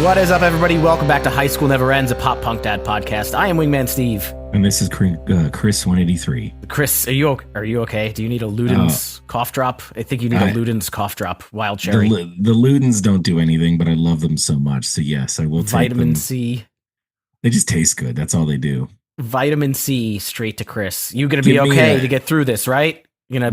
What is up, everybody? Welcome back to High School Never Ends, a pop punk dad podcast. I am Wingman Steve. And this is Chris 183. Chris, are you okay? Do you need a Luden's cough drop? I think you need a Luden's cough drop. Wild cherry. The Ludens don't do anything, but I love them so much. So yes, I will take Vitamin them. C. They just taste good. That's all they do. Vitamin C straight to Chris. You gonna be okay to get through this, right?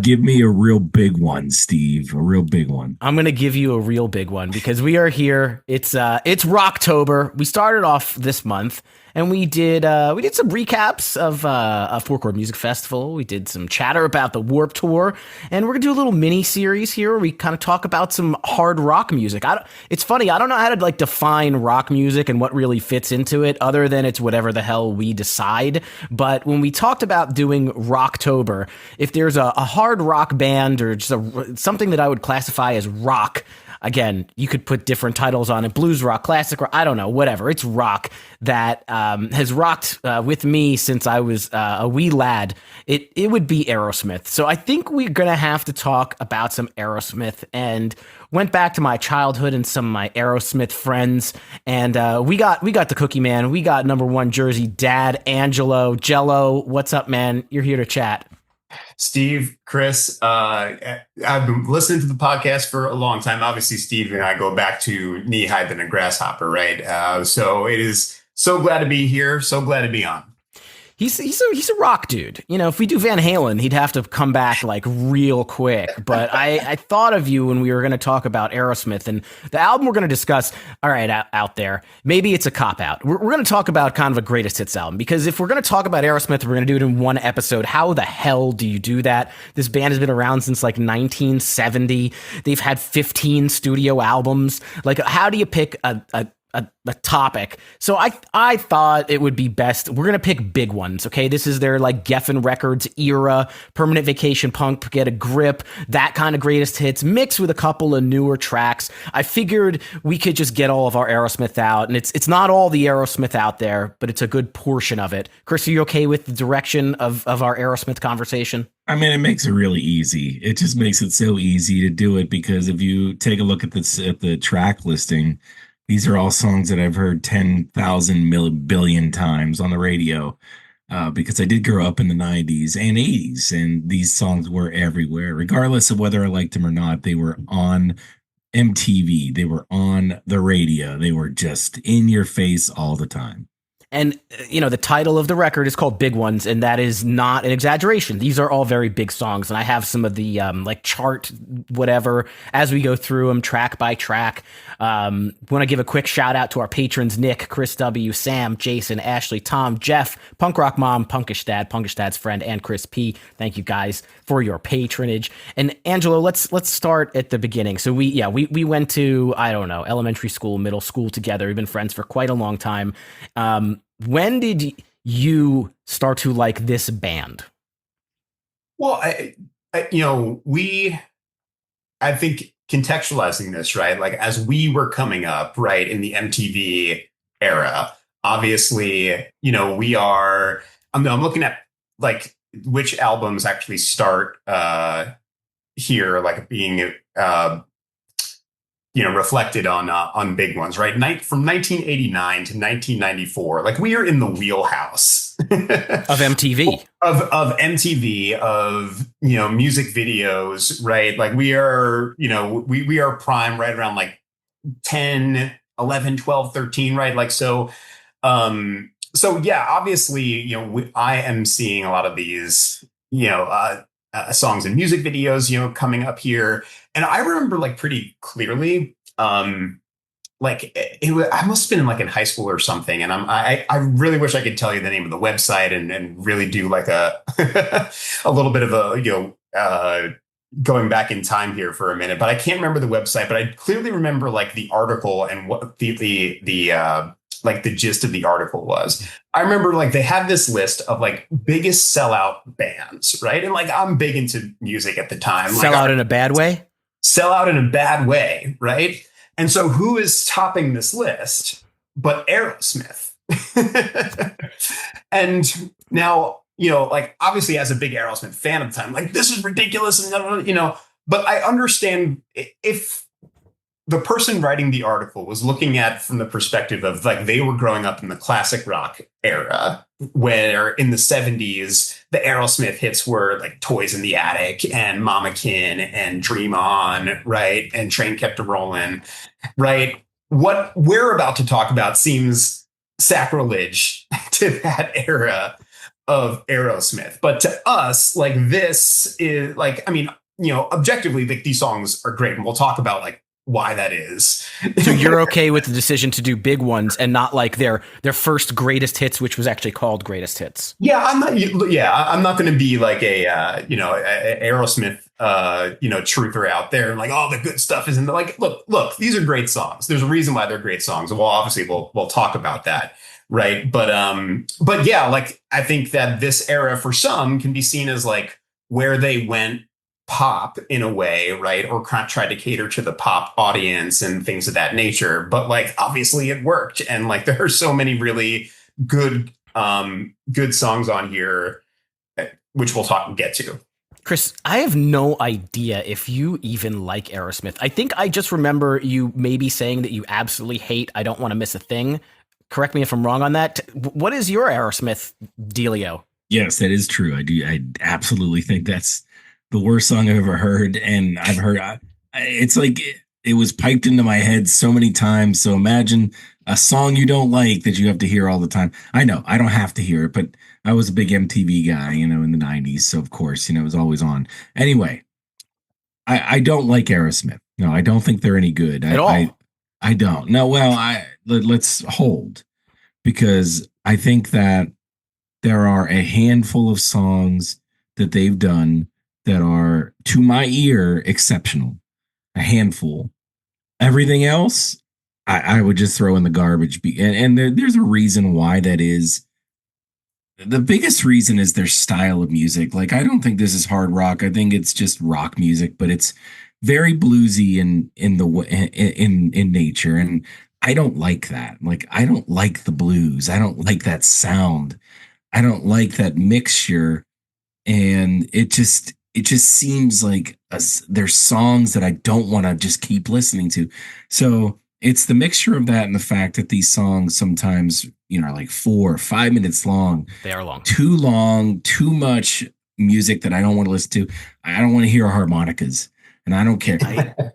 Give me a real big one, Steve. A real big one. I'm gonna give you a real big one because we are here. It's Rocktober. We started off this month and we did some recaps of a Four Chord Music Festival. We did some chatter about the Warped Tour, and we're gonna do a little mini series here where we kind of talk about some hard rock music. It's funny, I don't know how to define rock music and what really fits into it, other than it's whatever the hell we decide. But when we talked about doing Rocktober, if there's a hard rock band or just something that I would classify as rock. Again, you could put different titles on it, blues rock, classic rock, I don't know, whatever. It's rock that has rocked with me since I was a wee lad. It would be Aerosmith. So I think we're going to have to talk about some Aerosmith, and went back to my childhood and some of my Aerosmith friends, and we got the Cookie Man. We got number one Jersey dad, Angelo. Jello, what's up, man? You're here to chat. Steve, Chris, I've been listening to the podcast for a long time. Obviously, Steve and I go back to knee high than a grasshopper, right? So it is so glad to be here. So glad to be on. He's a rock dude. You know, if we do Van Halen, he'd have to come back real quick. But I thought of you when we were going to talk about Aerosmith and the album we're going to discuss. All right, out there, maybe it's a cop out. We're going to talk about kind of a greatest hits album, because if we're going to talk about Aerosmith, we're going to do it in one episode. How the hell do you do that? This band has been around since 1970. They've had 15 studio albums. How do you pick a topic? So I thought it would be best. We're going to pick big ones. Okay. This is their Geffen Records era, Permanent Vacation Punk, Get a Grip, that kind of greatest hits mixed with a couple of newer tracks. I figured we could just get all of our Aerosmith out, and it's not all the Aerosmith out there, but it's a good portion of it. Chris, are you okay with the direction of our Aerosmith conversation? I mean, it makes it really easy. It just makes it so easy to do it, because if you take a look at the track listing, these are all songs that I've heard 10,000 billion times on the radio, because I did grow up in the 90s and 80s, and these songs were everywhere. Regardless of whether I liked them or not, they were on MTV. They were on the radio. They were just in your face all the time. And, the title of the record is called Big Ones, and that is not an exaggeration. These are all very big songs, and I have some of the chart whatever as we go through them track by track. Want to give a quick shout out to our patrons: Nick, Chris W, Sam, Jason, Ashley, Tom, Jeff, Punk Rock Mom, Punkish Dad's friend, and Chris P. Thank you guys for your patronage. And Angelo, let's start at the beginning. So we went to, I don't know, elementary school, middle school together. We've been friends for quite a long time. When did you start to like this band? Well, I think contextualizing this, right? As we were coming up, right, in the MTV era, obviously, we are, I'm looking at which albums actually start here, being, reflected on big ones, right? From 1989 to 1994, we are in the wheelhouse of MTV, of MTV, of music videos, right? We are, we are prime right around 10, 11, 12, 13, right? So yeah, obviously, I am seeing a lot of these, songs and music videos, coming up here. And I remember pretty clearly, I must have been in high school or something. And I really wish I could tell you the name of the website and really do a a little bit of a, going back in time here for a minute, but I can't remember the website, but I clearly remember the article and what the gist of the article was. I remember they had this list of biggest sellout bands, right? And I'm big into music at the time. Sell out in a bad way? Sell out in a bad way, right? And so who is topping this list but Aerosmith? And now, obviously as a big Aerosmith fan at the time, this is ridiculous, and but I understand if the person writing the article was looking at from the perspective of like they were growing up in the classic rock era, where in the 70s the Aerosmith hits were like Toys in the Attic and Mama Kin and Dream On, right? And Train Kept a Rolling, right? What we're about to talk about seems sacrilege to that era of Aerosmith. But to us, like this is like, I mean, objectively, like these songs are great, and we'll talk about like why that is. So you're okay with the decision to do big ones and not like their first greatest hits, which was actually called greatest hits. Yeah, I'm not. Yeah, I'm not going to be like a Aerosmith truther out there and like all the good stuff is in the like. Look, these are great songs. There's a reason why they're great songs. Well, obviously we'll talk about that, right? But yeah, like I think that this era for some can be seen as like where they went pop in a way, right? Or tried to cater to the pop audience and things of that nature. But like obviously it worked, and like there are so many really good songs on here, which we'll talk and get to. Chris, I have no idea if you even like Aerosmith. I think I just remember you maybe saying that you absolutely hate I Don't Want to Miss a Thing. Correct me if I'm wrong on that. What is your Aerosmith dealio? Yes, that is true. I do. I absolutely think that's the worst song I've ever heard. And I've heard it's like it was piped into my head so many times. So imagine a song you don't like that you have to hear all the time. I know I don't have to hear it, but I was a big MTV guy, in the 90s. So, of course, it was always on. Anyway, I don't like Aerosmith. No, I don't think they're any good. At all? I don't. No, well, let's hold, because I think that there are a handful of songs that they've done that are, to my ear, exceptional. A handful. Everything else, I would just throw in the garbage. And there's a reason why that is. The biggest reason is their style of music. Like, I don't think this is hard rock. I think it's just rock music, but it's very bluesy in nature, and I don't like that. Like, I don't like the blues. I don't like that sound. I don't like that mixture, and it just seems like there's songs that I don't want to just keep listening to. So it's the mixture of that and the fact that these songs sometimes, are like 4 or 5 minutes long. They are long. Too long, too much music that I don't want to listen to. I don't want to hear harmonicas, and I don't care.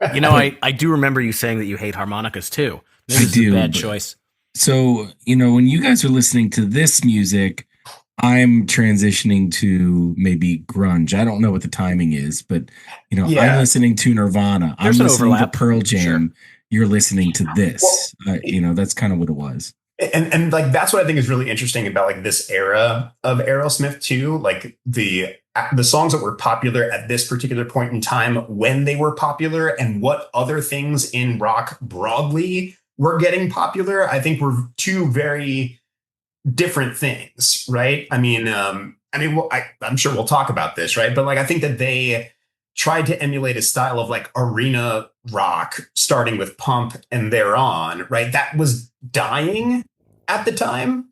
I do remember you saying that you hate harmonicas too. This is a bad choice. So, when you guys are listening to this music, I'm transitioning to maybe grunge. I don't know what the timing is, but I'm listening to Nirvana. There's I'm listening overlap. to Pearl Jam. Sure. You're listening to this. That's kind of what it was. And like that's what I think is really interesting about like this era of Aerosmith too. Like the songs that were popular at this particular point in time when they were popular, and what other things in rock broadly were getting popular, I think were two very different things, right? I mean, I'm sure we'll talk about this, right? But like, I think that they tried to emulate a style of like arena rock, starting with Pump and thereon, right? That was dying at the time.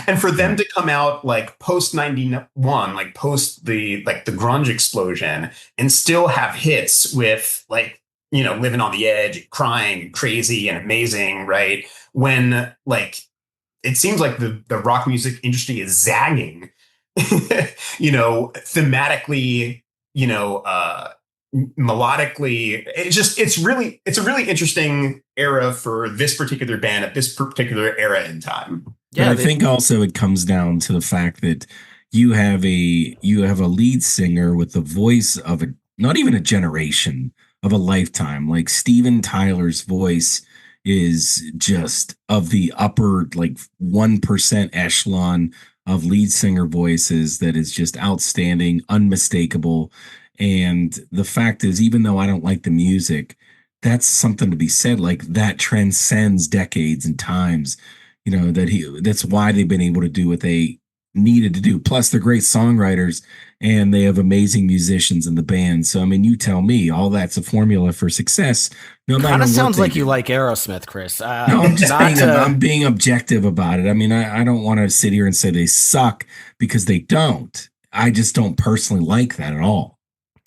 And for them to come out like post 91, like post the grunge explosion, and still have hits with like, Living on the Edge, Crying, Crazy, and Amazing, right? When like, it seems like the rock music industry is zagging, thematically, melodically. It's a really interesting era for this particular band at this particular era in time. Yeah, I think also it comes down to the fact that you have a lead singer with the voice of not even a generation, of a lifetime. Like Steven Tyler's voice is just of the upper like 1% echelon of lead singer voices that is just outstanding, unmistakable. And the fact is, even though I don't like the music, that's something to be said. Like, that transcends decades and times, that's why they've been able to do what they needed to do. Plus, they're great songwriters, and they have amazing musicians in the band. So, I mean, you tell me, all that's a formula for success. No matter kind of what sounds like do. You like Aerosmith, Chris. No, I'm just I'm being objective about it. I mean, I don't want to sit here and say they suck, because they don't. I just don't personally like that at all.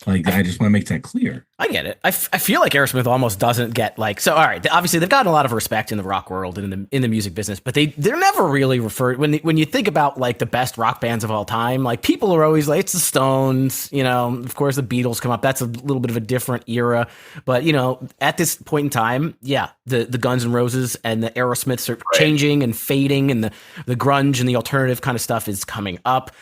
Like, I just want to make that clear. I get it. I feel like Aerosmith almost doesn't get like, so. All right, obviously they've gotten a lot of respect in the rock world and in the music business, but they're never really referred when you think about like the best rock bands of all time. Like people are always like, it's the Stones, you know. Of course, the Beatles come up. That's a little bit of a different era, but you know, at this point in time, yeah, the Guns N' Roses and the Aerosmiths are changing and fading, and the grunge and the alternative kind of stuff is coming up.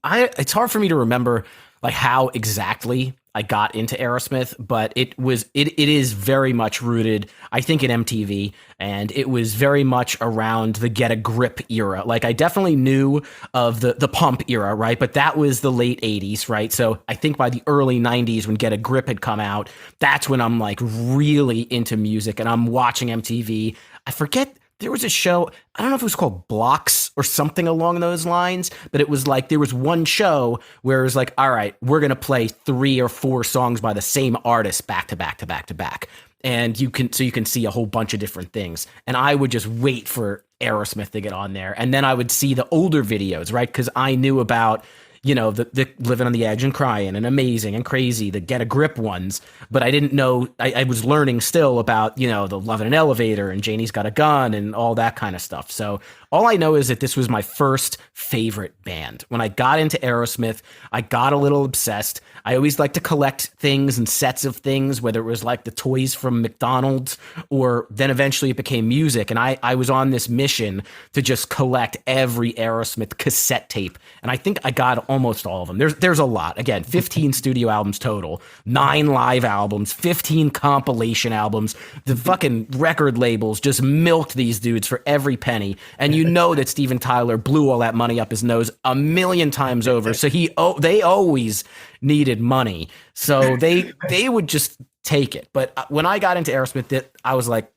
It's hard for me to remember like how exactly I got into Aerosmith, but it is very much rooted, I think, in MTV, and it was very much around the Get a Grip era. Like I definitely knew of the Pump era, right? But that was the late 80s, right? So I think by the early 90s when Get a Grip had come out, that's when I'm like really into music and I'm watching MTV. I forget, there was a show, I don't know if it was called Blocks or something along those lines, but it was like there was one show where it was like, all right, we're going to play 3 or 4 songs by the same artist back to back to back to back. And you can see a whole bunch of different things. And I would just wait for Aerosmith to get on there. And then I would see the older videos, right? Because I knew about, you know, the Living on the Edge and Crying and Amazing and Crazy, the Get a Grip ones, but I didn't know, I was learning still about, you know, the Love in an Elevator and Janie's Got a Gun and all that kind of stuff. So all I know is that this was my first favorite band. When I got into Aerosmith, I got a little obsessed. I always like to collect things and sets of things, whether it was like the toys from McDonald's or then eventually it became music. And I was on this mission to just collect every Aerosmith cassette tape. And I think I got almost all of them. There's a lot. Again, 15 studio albums total, 9 live albums, 15 compilation albums. The fucking record labels just milked these dudes for every penny. And you know that Steven Tyler blew all that money up his nose a million times over. So they always needed money. So they would just take it. But when I got into Aerosmith, I was like,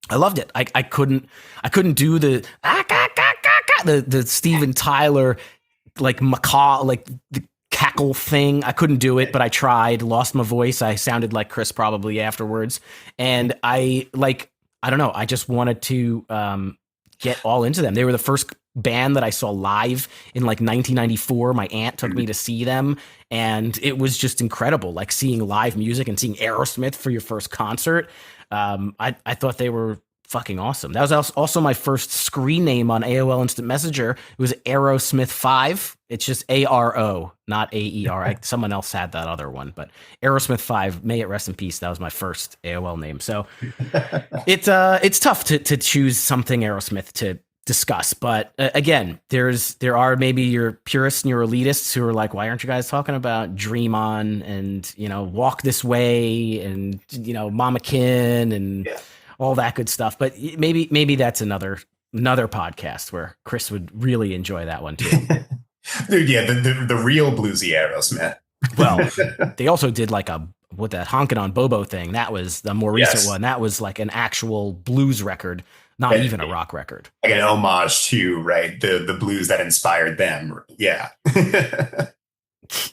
I loved it. I couldn't do the Steven Tyler like macaw, like the cackle thing. I couldn't do it, but I tried, lost my voice. I sounded like Chris probably afterwards. And I don't know. I just wanted to get all into them. They were the first band that I saw live in like 1994. My aunt took me to see them and it was just incredible. Like seeing live music and seeing Aerosmith for your first concert. I thought they were fucking awesome. That was also my first screen name on AOL Instant Messenger. It was Aerosmith 5. It's just ARO, not AER. Someone else had that other one, but Aerosmith 5, may it rest in peace. That was my first AOL name. So it's tough to choose something Aerosmith to discuss. But again, there are maybe your purists and your elitists who are like, why aren't you guys talking about Dream On and, you know, Walk This Way and, you know, Mama Kin and all that good stuff. But maybe that's another podcast where Chris would really enjoy that one too. Dude, yeah, the real bluesy Aerosmith. Well, they also did like with that Honkin' on Bobo thing. That was the more recent one. That was like an actual blues record, not even a rock record. Like an homage to, right, the blues that inspired them. Yeah.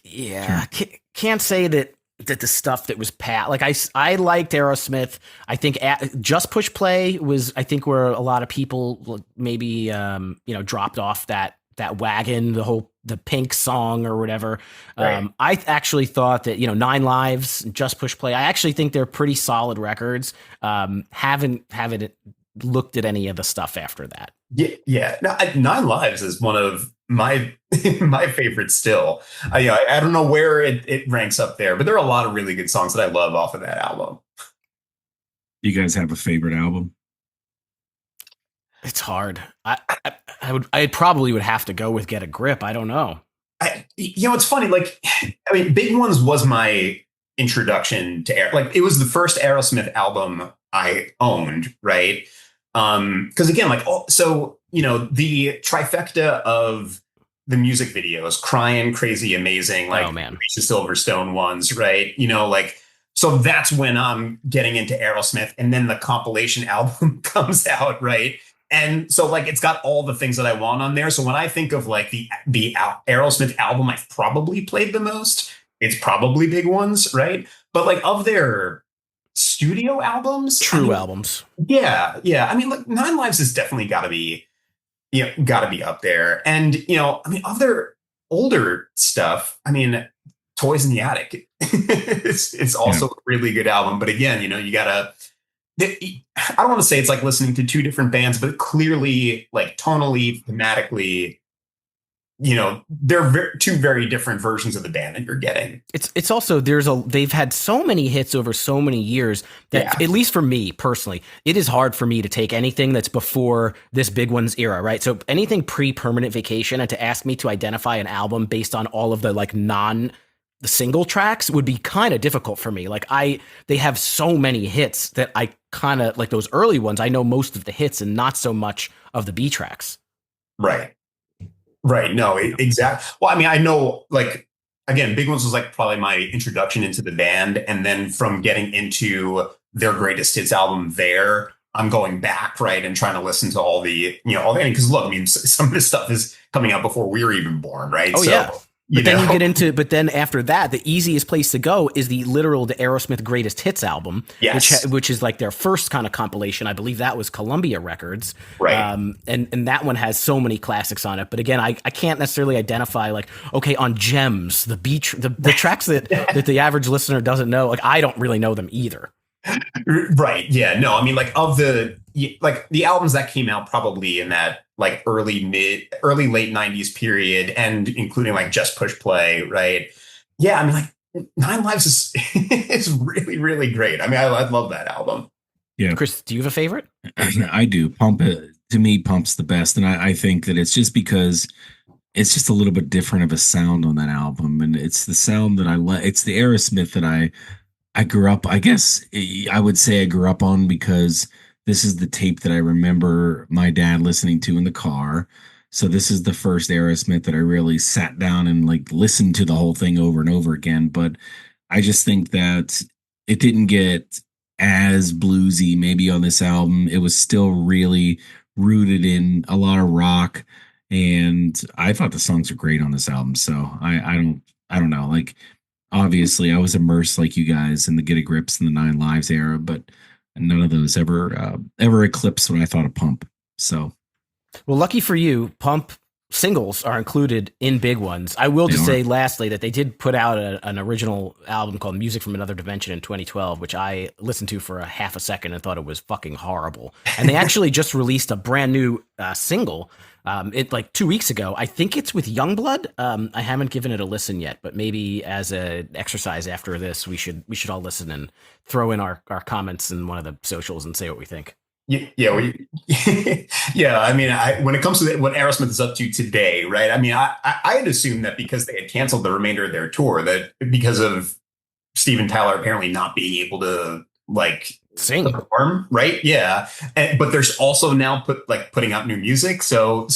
Yeah. Can't say that the stuff that was like I liked Aerosmith. I think Just Push Play was, I think, where a lot of people maybe dropped off that wagon, the Pink song or whatever. Right. I actually thought that, you know, 9 Lives, Just Push Play, I actually think they're pretty solid records. Haven't looked at any of the stuff after that. Yeah. No, 9 Lives is one of my favorites still. I don't know where it ranks up there, but there are a lot of really good songs that I love off of that album. You guys have a favorite album? It's hard. I probably would have to go with Get a Grip. I don't know. It's funny. Like, I mean, Big Ones was my introduction to it was the first Aerosmith album I owned, right? Because again, the trifecta of the music videos, Crying, Crazy, Amazing, like Reach the Silverstone ones, right? So that's when I'm getting into Aerosmith, and then the compilation album comes out, right? And so it's got all the things that I want on there. So when I think of like the Aerosmith album I've probably played the most, it's probably Big Ones, right? But like of their studio albums, albums, yeah. I mean, like 9 Lives has definitely got to be up there. And of their older stuff, I mean, Toys in the Attic. It's Yeah. also a really good album, but again, you gotta. I don't want to say it's like listening to two different bands, but clearly, like tonally, thematically, they're two very different versions of the band that you're getting. It's also they've had so many hits over so many years that Yeah. at least for me personally, it is hard for me to take anything that's before this big one's era, right? So anything pre-Permanent Vacation, and to ask me to identify an album based on all of the like the single tracks would be kind of difficult for me. Like they have so many hits that I kind of like those early ones. I know most of the hits and not so much of the B tracks. Right. Right. No, exactly. Well, I mean, I know, like, again, Big Ones was like probably my introduction into the band. And then from getting into their greatest hits album there, I'm going back, right, and trying to listen to all because look, I mean, some of this stuff is coming out before we were even born, right? Oh, so, yeah. But then after that, the easiest place to go is the Aerosmith Greatest Hits album, Yes. which is like their first kind of compilation. I believe that was Columbia Records. Right. And that one has so many classics on it. But again, I can't necessarily identify like, okay, on Gems, the tracks that the average listener doesn't know, like I don't really know them either. Right. Yeah. No, I mean, like the albums that came out probably in that like early late 90s period, and including like Just Push Play. Right. Yeah. I mean, like Nine Lives is, is really, really great. I mean, I love that album. Yeah. Chris, do you have a favorite? I do. Pump, to me, Pump's the best. And I think that it's just because it's just a little bit different of a sound on that album. And it's the sound that I like. It's the Aerosmith that I grew up, I guess I would say I grew up on, because this is the tape that I remember my dad listening to in the car. So this is the first Aerosmith that I really sat down and like listened to the whole thing over and over again. But I just think that it didn't get as bluesy maybe on this album. It was still really rooted in a lot of rock. And I thought the songs were great on this album. So I don't know. Like, obviously I was immersed like you guys in the Get a Grips and the Nine Lives era, but none of those ever eclipsed what I thought of Pump. So, well, lucky for you, Pump singles are included in Big Ones. I will just say lastly that they did put out an original album called Music from Another Dimension in 2012, which I listened to for a half a second and thought it was fucking horrible. And they actually just released a brand new single it like 2 weeks ago. I think it's with Youngblood. I haven't given it a listen yet, but maybe as an exercise after this, we should all listen and throw in our comments in one of the socials and say what we think. Yeah, yeah. I mean, when it comes to what Aerosmith is up to today, right? I mean, I had assumed that because they had canceled the remainder of their tour, that because of Steven Tyler apparently not being able to like sing, perform, right? Yeah, but there's also now putting out new music. So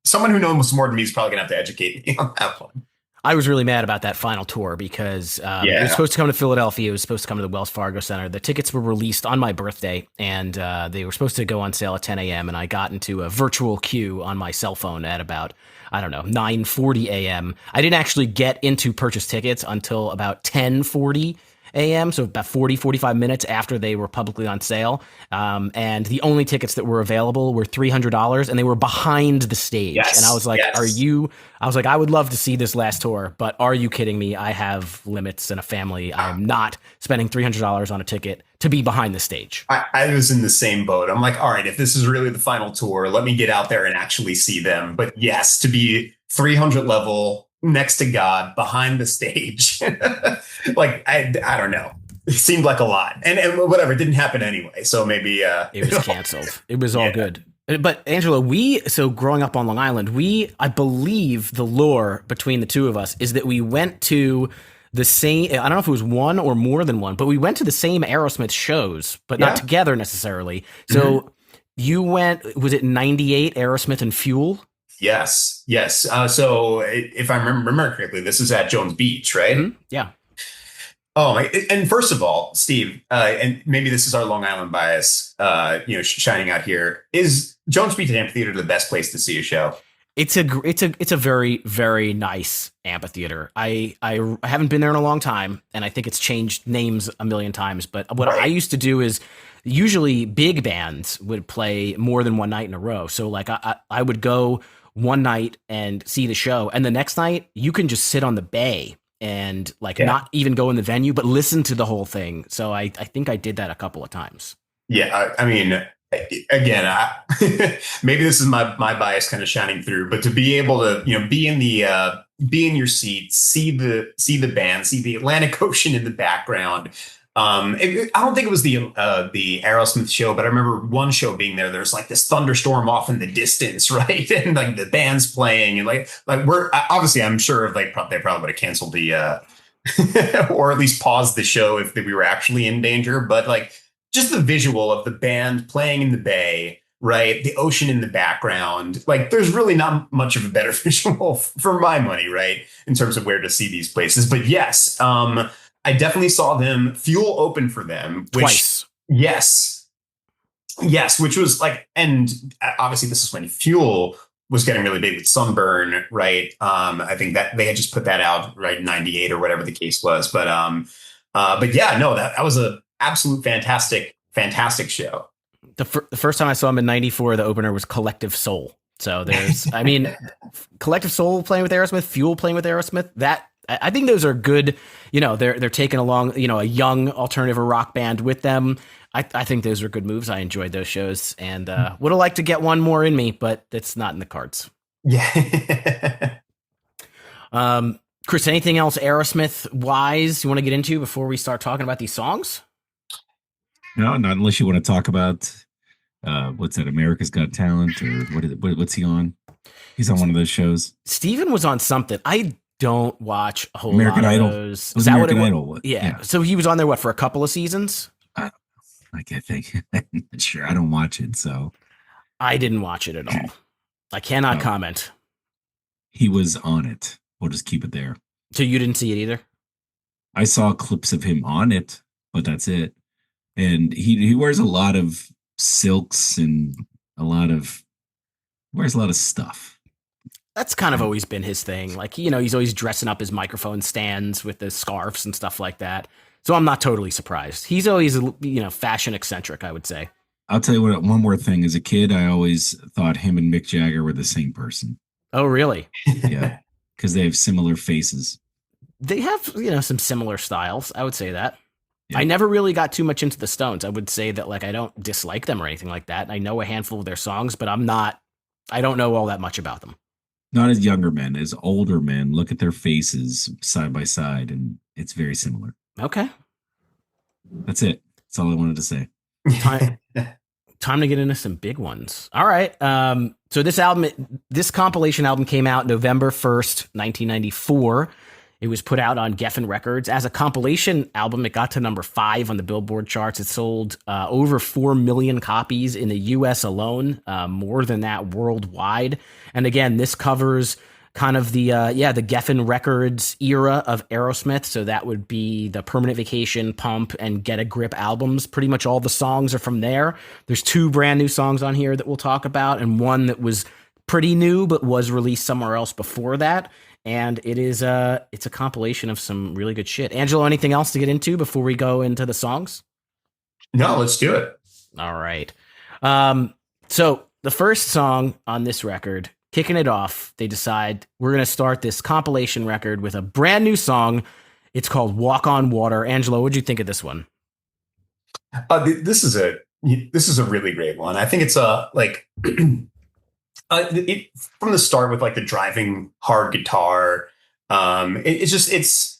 someone who knows more than me is probably gonna have to educate me on that one. I was really mad about that final tour because it was supposed to come to Philadelphia. It was supposed to come to the Wells Fargo Center. The tickets were released on my birthday, and they were supposed to go on sale at 10 a.m. And I got into a virtual queue on my cell phone at about, 9:40 a.m. I didn't actually get into purchase tickets until about 10:40 a.m. So about 45 minutes after they were publicly on sale. And the only tickets that were available were $300, and they were behind the stage. Yes, and I was like, I would love to see this last tour, but are you kidding me? I have limits and a family. I'm not spending $300 on a ticket to be behind the stage. I was in the same boat. I'm like, all right, if this is really the final tour, let me get out there and actually see them. But yes, to be 300 level next to God behind the stage, like, I don't know. It seemed like a lot, and whatever, it didn't happen anyway. So maybe it was canceled. It was all good. But Angela, so growing up on Long Island, I believe the lore between the two of us is that we went to the same, I don't know if it was one or more than one, but we went to the same Aerosmith shows, but not together necessarily. So you went, was it 98 Aerosmith and Fuel? Yes. So if I remember correctly, this is at Jones Beach, right? Mm-hmm. Yeah. Oh, and first of all, Steve, and maybe this is our Long Island bias, shining out here. Is Jones Beach Amphitheater the best place to see a show? It's a very, very nice amphitheater. I haven't been there in a long time, and I think it's changed names a million times. But what I used to do is usually big bands would play more than one night in a row. So like I would go one night and see the show, and the next night you can just sit on the bay and like Yeah. not even go in the venue, but listen to the whole thing. So I think I did that a couple of times. Yeah, I mean, again, maybe this is my bias kind of shining through, but to be able to, be in the be in your seat, see the band, see the Atlantic Ocean in the background. I don't think it was the Aerosmith show, but I remember one show being there. There's like this thunderstorm off in the distance, right? And like the band's playing, and like we're obviously, I'm sure if they probably would have canceled the or at least paused the show if we were actually in danger. But like just the visual of the band playing in the bay, right? The ocean in the background. Like there's really not much of a better visual for my money, right? In terms of where to see these places. But yes, I definitely saw them. Fuel open for them, which Twice. yes, yes, which was like, and obviously this is when Fuel was getting really big with Sunburn, right? I think that they had just put that out right in '98 or whatever the case was, but yeah, no, that was a absolute fantastic show. The first time I saw him in '94, the opener was Collective Soul. So there's, I mean, Collective Soul playing with Aerosmith, Fuel playing with Aerosmith. That I think those are good. They're taking along, a young alternative rock band with them. I think those are good moves. I enjoyed those shows, and would have liked to get one more in me, but it's not in the cards. Yeah. Chris, anything else Aerosmith wise you want to get into before we start talking about these songs? No, not unless you want to talk about what's that? America's Got Talent, or what's he on? He's on one of those shows. Steven was on something. I don't watch a whole American lot of Idol. those. Was Is that American what it Idol? was? Yeah. So he was on there for a couple of seasons? I think. I'm not sure. I don't watch it, so I didn't watch it at all. I cannot comment. He was on it. We'll just keep it there. So you didn't see it either? I saw clips of him on it, but that's it. And he wears a lot of silks and wears a lot of stuff. That's kind of always been his thing. Like, he's always dressing up his microphone stands with the scarves and stuff like that. So I'm not totally surprised. He's always, fashion eccentric, I would say. I'll tell you what, one more thing. As a kid, I always thought him and Mick Jagger were the same person. Oh, really? Yeah. Because they have similar faces. They have, some similar styles. I would say that. Yeah. I never really got too much into the Stones. I would say that, like, I don't dislike them or anything like that. I know a handful of their songs, but I don't know all that much about them. Not as younger men, as older men. Look at their faces side by side, and it's very similar. Okay. That's it. That's all I wanted to say. Time to get into some big ones. All right. So this compilation album came out November 1st, 1994. It was put out on Geffen Records. As a compilation album, it got to number 5 on the Billboard charts. It sold over 4 million copies in the U.S. alone, more than that worldwide. And again, this covers kind of the Geffen Records era of Aerosmith. So that would be the Permanent Vacation, Pump, and Get a Grip albums. Pretty much all the songs are from there. There's 2 brand new songs on here that we'll talk about, and one that was pretty new but was released somewhere else before that. And it's a compilation of some really good shit. Angelo, anything else to get into before we go into the songs? No, let's do it. All right. So the first song on this record, kicking it off, they decide we're going to start this compilation record with a brand new song. It's called Walk on Water. Angelo, what'd you think of this one? This is a really great one. I think it's from the start with like the driving hard guitar. This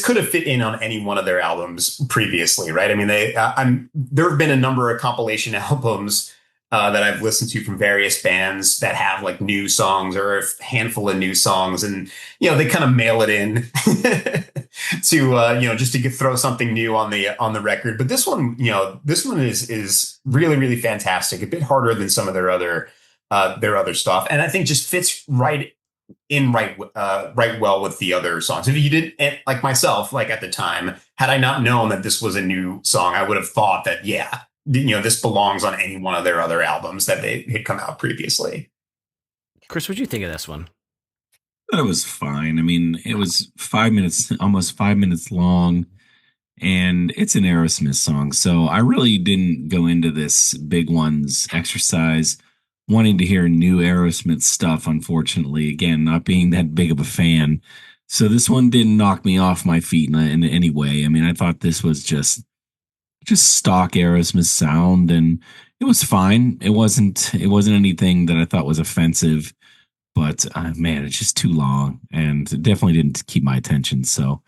could have fit in on any one of their albums previously, right? I mean, there have been a number of compilation albums that I've listened to from various bands that have like new songs or a handful of new songs, and they kind of mail it in to just to throw something new on the record. But this one is really, really fantastic. A bit harder than some of their other stuff, and I think just fits right well with the other songs. If you didn't, like myself, like at the time, had I not known that this was a new song, I would have thought that this belongs on any one of their other albums that they had come out previously. Chris, what'd you think of this one? It was fine. I mean, it was 5 minutes, almost 5 minutes long, and it's an Aerosmith song. So I really didn't go into this big ones exercise wanting to hear new Aerosmith stuff, unfortunately. Again, not being that big of a fan. So this one didn't knock me off my feet in any way. I mean, I thought this was just stock Aerosmith sound, and it was fine. It wasn't anything that I thought was offensive, but man, it's just too long, and it definitely didn't keep my attention. So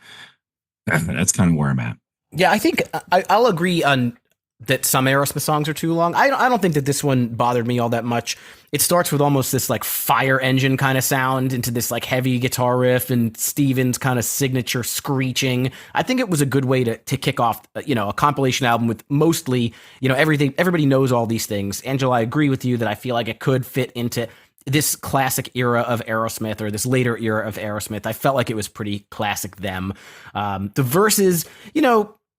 that's kind of where I'm at. Yeah, I think I'll agree on that some Aerosmith songs are too long. I don't think that this one bothered me all that much. It starts with almost this like fire engine kind of sound into this like heavy guitar riff and Steven's kind of signature screeching. I think it was a good way to kick off, a compilation album with mostly, everything. Everybody knows all these things. Angela, I agree with you that I feel like it could fit into this classic era of Aerosmith or this later era of Aerosmith. I felt like it was pretty classic them. The verses,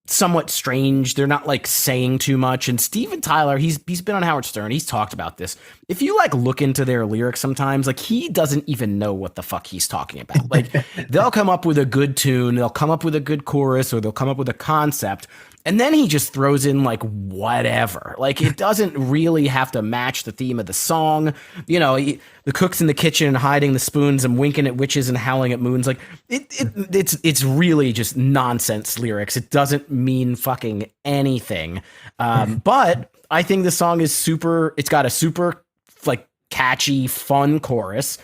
somewhat strange. They're not like saying too much. And Steven Tyler, he's been on Howard Stern. He's talked about this. If you like look into their lyrics sometimes, like he doesn't even know what the fuck he's talking about. Like they'll come up with a good tune, they'll come up with a good chorus, or they'll come up with a concept. And then he just throws in like whatever. Like it doesn't really have to match the theme of the song. The cook's in the kitchen hiding the spoons and winking at witches and howling at moons. Like it's really just nonsense lyrics. It doesn't mean fucking anything. But I think the song is super. It's got a super like catchy, fun chorus.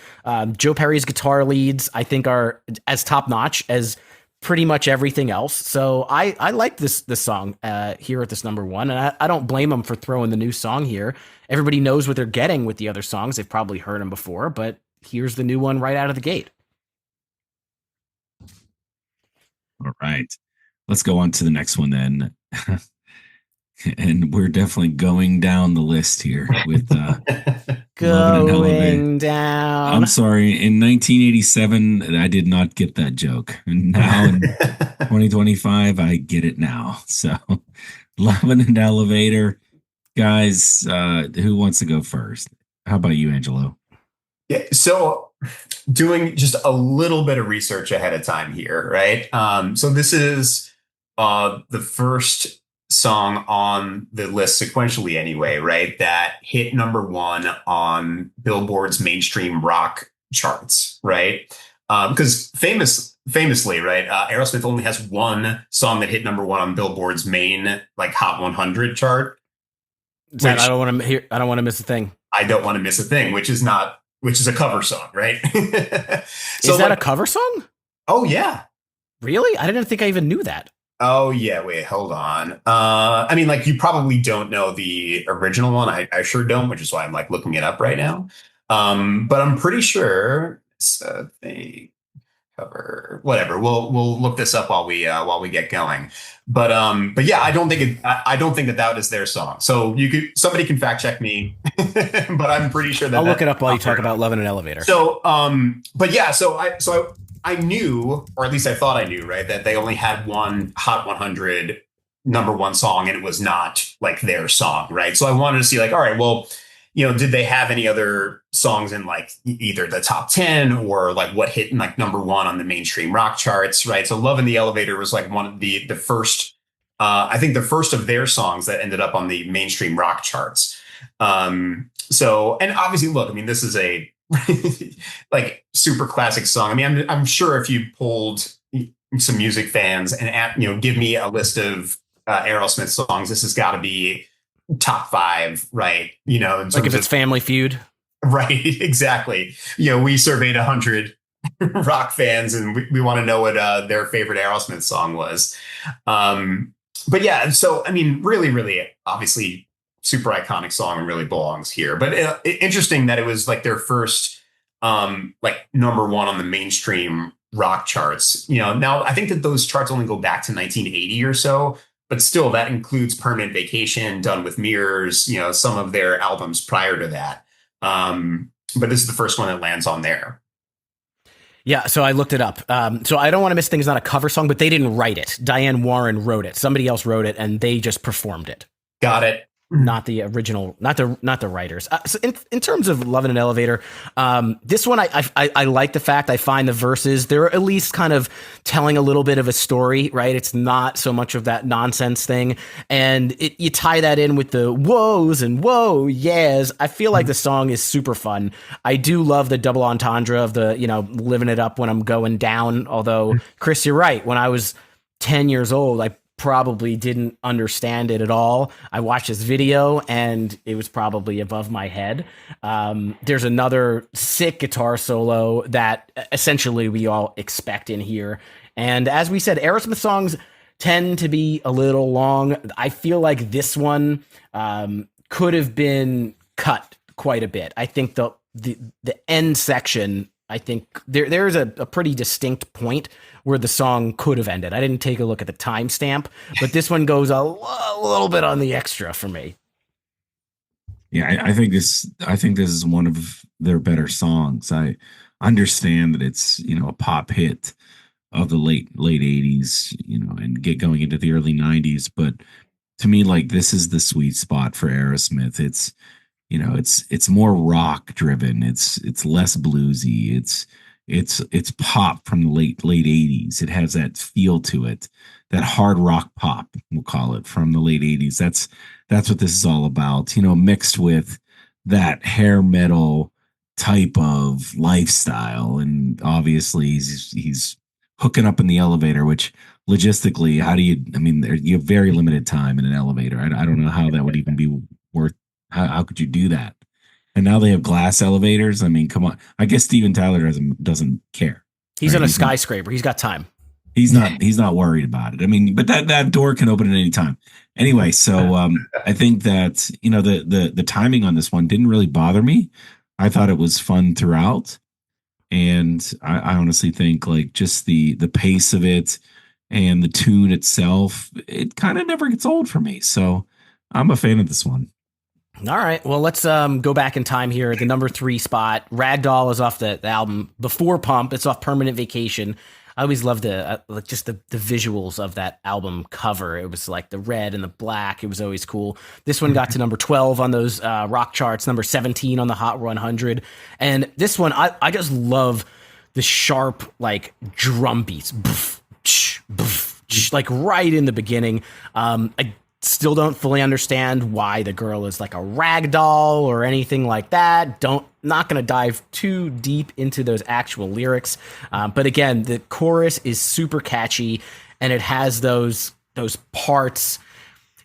Joe Perry's guitar leads I think are as top notch as pretty much everything else. So I like this song here at this number one, and I don't blame them for throwing the new song here. Everybody knows what they're getting with the other songs. They've probably heard them before, but here's the new one right out of the gate. All right. Let's go on to the next one then. And we're definitely going down the list here with going down. I'm sorry. In 1987, I did not get that joke. And now in 2025, I get it now. So, Loving an Elevator. Guys, who wants to go first? How about you, Angelo? Yeah, so doing just a little bit of research ahead of time here, right? So this is the first song on the list sequentially anyway, right? That hit number one on Billboard's mainstream rock charts, right? Because famously, right, Aerosmith only has one song that hit number one on Billboard's main like Hot 100 chart. I don't want to miss a thing. I don't want to miss a thing, which is a cover song, right? So is that a cover song? Oh yeah. Really? I didn't think I even knew that. Oh yeah, wait, hold on. I mean, like you probably don't know the original one. I sure don't, which is why I'm like looking it up right now. But I'm pretty sure it's a thing cover. Whatever. We'll look this up while we get going. But yeah, I don't think that is their song. So somebody can fact check me, but I'm pretty sure that I'll look it up while you talk about Loving an Elevator. So but yeah, I knew, or at least I thought I knew, right, that they only had one Hot 100 number one song, and it was not like their song, right? So I wanted to see, like, all right, well, did they have any other songs in like either the top 10 or like what hit in like number one on the mainstream rock charts, right? So Love in the Elevator was like one of the first, I think the first of their songs that ended up on the mainstream rock charts. So, and obviously, look, I mean, this is a like super classic song. I mean, I'm sure if you polled some music fans and give me a list of Aerosmith songs, this has got to be top five, right? Like if it's Family Feud, right? Exactly. We surveyed 100 rock fans, and we want to know what their favorite Aerosmith song was. But yeah, so I mean, really, really, obviously, super iconic song and really belongs here. But interesting that it was like their first like number one on the mainstream rock charts. Now I think that those charts only go back to 1980 or so, but still that includes Permanent Vacation, Done with Mirrors, some of their albums prior to that. But this is the first one that lands on there. Yeah, so I looked it up. So I Don't Want to Miss a Thing is not a cover song, but they didn't write it. Diane Warren wrote it. Somebody else wrote it, and they just performed it. Got it. not the original, not the writers. So in terms of Love in an Elevator, this one I like the fact I find the verses, they're at least kind of telling a little bit of a story, right? It's not so much of that nonsense thing, and you tie that in with the whoas and whoa yes. I feel like the song is super fun. I do love the double entendre of the living it up when I'm going down. Although Chris, you're right. When I was 10 years old, I probably didn't understand it at all. I watched this video and it was probably above my head. There's another sick guitar solo that essentially we all expect in here. And as we said, Aerosmith songs tend to be a little long. I feel like this one could have been cut quite a bit. I think the end section, I think there's a pretty distinct point where the song could have ended. I didn't take a look at the timestamp, but this one goes a little bit on the extra for me. Yeah, I think this is one of their better songs. I understand that it's a pop hit of the late 80s, and get going into the early 90s, but to me, like, this is the sweet spot for Aerosmith. It's more rock driven. It's less bluesy. It's pop from the late 80s. It has that feel to it, that hard rock pop, we'll call it, from the late 80s. That's what this is all about, mixed with that hair metal type of lifestyle. And obviously he's hooking up in the elevator, which logistically, you have very limited time in an elevator. I don't know how that would even be worth. How could you do that? And now they have glass elevators. I mean, come on. I guess Steven Tyler doesn't care. He's on a skyscraper. He's got time. He's not worried about it. I mean, but that door can open at any time. Anyway, so I think that the timing on this one didn't really bother me. I thought it was fun throughout, and I honestly think, like, just the pace of it and the tune itself, it kind of never gets old for me. So I'm a fan of this one. All right. Well, let's go back in time here. The number 3 spot, Ragdoll, is off the album before Pump. It's off Permanent Vacation. I always loved just the visuals of that album cover. It was like the red and the black. It was always cool. This one got to number 12 on those rock charts, number 17 on the Hot 100. And this one, I just love the sharp, like, drum beats. Boof, tsh, boof, tsh, like right in the beginning. I still don't fully understand why the girl is like a rag doll or anything like that. Not going to dive too deep into those actual lyrics. But again, the chorus is super catchy, and it has those parts,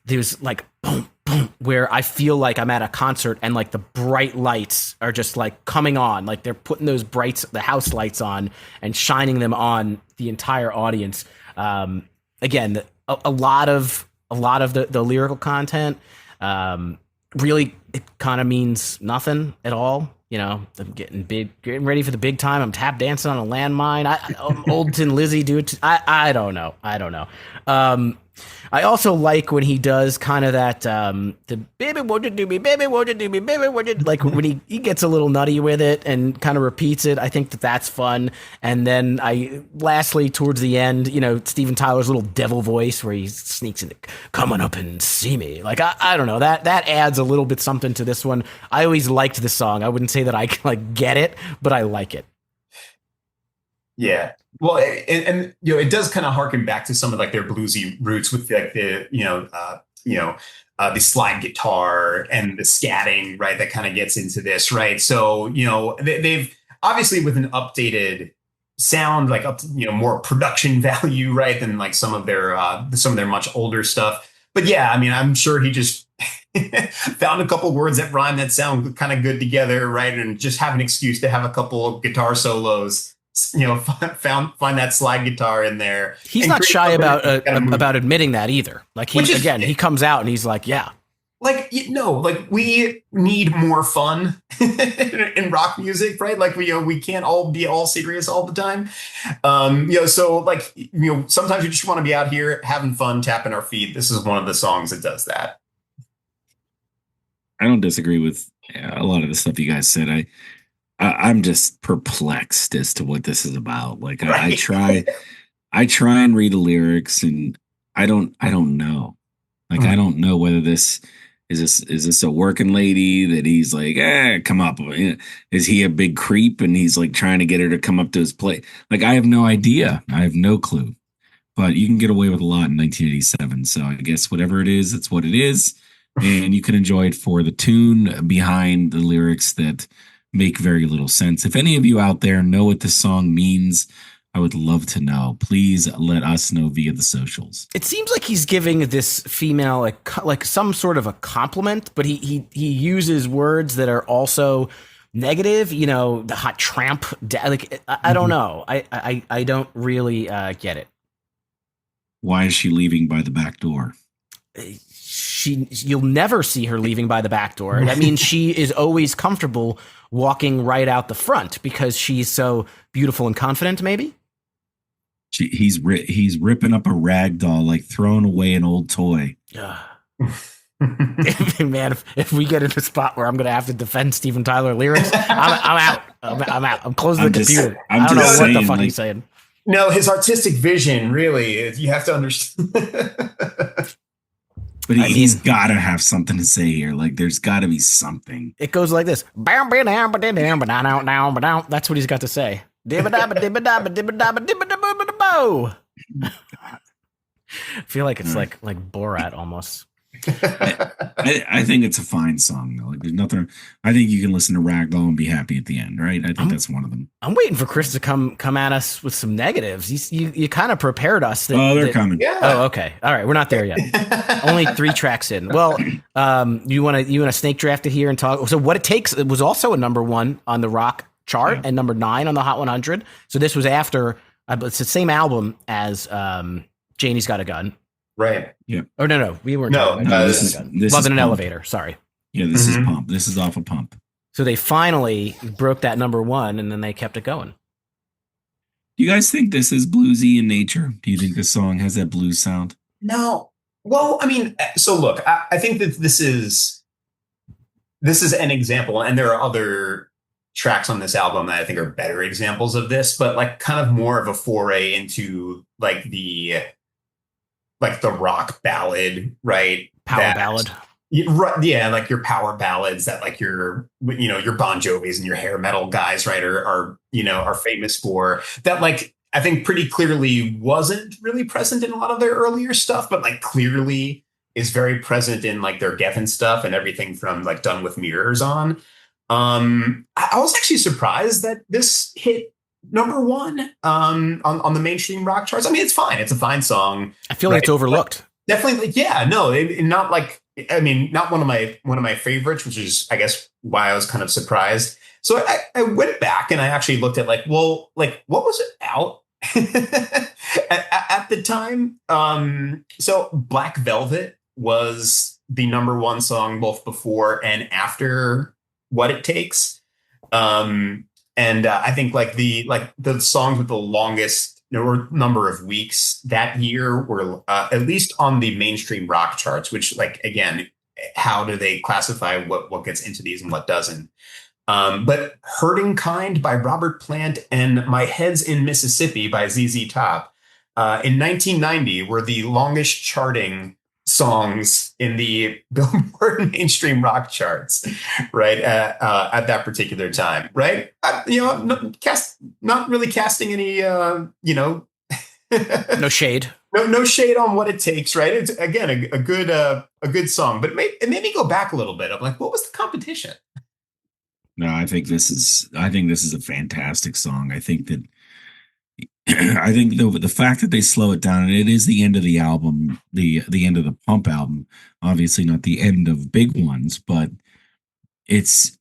those like boom, boom, where I feel like I'm at a concert and like the bright lights are just like coming on. Like they're putting the house lights on and shining them on the entire audience. Again, a lot of the lyrical content really, it kind of means nothing at all. I'm getting ready for the big time. I'm tap dancing on a landmine. I'm Old Tin Lizzy, dude. I don't know. I also like when he does kind of that, the baby, won't you do me, baby, won't you do me, baby, won't you, like when he gets a little nutty with it and kind of repeats it. I think that's fun. And then lastly, towards the end, Steven Tyler's little devil voice where he sneaks in, coming up and see me. Like, I don't know, that adds a little bit something to this one. I always liked this song. I wouldn't say that I like get it, but I like it. Yeah. Well, and it does kind of harken back to some of like their bluesy roots with like the the slide guitar and the scatting, right? That kind of gets into this, right? So they've obviously, with an updated sound, like more production value, right, than like some of their much older stuff. But yeah, I mean, I'm sure he just found a couple words that rhyme that sound kind of good together, right, and just have an excuse to have a couple of guitar solos. Find that slide guitar in there. He's not shy about admitting that either. Like he comes out and he's like, yeah, like, like we need more fun in rock music, right? Like we can't all be all serious all the time. So like, sometimes we just want to be out here having fun, tapping our feet. This is one of the songs that does that. I don't disagree with a lot of the stuff you guys said. I'm just perplexed as to what this is about. Like, right. I try and read the lyrics, and I don't know. Like, I don't know whether this is this a working lady that he's like, come up? Is he a big creep and he's like trying to get her to come up to his plate? Like, I have no idea. I have no clue. But you can get away with a lot in 1987. So I guess whatever it is, it's what it is. And you can enjoy it for the tune behind the lyrics that make very little sense. If any of you out there know what this song means, I would love to know. Please let us know via the socials. It seems like he's giving this female like some sort of a compliment, but he uses words that are also negative. You know, the hot tramp. Like I don't know. I don't really get it. Why is she leaving by the back door? You'll never see her leaving by the back door. That means she is always comfortable walking right out the front because she's so beautiful and confident. Maybe he's ripping up a rag doll, like throwing away an old toy. Man, if we get in a spot where I'm going to have to defend Steven Tyler lyrics, I'm out. I'm out. I'm closing the computer. I don't know what the fuck he's saying. No, his artistic vision, really, you have to understand. But he's got to have something to say here. Like, there's got to be something. It goes like this. That's what he's got to say. I feel like it's like Borat almost. I think it's a fine song though. Like, there's nothing. I think you can listen to Ragdoll and be happy at the end, right? I think that's one of them. I'm waiting for Chris to come at us with some negatives. You kind of prepared us. They're coming. Yeah. Oh, okay. All right, we're not there yet. Only 3 tracks in. Well, you want to snake draft it here and talk. So What It Takes, it was also a number 1 on the rock chart and number 9 on the Hot 100. So this was after. It's the same album as Janie's Got a Gun. Right. Yeah. Or no, we weren't. No, this is Love in an Pump. Elevator. Sorry. Yeah, this is Pump. This is off of Pump. So they finally broke that number 1, and then they kept it going. Do you guys think this is bluesy in nature? Do you think this song has that blues sound? No. Well, I mean, so look, I think that this is an example, and there are other tracks on this album that I think are better examples of this, but like kind of more of a foray into like the rock ballad, right? Power ballad. Yeah, like your power ballads that like your Bon Jovis and your hair metal guys, right, are famous for. That, like, I think pretty clearly wasn't really present in a lot of their earlier stuff, but like clearly is very present in like their Geffen stuff and everything from like Done with Mirrors on. I was actually surprised that this hit number 1 on the mainstream rock charts. I mean, it's fine. It's a fine song. I feel like it's overlooked. Definitely, yeah. No, not like. I mean, not one of my favorites, which is, I guess, why I was kind of surprised. So I went back and I actually looked at like what was it out at the time? So Black Velvet was the number 1 song both before and after What It Takes. And I think like the songs with the longest number of weeks that year were at least on the mainstream rock charts, which, like, again, how do they classify what gets into these and what doesn't? But Hurting Kind by Robert Plant and My Head's in Mississippi by ZZ Top in 1990 were the longest charting songs in the Billboard mainstream rock charts, right? At that particular time, right? Not really casting any, no shade. No shade on What It Takes, right? It's, again, a good song, but it made me go back a little bit. I'm like, what was the competition? No, I think this is a fantastic song. I think that the fact that they slow it down, and it is the end of the album, the end of the Pump album, obviously not the end of Big Ones, but it's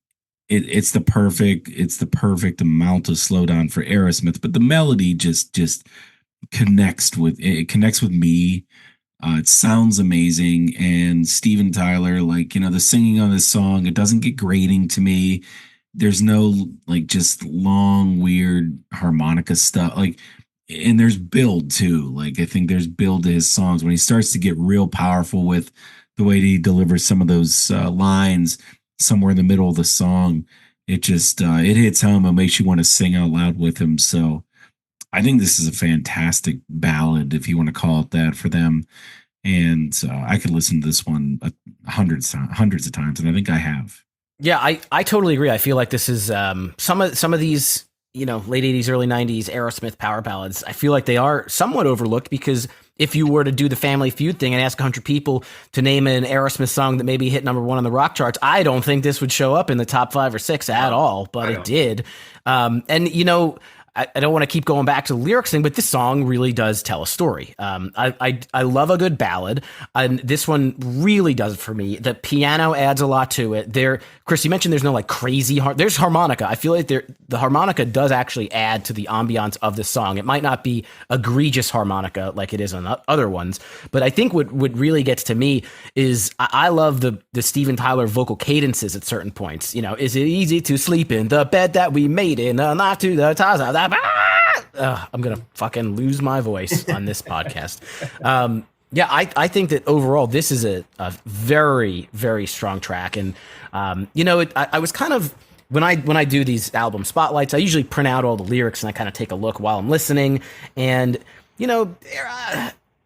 the perfect amount of slowdown for Aerosmith. But the melody just connects with me. It sounds amazing, and Steven Tyler, like, the singing on this song, it doesn't get grating to me. There's no like just long weird harmonica stuff, like, and there's build too. Like, I think there's build to his songs when he starts to get real powerful with the way he delivers some of those lines somewhere in the middle of the song. It just it hits home and makes you want to sing out loud with him. So I think this is a fantastic ballad, if you want to call it that, for them. And so I could listen to this one hundreds of times, and I think I have. Yeah, I totally agree. I feel like this is some of these, late 80s, early 90s Aerosmith power ballads. I feel like they are somewhat overlooked because if you were to do the Family Feud thing and ask 100 people to name an Aerosmith song that maybe hit number 1 on the rock charts, I don't think this would show up in the top 5 or 6 at all, but it did. And I don't want to keep going back to the lyrics thing, but this song really does tell a story. I love a good ballad, and this one really does it for me. The piano adds a lot to it. Chris, you mentioned there's no like crazy there's harmonica. I feel like the harmonica does actually add to the ambiance of the song. It might not be egregious harmonica like it is on other ones, but I think what really gets to me is I love the Steven Tyler vocal cadences at certain points. Is it easy to sleep in the bed that we made in the night to the ties of that? I'm gonna fucking lose my voice on this podcast. I think that overall this is a very, very strong track, and I was kind of when I do these album spotlights, I usually print out all the lyrics and I kind of take a look while I'm listening, and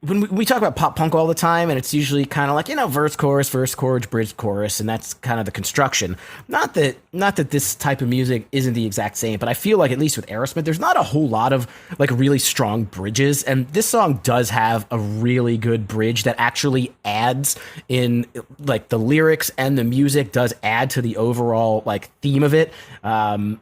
when we talk about pop punk all the time, and it's usually kind of like, verse, chorus, bridge, chorus, and that's kind of the construction. Not that this type of music isn't the exact same, but I feel like at least with Aerosmith, there's not a whole lot of like really strong bridges, and this song does have a really good bridge that actually adds in, like the lyrics and the music does add to the overall like theme of it. And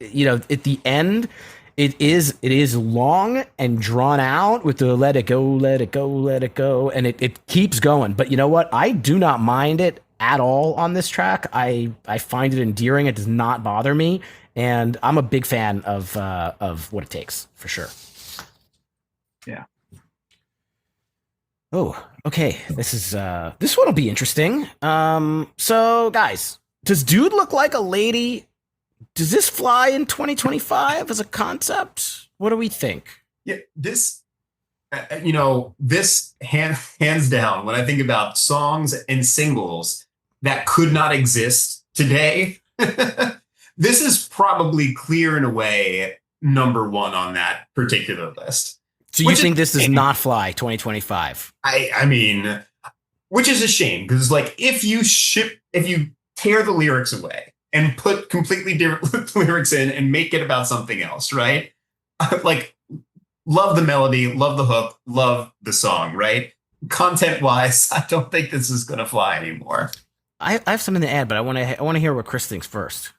at the end, It is long and drawn out with the let it go, let it go, let it go. And it keeps going. But you know what? I do not mind it at all on this track. I find it endearing. It does not bother me. And I'm a big fan of What It Takes, for sure. Yeah. Oh, okay. This one will be interesting. So guys, does Dude Look Like a Lady? Does this fly in 2025 as a concept? What do we think? Yeah, this hands down, when I think about songs and singles that could not exist today, this is probably clear in a way number 1 on that particular list. So you think this does not fly 2025? I mean, which is a shame, because like if you tear the lyrics away and put completely different lyrics in and make it about something else, right? Like, love the melody, love the hook, love the song, right? Content-wise, I don't think this is going to fly anymore. I have something to add, but I want to hear what Chris thinks first.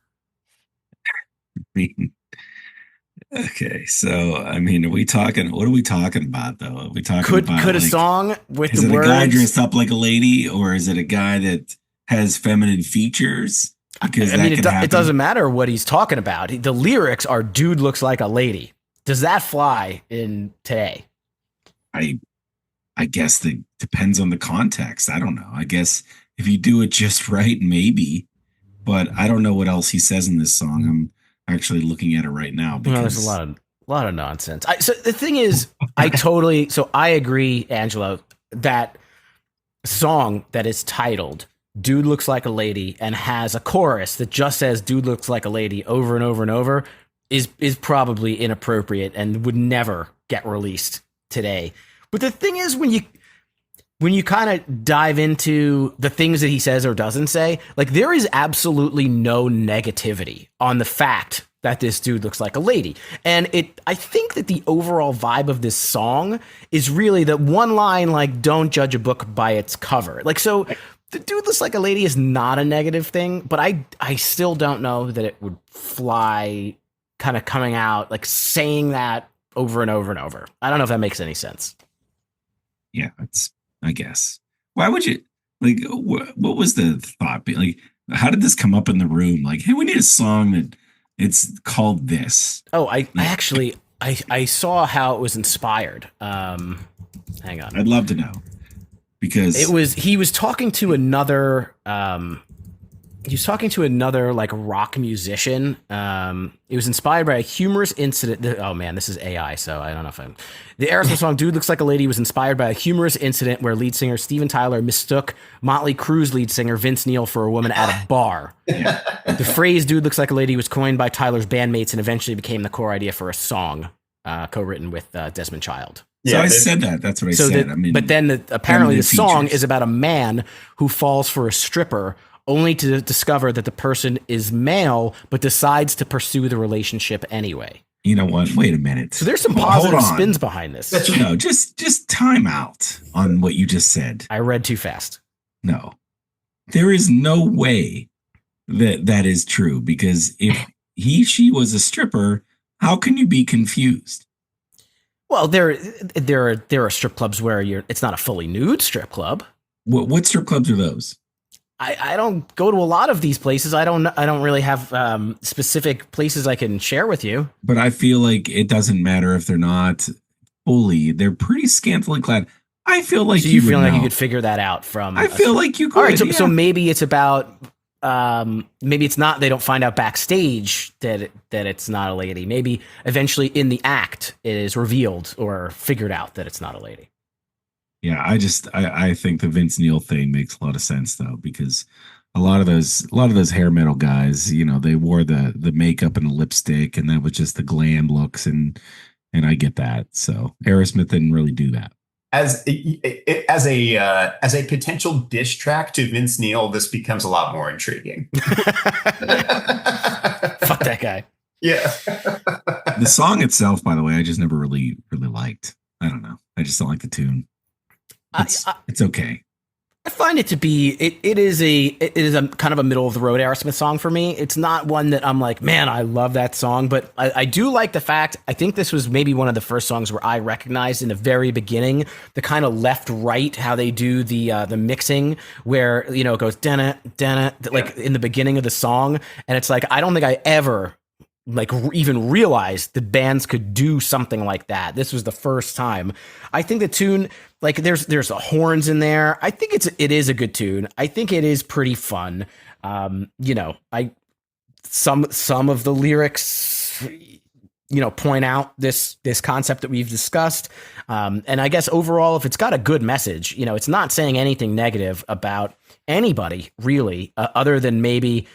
Okay, so I mean, what are we talking about though? Are we talking about could a song with is the it words, a guy dressed up like a lady, or is it a guy that has feminine features? Because I mean, it doesn't matter what he's talking about. The lyrics are "Dude looks like a lady." Does that fly in today? I guess that depends on the context. I don't know. I guess if you do it just right, maybe. But I don't know what else he says in this song. I'm actually looking at it right now. Because there's a lot of nonsense. So the thing is, I agree, Angelo, that song that is titled "Dude Looks Like a Lady" and has a chorus that just says "Dude looks like a lady" over and over and over is probably inappropriate and would never get released today. But the thing is, when you kind of dive into the things that he says or doesn't say, like there is absolutely no negativity on the fact that this dude looks like a lady. And I think that the overall vibe of this song is really that one line, like, don't judge a book by its cover. Like, so the dude looks like a lady is not a negative thing, but I still don't know that it would fly kind of coming out, like saying that over and over and over. I don't know if that makes any sense. Yeah, I guess. Why would you, like, what was the thought? Like, how did this come up in the room? Like, hey, we need a song that it's called this. Oh, I actually saw how it was inspired. Hang on. I'd love to know. Because he was talking to another like rock musician. It was inspired by a humorous incident. Oh man, this is AI, so I don't know if the Aerosmith song "Dude Looks Like a Lady" was inspired by a humorous incident where lead singer Steven Tyler mistook Motley Crue's lead singer Vince Neil for a woman at a bar. Yeah. The phrase "Dude Looks Like a Lady" was coined by Tyler's bandmates and eventually became the core idea for a song co-written with Desmond Child. So Yeah, I said that. That's what I So said. that, I mean, but then apparently the song features. is about a man who falls for a stripper only to discover that the person is male, but decides to pursue the relationship anyway. You know what? Wait a minute. So there's some Hold positive on. spins behind this. That's right. No, just time out on what you just said. I read too fast. No, there is no way that is true, because if she was a stripper, how can you be confused? Well, there are strip clubs where it's not a fully nude strip club. What strip clubs are those? I don't go to a lot of these places. I don't really have specific places I can share with you. But I feel like it doesn't matter if they're not fully. They're pretty scantily clad. I feel like So you feel like know. you could figure that out from. I feel like you could. All right, yeah. so maybe it's about. Maybe it's not. They don't find out backstage that it's not a lady. Maybe eventually in the act it is revealed or figured out that it's not a lady. Yeah, I think the Vince Neil thing makes a lot of sense though, because a lot of those hair metal guys, you know, they wore the makeup and the lipstick, and that was just the glam looks, and I get that. So Aerosmith didn't really do that. As a potential diss track to Vince Neil, this becomes a lot more intriguing. Fuck that guy. Yeah. The song itself, by the way, I just never really liked. I don't know. I just don't like the tune. It's okay. I find it to be it is a kind of a middle of the road Aerosmith song for me. It's not one that I'm like, man, I love that song, but I do like the fact. I think this was maybe one of the first songs where I recognized in the very beginning the kind of left right how they do the mixing, where you know it goes dana dana like in the beginning of the song, and it's like I don't think I ever like even realized that bands could do something like that. This was the first time. I think the tune, like there's the horns in there. I think it is a good tune. I think it is pretty fun. You know, some of the lyrics, you know, point out this concept that we've discussed. And I guess overall, if it's got a good message, you know, it's not saying anything negative about anybody really, other than maybe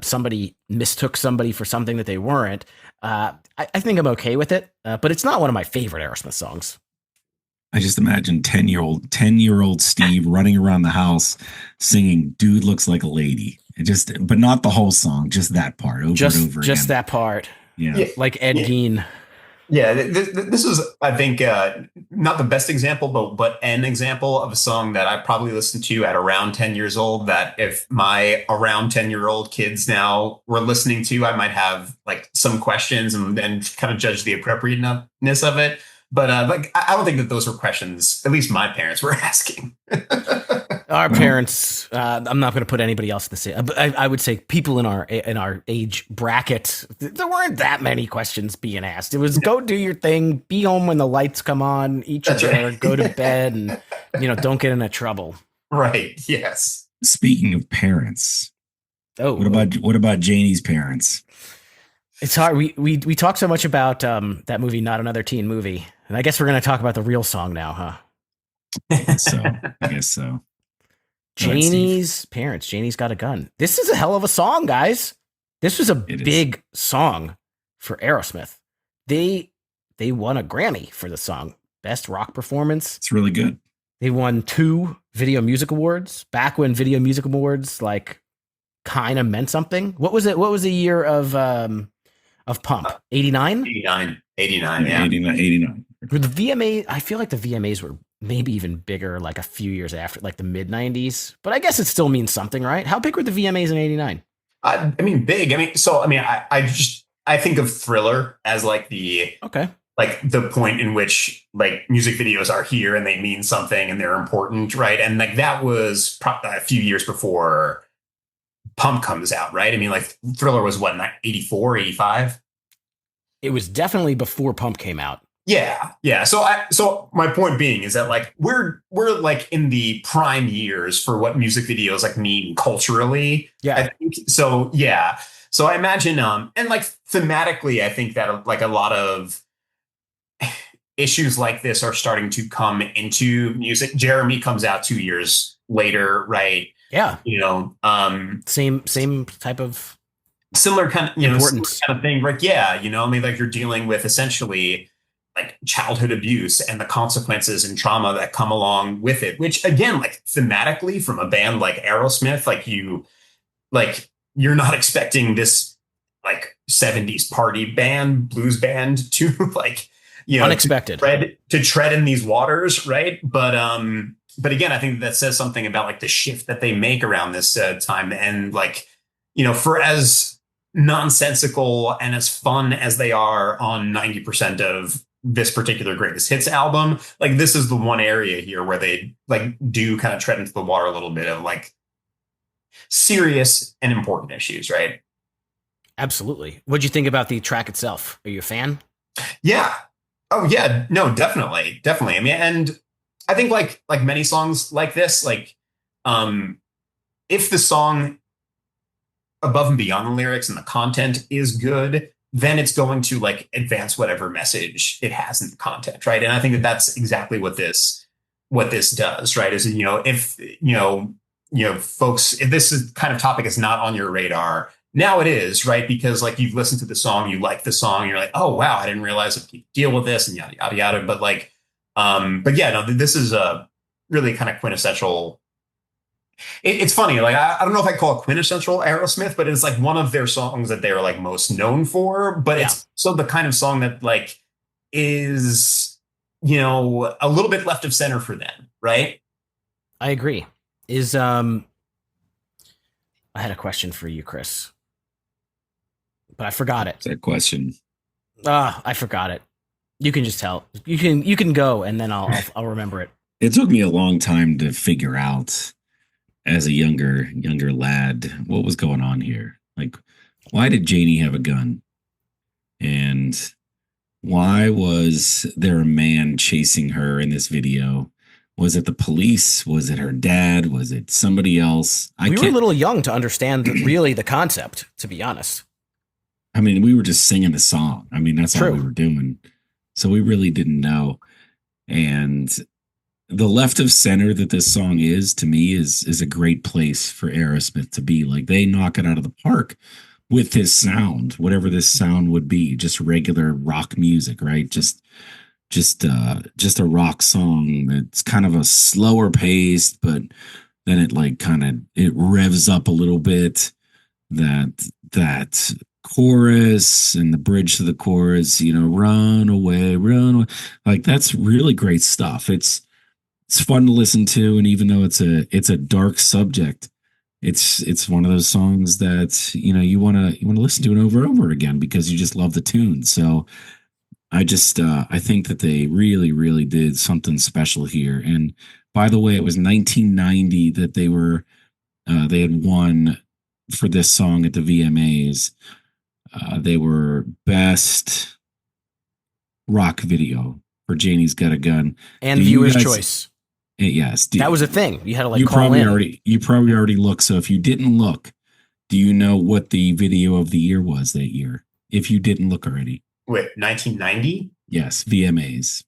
somebody mistook somebody for something that they weren't. I think I'm okay with it, but it's not one of my favorite Aerosmith songs. I just imagine 10-year-old Steve running around the house singing "Dude Looks Like a Lady." But not the whole song, just that part over and over again. Just that part. Yeah. Like Ed Gein. Yeah, this was, I think, not the best example, but an example of a song that I probably listened to at around 10 years old, that if my around 10-year-old kids now were listening to, I might have like some questions and kind of judge the appropriateness of it. But like, I don't think that those were questions, at least my parents were asking. Our parents, I'm not going to put anybody else in the same, but I would say people in our age bracket, there weren't that many questions being asked. It was go do your thing, be home when the lights come on, eat your dinner, go to bed, and you know, don't get into trouble. Right. Yes. Speaking of parents, what about Janie's parents? It's hard. We talk so much about that movie, Not Another Teen Movie, and I guess we're going to talk about the real song now, huh? So I guess so. Janie's parents. Janie's Got a Gun. This is a hell of a song, guys. This was a big song for Aerosmith. They won a Grammy for the song, Best Rock Performance. It's really good. They won 2 Video Music Awards back when Video Music Awards like kind of meant something. What was it? What was the year of Pump? 89? 89. Yeah. 89. For the VMA, I feel like the VMAs were maybe even bigger, like a few years after, like the mid 90s. But I guess it still means something, right? How big were the VMAs in 89? I mean, big. I mean, I think of Thriller as like the point in which like music videos are here and they mean something and they're important, right? And like that was a few years before Pump comes out, right? I mean, like Thriller was what, 84, 85? It was definitely before Pump came out. Yeah. So my point being is that like we're like in the prime years for what music videos like mean culturally. Yeah. I think. So yeah. So I imagine and like thematically, I think that like a lot of issues like this are starting to come into music. Jeremy comes out 2 years later, right? Yeah. You know, same type of similar kind of, importance. similar kind of thing, right? Yeah. You know, I mean, like you're dealing with essentially like childhood abuse and the consequences and trauma that come along with it, which again, like thematically from a band like Aerosmith, like you're not expecting this like 70s party band, blues band to like, Unexpected. to tread in these waters, right? But again, I think that says something about like the shift that they make around this time, and like, for as nonsensical and as fun as they are on 90% of this particular greatest hits album, like this is the one area here where they like do kind of tread into the water a little bit of like serious and important issues, right? Absolutely. What'd you think about the track itself? Are you a fan? Yeah. Oh yeah. No, definitely. Definitely. I mean, and I think like many songs like this, like if the song above and beyond the lyrics and the content is good, then it's going to like advance whatever message it has in the content, right? And I think that that's exactly what this does, right? Is, if folks, if this is kind of topic is not on your radar, now it is, right? Because like you've listened to the song, you like the song, you're like, oh wow, I didn't realize that people deal with this and yada yada yada. But like, but yeah, no, this is a really kind of quintessential. It's funny, like I don't know if I call it quintessential Aerosmith, but it's like one of their songs that they're like most known for. But it's so the kind of song that like is a little bit left of center for them, right? I agree. I had a question for you, Chris, but I forgot it. That question. I forgot it. You can just tell. You can go, and then I'll remember it. It took me a long time to figure out, as a younger lad, what was going on here. Like, why did Janie have a gun? And why was there a man chasing her in this video? Was it the police? Was it her dad? Was it somebody else? We were a little young to understand really the concept, to be honest. I mean, we were just singing the song. I mean, that's all we were doing. So we really didn't know. And the left of center that this song is, to me, is a great place for Aerosmith to be. Like, they knock it out of the park with this sound, whatever this sound would be, just regular rock music, right? Just a rock song that's kind of a slower pace, but then it like it revs up a little bit. That chorus and the bridge to the chorus, run away, run away. Like, that's really great stuff. It's fun to listen to, and even though it's a dark subject, it's one of those songs that you want to listen to it over and over again because you just love the tune. So I think that they really, really did something special here. And by the way, it was 1990 that they had won for this song at the VMAs. They were best rock video for Janie's Got a Gun and viewer's choice. Yes, that was a thing. You had to you probably already looked. So if you didn't look, do you know what the video of the year was that year? If you didn't look already. Wait, 1990? Yes, VMAs.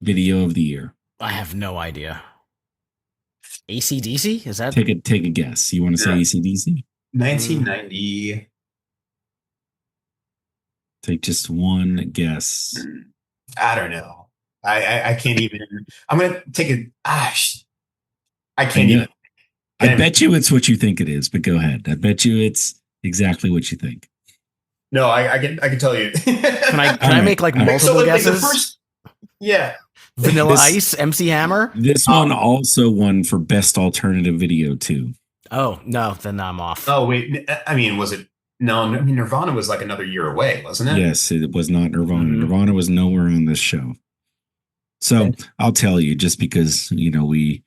Video of the year. I have no idea. AC/DC? Is that? Take a guess. You want to say AC/DC? 1990. Take just one guess. I don't know. I can't even. I'm gonna take a. I can't even. I bet you it's what you think it is, but go ahead. I bet you it's exactly what you think. No, I can tell you. Can I make like multiple guesses? Vanilla Ice, MC Hammer. This one also won for best alternative video too. Oh no, then I'm off. Oh wait, I mean, was it? No, I mean Nirvana was like another year away, wasn't it? Yes, it was not Nirvana. Mm-hmm. Nirvana was nowhere on this show. So I'll tell you, just because we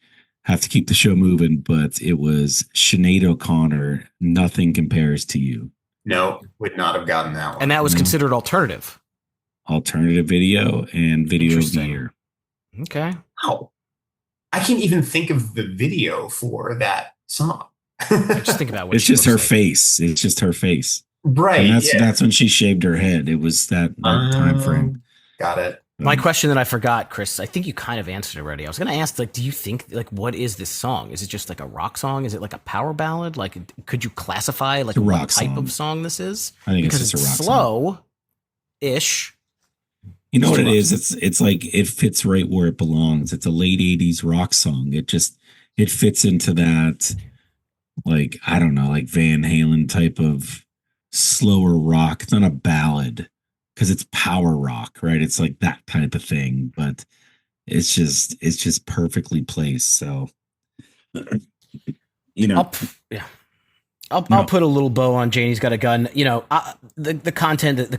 have to keep the show moving, but it was Sinead O'Connor. Nothing compares to you. No, would not have gotten that one. And that was considered alternative. Alternative video and video of the year. Okay. Wow. I can't even think of the video for that song. I just think about what it's just her face. It's just her face. Right. And that's when she shaved her head. It was that time frame. Got it. My question that I forgot, Chris, I think you kind of answered already. I was going to ask, like, do you think, like, what is this song? Is it just like a rock song? Is it like a power ballad? Like, could you classify like what type of song this is? I think because it's just a rock slow-ish, You know It's what too it much. is? It's like it fits right where it belongs. It's a late 80s rock song. It fits into that, like, I don't know, like Van Halen type of slower rock. It's not a ballad because it's power rock, right? It's like that type of thing, but it's just perfectly placed. So, you know, Yeah. I'll no, put a little bow on Janie's Got a Gun. The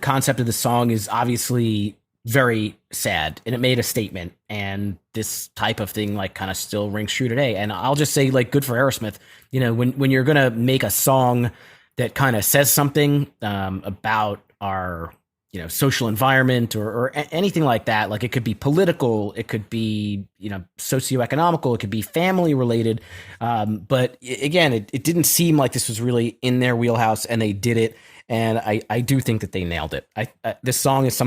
concept of the song is obviously very sad, and it made a statement. And this type of thing, like, kind of still rings true today. And I'll just say, like, good for Aerosmith. When you're gonna make a song that kind of says something about our social environment or anything like that, like, it could be political, it could be socioeconomical, it could be family related, but again, it didn't seem like this was really in their wheelhouse, and they did it. And I do think that they nailed it. This song is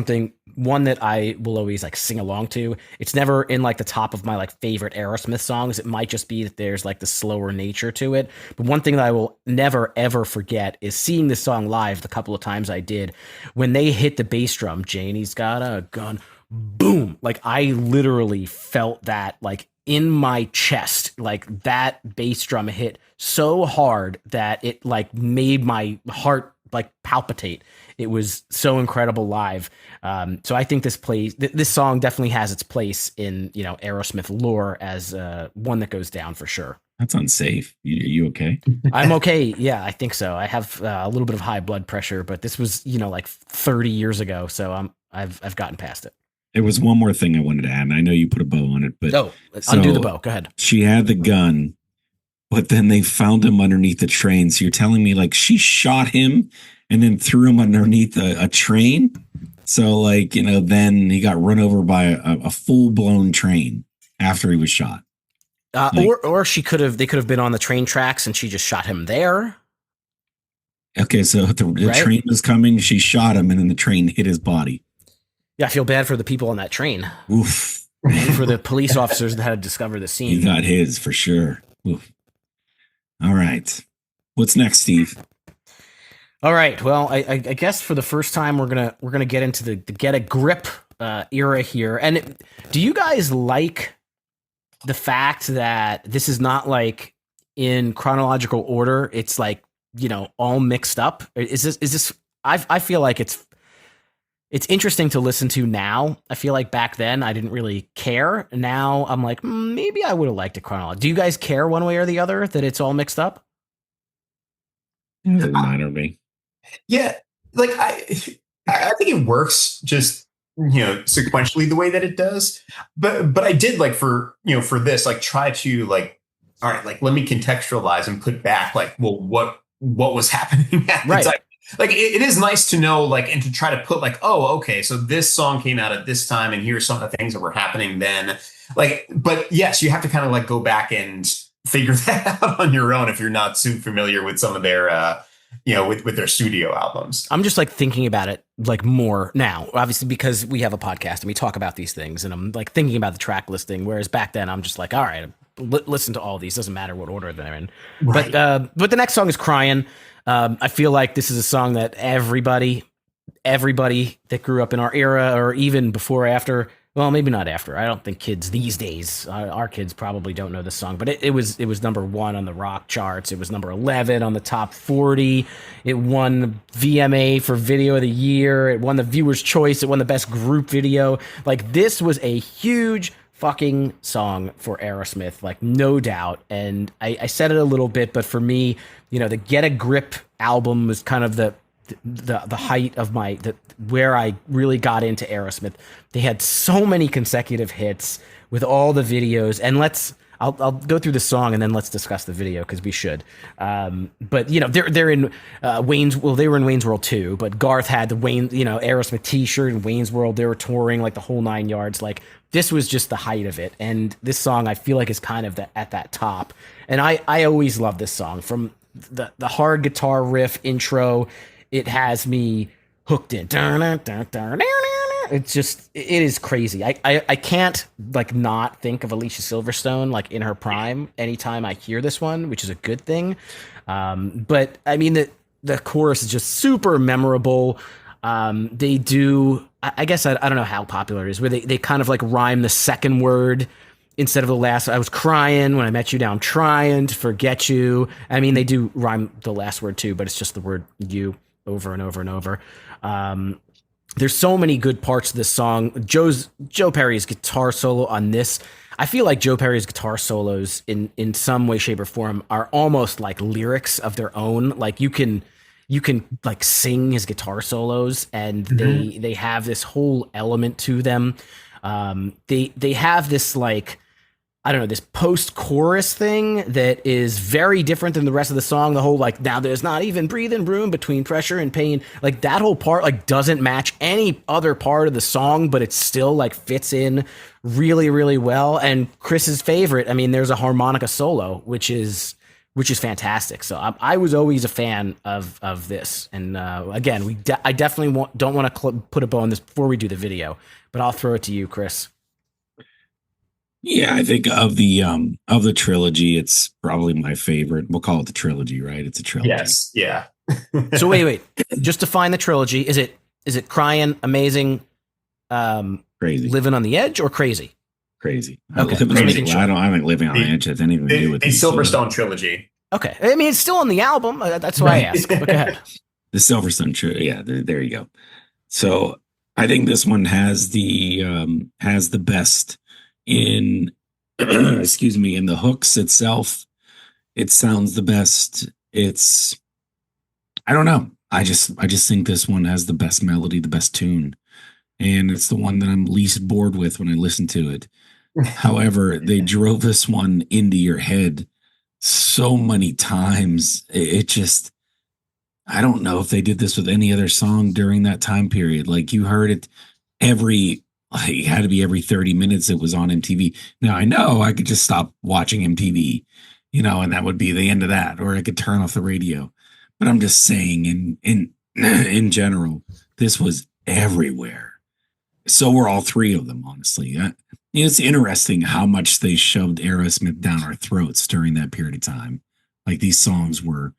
one that I will always, like, sing along to. It's never in, like, the top of my, like, favorite Aerosmith songs. It might just be that there's, like, the slower nature to it. But one thing that I will never ever forget is seeing this song live the couple of times I did. When they hit the bass drum, Janie's Got a Gun, boom! Like, I literally felt that, like, in my chest. Like, that bass drum hit so hard that it, like, made my heart, like, palpitate. It was so incredible live. So I think this song definitely has its place in Aerosmith lore as one that goes down for sure. that's unsafe. You okay? I'm okay. Yeah, I think so. I have a little bit of high blood pressure, but this was like 30 years ago, so I've gotten past it. There was one more thing I wanted to add, and I know you put a bow on it, but Oh, so undo the bow. Go ahead. she had the gun, but then they found him underneath the train. So you're telling me, like, she shot him and then threw him underneath a train? So, like, then he got run over by a full blown train after he was shot. Like, Or they could have been on the train tracks and she just shot him there. okay, so the Right? train was coming, she shot him, and then the train hit his body. Yeah, I feel bad for the people on that train. Oof. And for the police officers that had to discover the scene. He got his for sure. Oof. All right. What's next, Steve? All right. Well, I guess for the first time we're gonna get into the Get a Grip era here. And do you guys like the fact that this is not, like, in chronological order? It's, like, all mixed up. Is this? I feel like it's interesting to listen to now. I feel like back then I didn't really care. Now I'm like, maybe I would have liked it chronological. Do you guys care one way or the other that it's all mixed up? It doesn't matter to me. Yeah, like I think it works just sequentially the way that it does. But I did, like, for this, like, try to, like, all right, like, let me contextualize and put back, like, well, what was happening at the Right. time. Like, it is nice to know, like, and to try to put, like, oh, okay, so this song came out at this time, and here's some of the things that were happening then. Like, but yes, you have to kind of, like, go back and figure that out on your own if you're not too familiar with some of their with their studio albums. I'm just, like, thinking about it, like, more now, obviously, because we have a podcast and we talk about these things, and I'm, like, thinking about the track listing. Whereas back then I'm just like, all right, listen to all these. Doesn't matter what order they're in. Right. But the next song is Crying. I feel like this is a song that everybody that grew up in our era, or even before or after, well, maybe not after. I don't think kids these days, our kids probably don't know this song, but it was number 1 on the rock charts. It was number 11 on the top 40. It won VMA for Video of the Year. It won the Viewer's Choice. It won the Best Group Video. Like, this was a huge fucking song for Aerosmith, like, no doubt. And I said it a little bit, but for me, the Get a Grip album was kind of the height of where I really got into Aerosmith. They had so many consecutive hits with all the videos, and I'll go through the song and then let's discuss the video, because we should. But they're in Wayne's. Well, they were in Wayne's World too. But Garth had the Aerosmith T-shirt in Wayne's World. They were touring, like, the whole 9 yards. Like, this was just the height of it. And this song, I feel like, is kind of at that top. And I always love this song, from the hard guitar riff intro. It has me hooked in. It's just, it is crazy. I can't, like, not think of Alicia Silverstone, like, in her prime anytime I hear this one, which is a good thing. But I mean, the chorus is just super memorable. They do I guess I don't know how popular it is, where they kind of like rhyme the second word instead of the last. I was crying when I met you, now I'm trying to forget you. I mean, they do rhyme the last word too, but it's just the word you over and over and over. Um, there's so many good parts of this song. Joe Perry's guitar solo on this. I feel like Joe Perry's guitar solos in some way, shape, or form are almost like lyrics of their own. Like you can like sing his guitar solos, and they have this whole element to them. They have this like, I don't know, this post chorus thing that is very different than the rest of the song. The whole like, now there's not even breathing room between pressure and pain. Like that whole part like doesn't match any other part of the song, but it still like fits in really, really well. And Chris's favorite, I mean, there's a harmonica solo, which is fantastic. So I was always a fan of this. And again, I definitely don't want to put a bow on this before we do the video, but I'll throw it to you, Chris. Yeah, I think of the trilogy, it's probably my favorite. We'll call it the trilogy, right? It's a trilogy. Yes. Yeah. So wait. Just define the trilogy. Is it crying, amazing, Crazy, living on the edge, or crazy? Crazy. Okay. I don't think living on the edge has anything to do with the Silverstone trilogy. Okay. I mean, it's still on the album. That's why I asked. But go ahead. The Silverstone trilogy. Yeah, there you go. So I think this one has the best in excuse me, in the hooks itself. It sounds the best. It's, I don't know, I just think this one has the best melody, the best tune, and it's the one that I'm least bored with when I listen to it. However, they drove this one into your head so many times. It just, I don't know if they did this with any other song during that time period. Like you heard it it had to be every 30 minutes it was on MTV. Now I know I could just stop watching MTV, and that would be the end of that, or I could turn off the radio. But I'm just saying in general, this was everywhere. So were all three of them, honestly. It's interesting how much they shoved Aerosmith down our throats during that period of time. Like these songs were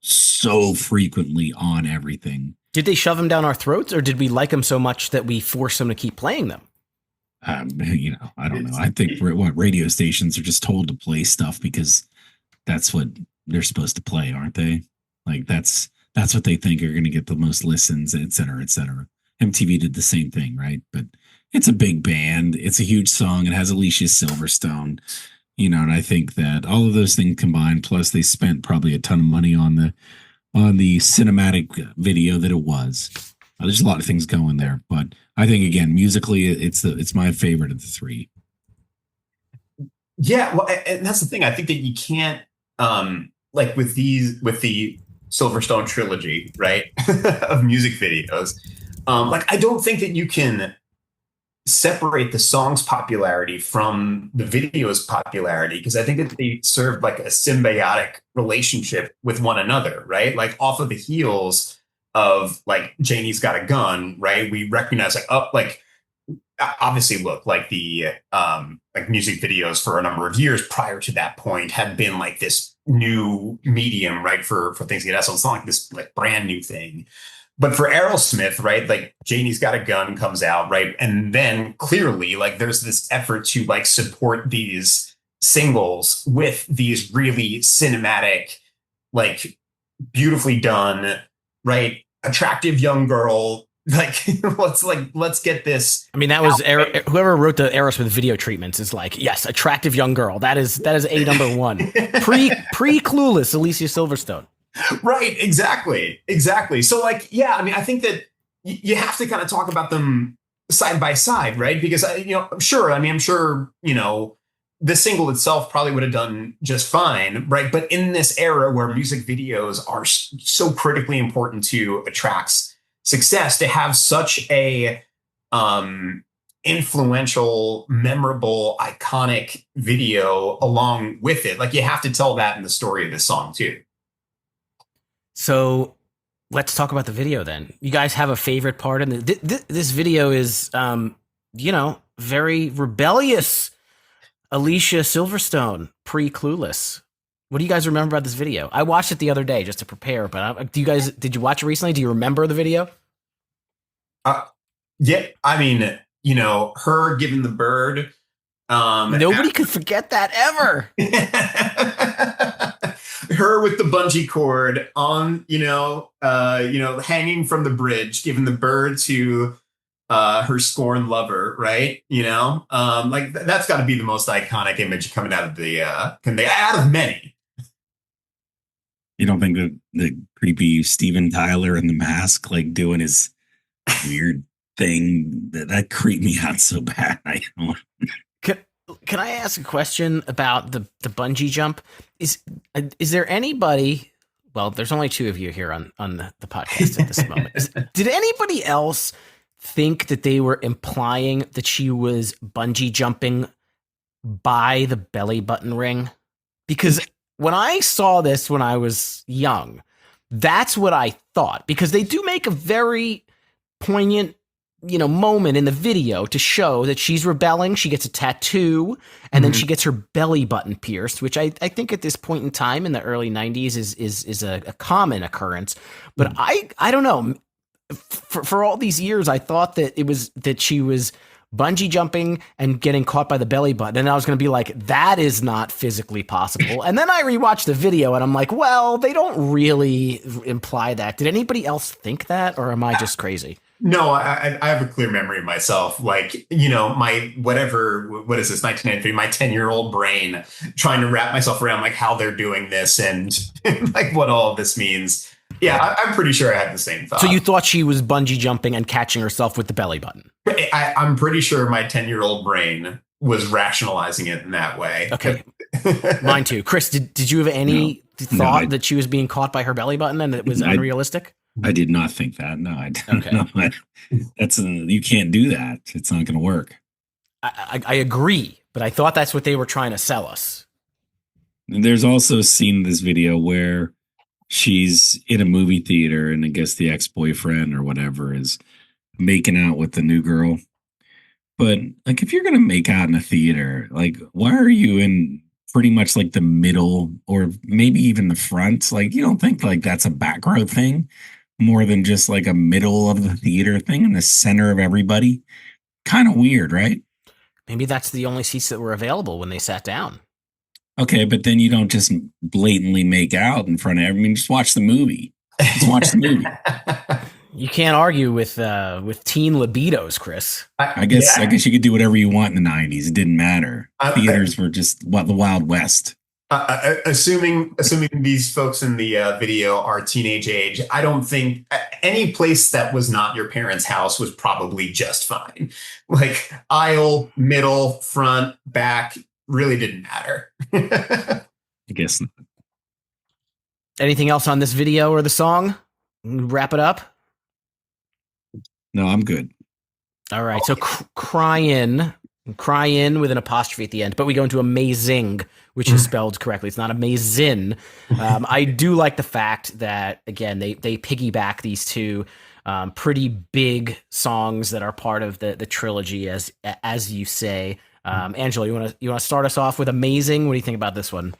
so frequently on everything. Did they shove them down our throats, or did we like them so much that we forced them to keep playing them? I don't know. I think radio stations are just told to play stuff because that's what they're supposed to play, aren't they? Like that's what they think are going to get the most listens, et cetera, et cetera. MTV did the same thing, right? But it's a big band. It's a huge song. It has Alicia Silverstone, and I think that all of those things combined, plus they spent probably a ton of money on the cinematic video that it was. There's a lot of things going there, but I think again, musically, it's my favorite of the three. Yeah, well, and that's the thing. I think that you can't like with the Silverstone trilogy, right, of music videos. Like I don't think that you can separate the song's popularity from the video's popularity, because I think that they served like a symbiotic relationship with one another, right? Like off of the heels of like Janie's Got a Gun, right? We recognize like obviously look like the like music videos for a number of years prior to that point had been like this new medium, right, for things to get out. So it's not like this like brand new thing. But for Aerosmith, right, like Janie's Got a Gun comes out, right? And then clearly, like, there's this effort to like support these singles with these really cinematic, like beautifully done, right? Attractive young girl. Like, let's get this. I mean, that was whoever wrote the Aerosmith video treatments is like, yes, attractive young girl. That is a number one. Pre Clueless, Alicia Silverstone. Right. Exactly. So like, yeah, I mean, I think that you have to kind of talk about them side by side, right? Because, I'm sure, the single itself probably would have done just fine, right? But in this era where music videos are so critically important to a track's success, to have such a influential, memorable, iconic video along with it, like you have to tell that in the story of this song too. So let's talk about the video then. You guys have a favorite part in this video is, very rebellious Alicia Silverstone, pre-Clueless. What do you guys remember about this video? I watched it the other day just to prepare, but did you watch it recently? Do you remember the video? Yeah, I mean, her giving the bird. Nobody could forget that ever. Her with the bungee cord on, hanging from the bridge, giving the bird to her scorned lover, right? Like that's got to be the most iconic image coming out of out of many. You don't think that the creepy Steven Tyler in the mask, like doing his weird thing, that creeped me out so bad. I don't. Can, can I ask a question about the bungee jump? Is there anybody? Well, there's only two of you here on the podcast at this moment. Did anybody else think that they were implying that she was bungee jumping by the belly button ring? Because when I saw this when I was young, that's what I thought. Because they do make a very poignant, moment in the video to show that she's rebelling. She gets a tattoo, and then she gets her belly button pierced, which I think at this point in time in the early 90s is a common occurrence. But I don't know. For all these years, I thought that she was bungee jumping and getting caught by the belly button. And I was going to be like, that is not physically possible. And then I rewatched the video and I'm like, well, they don't really imply that. Did anybody else think that, or am I just crazy? No, I have a clear memory of myself. Like, my what is this, 1993, my 10-year-old brain trying to wrap myself around like how they're doing this and like what all of this means. Yeah, I'm pretty sure I had the same thought. So you thought she was bungee jumping and catching herself with the belly button? I'm pretty sure my 10-year-old brain was rationalizing it in that way. Okay. Mine too. Chris, did you have any thought that she was being caught by her belly button and it was unrealistic? I did not think that. No, I didn't. Okay. No, you can't do that. It's not going to work. I agree, but I thought that's what they were trying to sell us. There's also a scene in this video where she's in a movie theater and I guess the ex-boyfriend or whatever is making out with the new girl. But like, if you're going to make out in a theater, like, why are you in pretty much like the middle or maybe even the front? Like, you don't think like that's a back row thing more than just like a middle of the theater thing in the center of everybody? Kind of weird, right? Maybe that's the only seats that were available when they sat down. Okay, but then you don't just blatantly make out in front of everyone. Just watch the movie. Just watch the movie. You can't argue with teen libidos, Chris. I guess you could do whatever you want in the 90s. It didn't matter. Theaters were just the Wild West. Assuming these folks in the video are teenage age, I don't think any place that was not your parents' house was probably just fine. Like aisle, middle, front, back really didn't matter. I guess not. Anything else on this video or the song? Wrap it up. No, I'm good. All right. So cry in with an apostrophe at the end, but we go into amazing, which is spelled correctly. It's not amazing. I do like the fact that, again, they piggyback these two pretty big songs that are part of the trilogy, as you say. Angela, you want to start us off with amazing? What do you think about this one?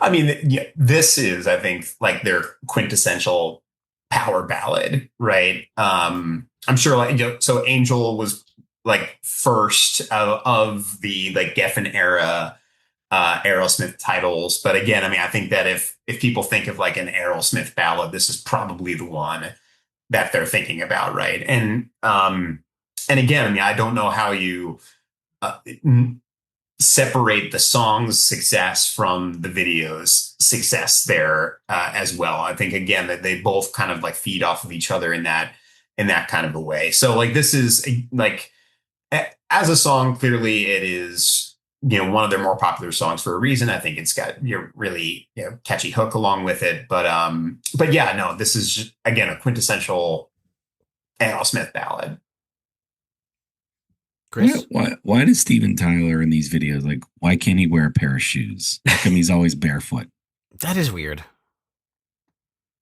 I mean, yeah, this is, I think, like their quintessential power ballad, right? I'm sure, like, so Angel was like first of the like Geffen era Aerosmith titles, but again, I mean, I think that if people think of like an Aerosmith ballad, this is probably the one that they're thinking about, right? And again, I mean, I don't know how you separate the song's success from the video's success there as well. I think again that they both kind of like feed off of each other in that kind of a way. So like this is like as a song, clearly it is one of their more popular songs for a reason. I think it's got really catchy hook along with it. But yeah, no, this is just, again, a quintessential Aerosmith ballad. Chris? Why does Steven Tyler in these videos, like, why can't he wear a pair of shoes? How come he's always barefoot? That is weird.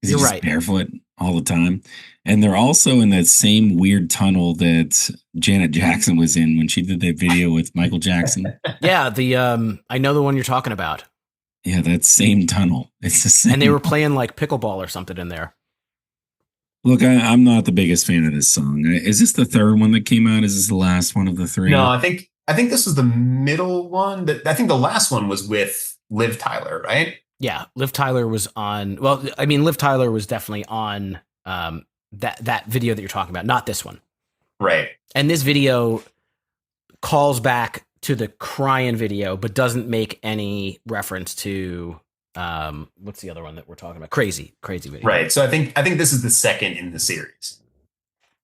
Is he just barefoot all the time? And they're also in that same weird tunnel that Janet Jackson was in when she did that video with Michael Jackson. Yeah, I know the one you're talking about. Yeah, that same tunnel. It's the same. And they were playing like pickleball or something in there. Look, I'm not the biggest fan of this song. Is this the third one that came out? Is this the last one of the No, three? I think this was the middle one. That I think the last one was with Liv Tyler, right? Yeah, Liv Tyler was on. Well, I mean, Liv Tyler was definitely on that video that you're talking about, not this one. Right. And this video calls back to the crying video, but doesn't make any reference to what's the other one that we're talking about? Crazy video. Right. So I think this is the second in the series.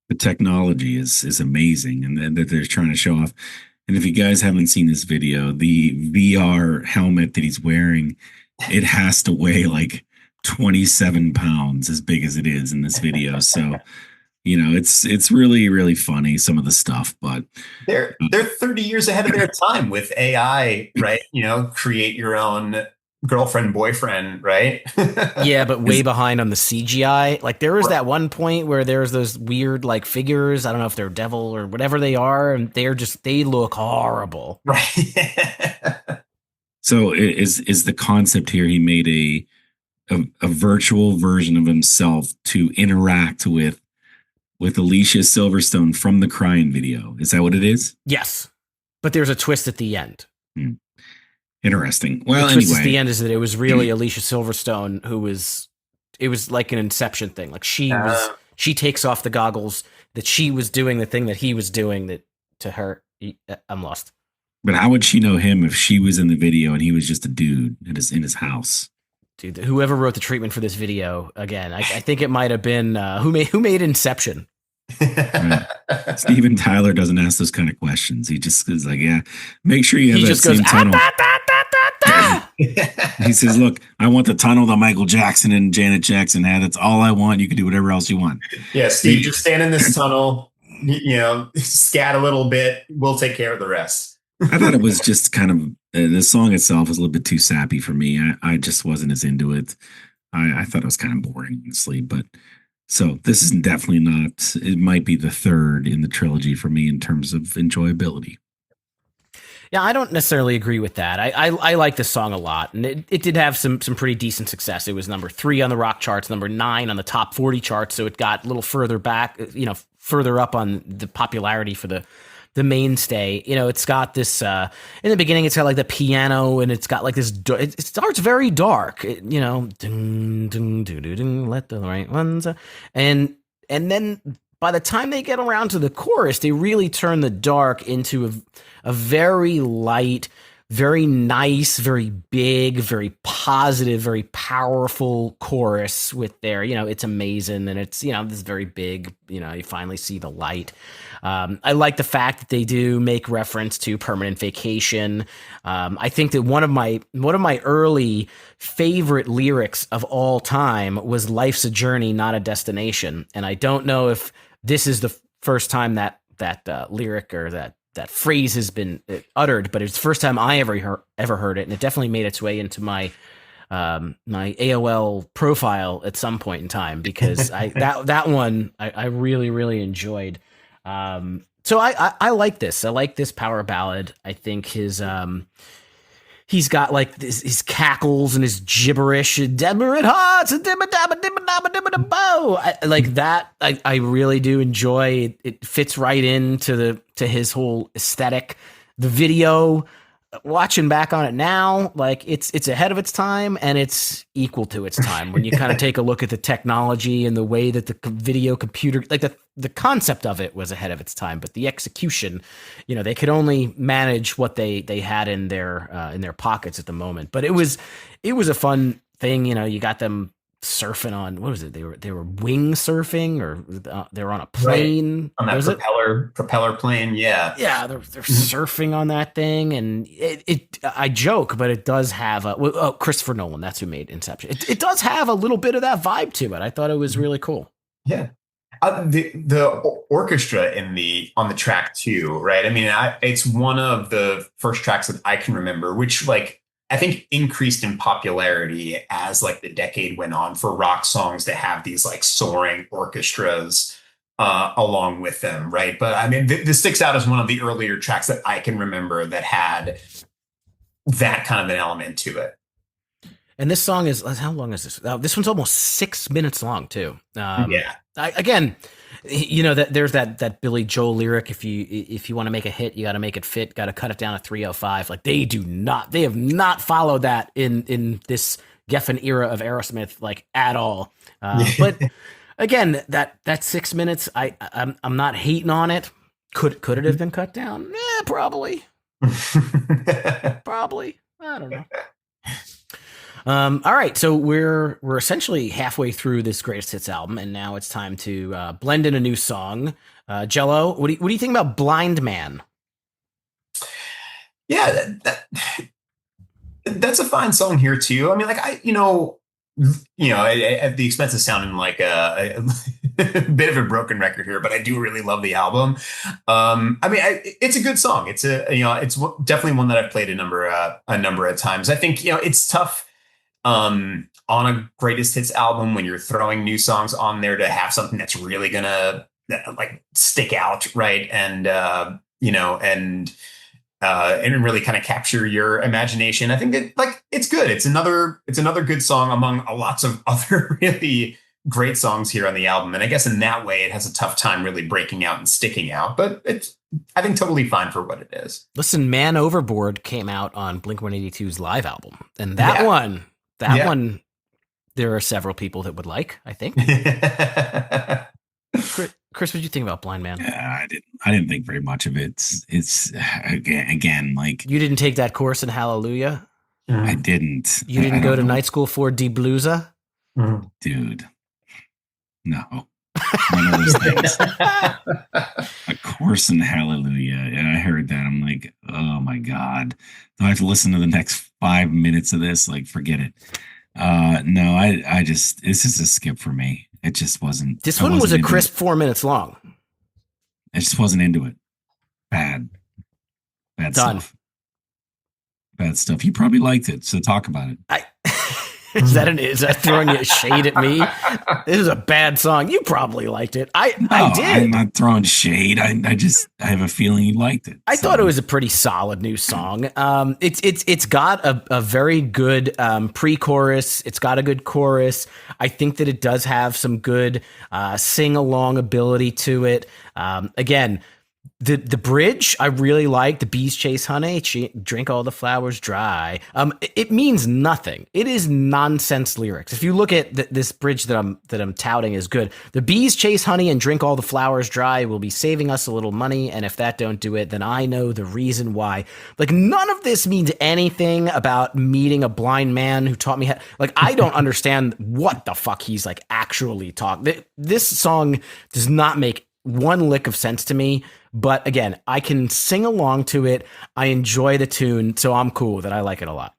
The technology is amazing, and that they're trying to show off. And if you guys haven't seen this video, the VR helmet that he's wearing, it has to weigh like 27 pounds, as big as it is in this video. So, it's really, really funny, some of the stuff, but They're 30 years ahead of their time with AI, right? Create your own girlfriend, boyfriend, right? Yeah, but way behind on the CGI. Like there was that one point where there's those weird like figures. I don't know if they're devil or whatever they are, and they look horrible. Right. so is the concept here he made a virtual version of himself to interact with Alicia Silverstone from the Crying video. Is that what it is? Yes, but there's a twist at the end. Interesting. Well, the twist anyway, at the end is that it was really Alicia Silverstone who was. It was like an Inception thing. Like she takes off the goggles that she was doing the thing that he was doing that to her. I'm lost. But how would she know him if she was in the video and he was just a dude in his house? Dude, whoever wrote the treatment for this video, again, I think it might have been who made Inception. Right. Steven Tyler doesn't ask those kind of questions. He just is like, yeah, make sure you have that same tunnel. He says, look, I want the tunnel that Michael Jackson and Janet Jackson had. That's all I want. You can do whatever else you want. Yeah, Steve, just stand in this tunnel, scat a little bit. We'll take care of the rest. I thought it was just kind of, the song itself was a little bit too sappy for me. I just wasn't as into it. I thought it was kind of boring, honestly. But so this is definitely not, it might be the third in the trilogy for me in terms of enjoyability. Yeah, I don't necessarily agree with that. I like this song a lot, and it did have some pretty decent success. It was number 3 on the rock charts, number 9 on the top 40 charts, so it got a little further back, further up on the popularity for the mainstay. It's got this in the beginning. It's got like the piano, and it's got like this. It starts very dark. Ding, ding, ding, ding, let the right ones, and then by the time they get around to the chorus, they really turn the dark into a very light, very nice, very big, very positive, very powerful chorus with their, it's amazing. And it's, this very big, you finally see the light. I like the fact that they do make reference to Permanent Vacation. I think that one of my early favorite lyrics of all time was "Life's a journey, not a destination." And I don't know if this is the first time that lyric or that phrase has been uttered, but it's the first time I ever heard it, and it definitely made its way into my my AOL profile at some point in time, because that one I really, really enjoyed. So I like this. I like this power ballad. I think he's got like his cackles and his gibberish. Like that. I really do enjoy. It fits right into his whole aesthetic. The video, watching back on it now, like it's ahead of its time, and it's equal to its time when you kind of take a look at the technology and the way that the video computer, like the concept of it was ahead of its time, but the execution, they could only manage what they had in their pockets at the moment. But it was a fun thing. You got them surfing on, what was it? They were wing surfing, or they were on a plane, right. On that propeller plane. Yeah. They're surfing on that thing, and I joke, but it does have Christopher Nolan, that's who made Inception. It does have a little bit of that vibe to it. I thought it was really cool. Yeah. The orchestra on the track too, right? I mean, it's one of the first tracks that I can remember, which I think increased in popularity as the decade went on for rock songs to have these soaring orchestras along with them, right? But I mean, this sticks out as one of the earlier tracks that I can remember that had that kind of an element to it. And this song is, how long is this? This one's almost 6 minutes long too. Yeah. Again, you know that there's that Billy Joel lyric. If you want to make a hit, you got to make it fit. Got to cut it down to 305. Like they have not followed that in this Geffen era of Aerosmith like at all. But again, that 6 minutes, I'm not hating on it. Could it have been cut down? Probably. Probably. I don't know. All right, so we're essentially halfway through this greatest hits album, and now it's time to blend in a new song. Jello, what do you think about Blind Man? Yeah, that's a fine song here too. I mean, like at the expense of sounding like a bit of a broken record here, but I do really love the album. I mean, it's a good song. It's it's definitely one that I've played a number of times. I think it's tough on a greatest hits album when you're throwing new songs on there to have something that's really gonna like stick out, right? And and really kind of capture your imagination. I think that it's good. It's another good song among lots of other really great songs here on the album. And I guess in that way, it has a tough time really breaking out and sticking out. But it's, I think, totally fine for what it is. Listen, Man Overboard came out on Blink-182's live album, and that one, there are several people that would like, I think. Chris, what did you think about Blind Man? Yeah, I didn't think very much of it. It's again like you didn't take that course in Hallelujah. I didn't. You didn't go to night school for Die Bluesa? Dude, no. One of those things. A course in Hallelujah, and I heard that. I'm like, oh my god, do I have to listen to the next 5 minutes of this? Like, forget it. No, I just, this is a skip for me. It just wasn't. This one was a crisp 4 minutes long. I just wasn't into it. Bad Done. stuff. Bad stuff. You probably liked it, so talk about it. Is that throwing shade at me? This is a bad song. You probably liked it. I did. I'm not throwing shade. I have a feeling you liked it. I thought it was a pretty solid new song. It's got a very good pre-chorus. It's got a good chorus. I think that it does have some good sing-along ability to it. Again, the bridge I really like. The bees chase honey, drink all the flowers dry. It means nothing. It is nonsense lyrics. If you look at this bridge that I'm touting is good. The bees chase honey and drink all the flowers dry will be saving us a little money. And if that don't do it, then I know the reason why. Like none of this means anything about meeting a blind man who taught me like I don't understand what the fuck he's like actually talking. This song does not make one lick of sense to me. But again, I can sing along to it. I enjoy the tune, so I'm cool with it. I like it a lot.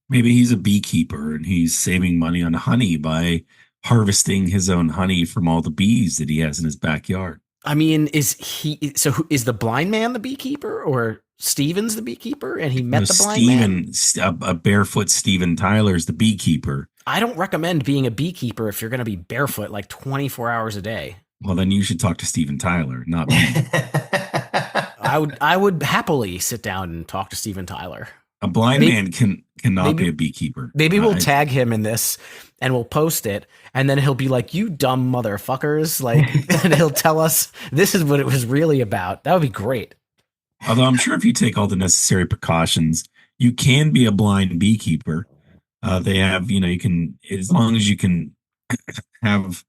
Maybe he's a beekeeper and he's saving money on honey by harvesting his own honey from all the bees that he has in his backyard. I mean, is the blind man the beekeeper or Steven's the beekeeper and he met the blind man? A barefoot Steven Tyler's the beekeeper. I don't recommend being a beekeeper if you're going to be barefoot like 24 hours a day. Well, then you should talk to Steven Tyler, not me. I would happily sit down and talk to Steven Tyler. A blind man cannot be a beekeeper. Maybe we'll tag him in this and we'll post it, and then he'll be like, "You dumb motherfuckers!" Like, and he'll tell us this is what it was really about. That would be great. Although I'm sure if you take all the necessary precautions, you can be a blind beekeeper. They have, you can, as long as you can have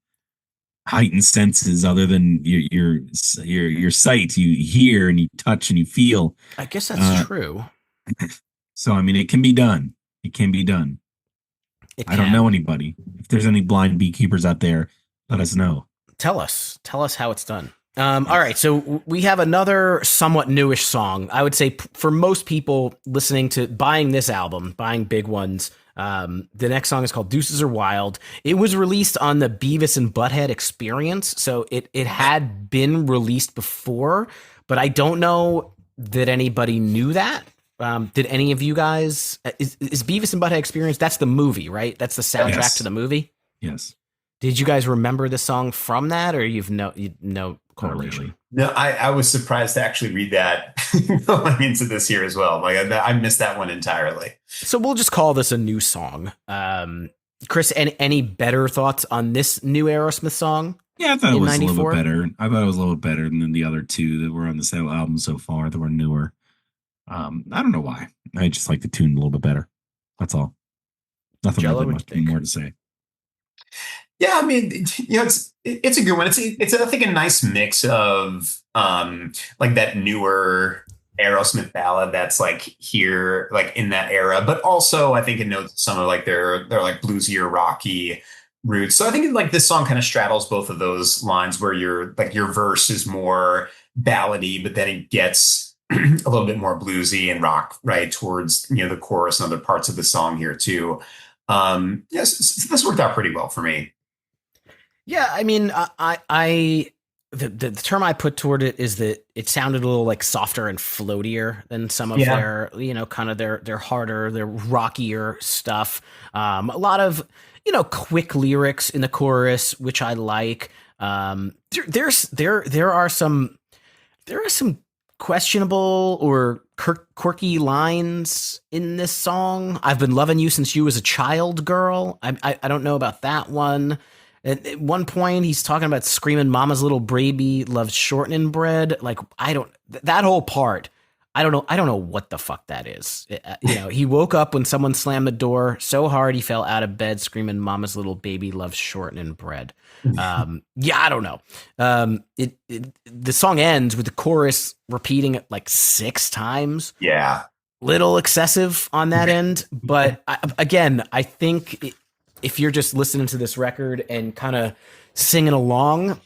heightened senses other than your sight, you hear and you touch and you feel. I guess that's true. So I mean, it can be done. It can be done. I don't know anybody. If there's any blind beekeepers out there, let us know. Tell us how it's done. All right, so we have another somewhat newish song. I would say for most people buying this album, buying big ones, the next song is called Deuces Are Wild. It was released on the Beavis and Butthead Experience, so it had been released before, but I don't know that anybody knew that. Did any of you guys? Is Beavis and Butthead Experience? That's the movie, right? That's the soundtrack to the movie. Yes. Did you guys remember the song from that, or you no Not correlation? really. No, I was surprised to actually read that going into this year as well. Like I missed that one entirely. So we'll just call this a new song. Chris, any better thoughts on this new Aerosmith song Yeah, I thought it in was a little bit '94? better. I thought it was a little bit better than the other two that were on this album so far that were newer. I don't know why. I just like the tune a little bit better. That's all. Nothing Jello, really what much do you think? more to say. Yeah, I mean, it's a good one. It's I think a nice mix of like that newer Aerosmith ballad that's like here like in that era, but also I think it notes some of like their like bluesier rocky roots. So I think like this song kind of straddles both of those lines where your verse is more ballady, but then it gets a little bit more bluesy and rock right towards the chorus and other parts of the song here too. Yes, this worked out pretty well for me. Yeah, I mean, the term I put toward it is that it sounded a little like softer and floatier than some of Yeah. their, kind of their harder, their rockier stuff. A lot of, quick lyrics in the chorus, which I like. There are some questionable or quirky lines in this song. I've been loving you since you was a child, girl. I don't know about that one. At one point, he's talking about screaming, "Mama's little baby loves shortening bread." Like I don't that whole part. I don't know. I don't know what the fuck that is. He woke up when someone slammed the door so hard he fell out of bed, screaming, "Mama's little baby loves shortening bread." Yeah, I don't know. The song ends with the chorus repeating it like 6 times. Yeah. Little excessive on that end, but again, I think if you're just listening to this record and kind of singing along,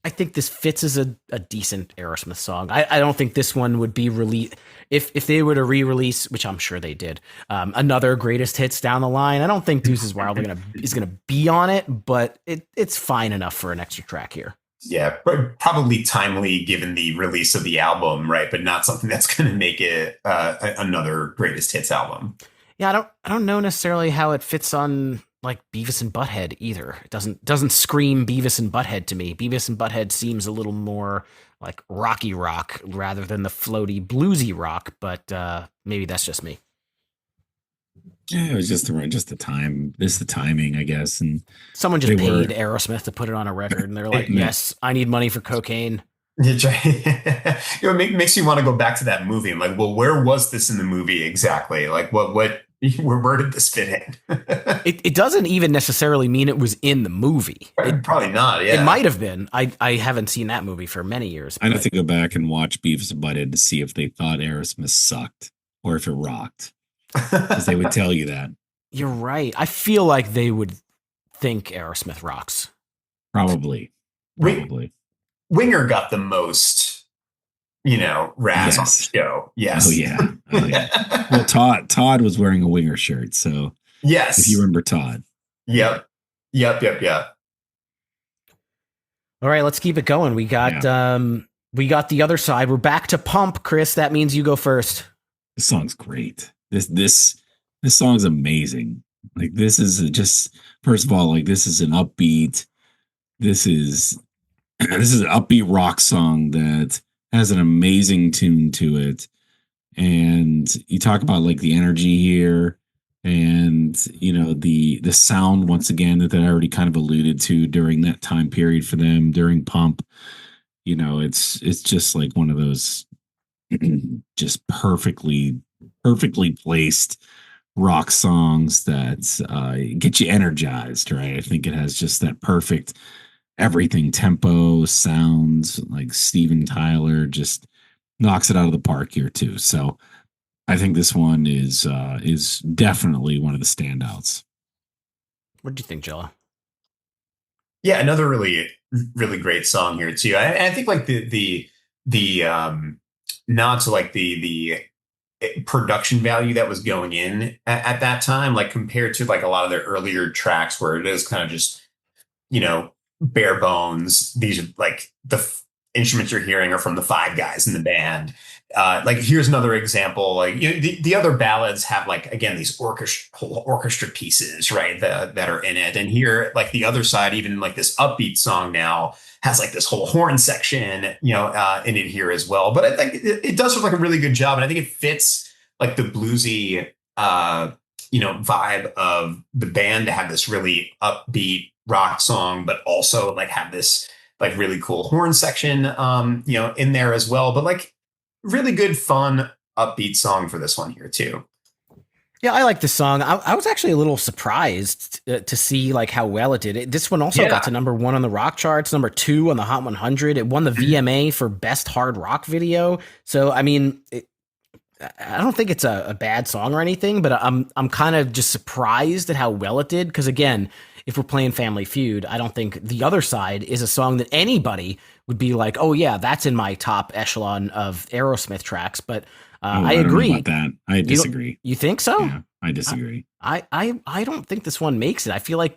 I think this fits as a decent Aerosmith song. I don't think this one would be released if they were to re-release, which I'm sure they did, another greatest hits down the line. I don't think Deuces Wild is gonna be on it, but it's fine enough for an extra track here. Yeah, probably timely given the release of the album, right? But not something that's going to make it another greatest hits album. Yeah, I don't know necessarily how it fits on like Beavis and Butthead either. It doesn't scream Beavis and Butthead to me. Beavis and Butthead seems a little more like rocky rock rather than the floaty bluesy rock, but maybe that's just me. Yeah, it was just the time. This the timing, I guess. And Someone they just were paid Aerosmith to put it on a record, and they're like, it meant "Yes, I need money for cocaine." It's right. Makes you want to go back to that movie. I'm like, well, where was this in the movie exactly? Like, where did this fit in? It doesn't even necessarily mean it was in the movie. Probably not. It Yeah. might have been. I haven't seen that movie for many years. I'd have to go back and watch Beavis and Butthead to see if they thought Aerosmith sucked or if it rocked, because they would tell you that. You're right. I feel like they would think Aerosmith rocks. Probably. Probably. Winger got the most, razz on the Yes. show. Yes. Oh yeah. Oh yeah. Well, Todd was wearing a winger shirt, so Yes. if you remember Todd. Yep. Yep. All right, let's keep it going. We got the other side. We're back to Pump, Chris. That means you go first. This song's great. This song's amazing. Like this is just first of all, like this is an upbeat. This is this is an upbeat rock song that has an amazing tune to it. And you talk about like the energy here and the sound once again that I already kind of alluded to during that time period for them during Pump. It's just like one of those just perfectly placed rock songs that get you energized, right? I think it has just that perfect everything tempo, sounds like Steven Tyler just knocks it out of the park here too. So I think this one is definitely one of the standouts. What do you think, Jello? Yeah, another really, really great song here too. I think like the nod to like the production value that was going in at that time, like compared to like a lot of their earlier tracks where it is kind of just, bare bones. These are like the instruments you're hearing are from the five guys in the band. like here's another example. Like the other ballads have like again these whole orchestra pieces, right? That are in it, and here like the other side, even like this upbeat song now has like this whole horn section, in it here as well. But I think it does like a really good job, and I think it fits like the bluesy, vibe of the band to have this really upbeat rock song, but also like have this like really cool horn section, in there as well. But like really good, fun, upbeat song for this one here too. Yeah, I like this song. I was actually a little surprised to see like how well it did. This one also got to #1 on the rock charts, #2 on the Hot 100. It won the VMA for best hard rock video. So I mean, I don't think it's a bad song or anything, but I'm kind of just surprised at how well it did. Because again, if we're playing Family Feud, I don't think The Other Side is a song that anybody would be like, oh yeah, that's in my top echelon of Aerosmith tracks. But I agree. About that. I disagree. You think so? Yeah, I disagree. I don't think this one makes it. I feel like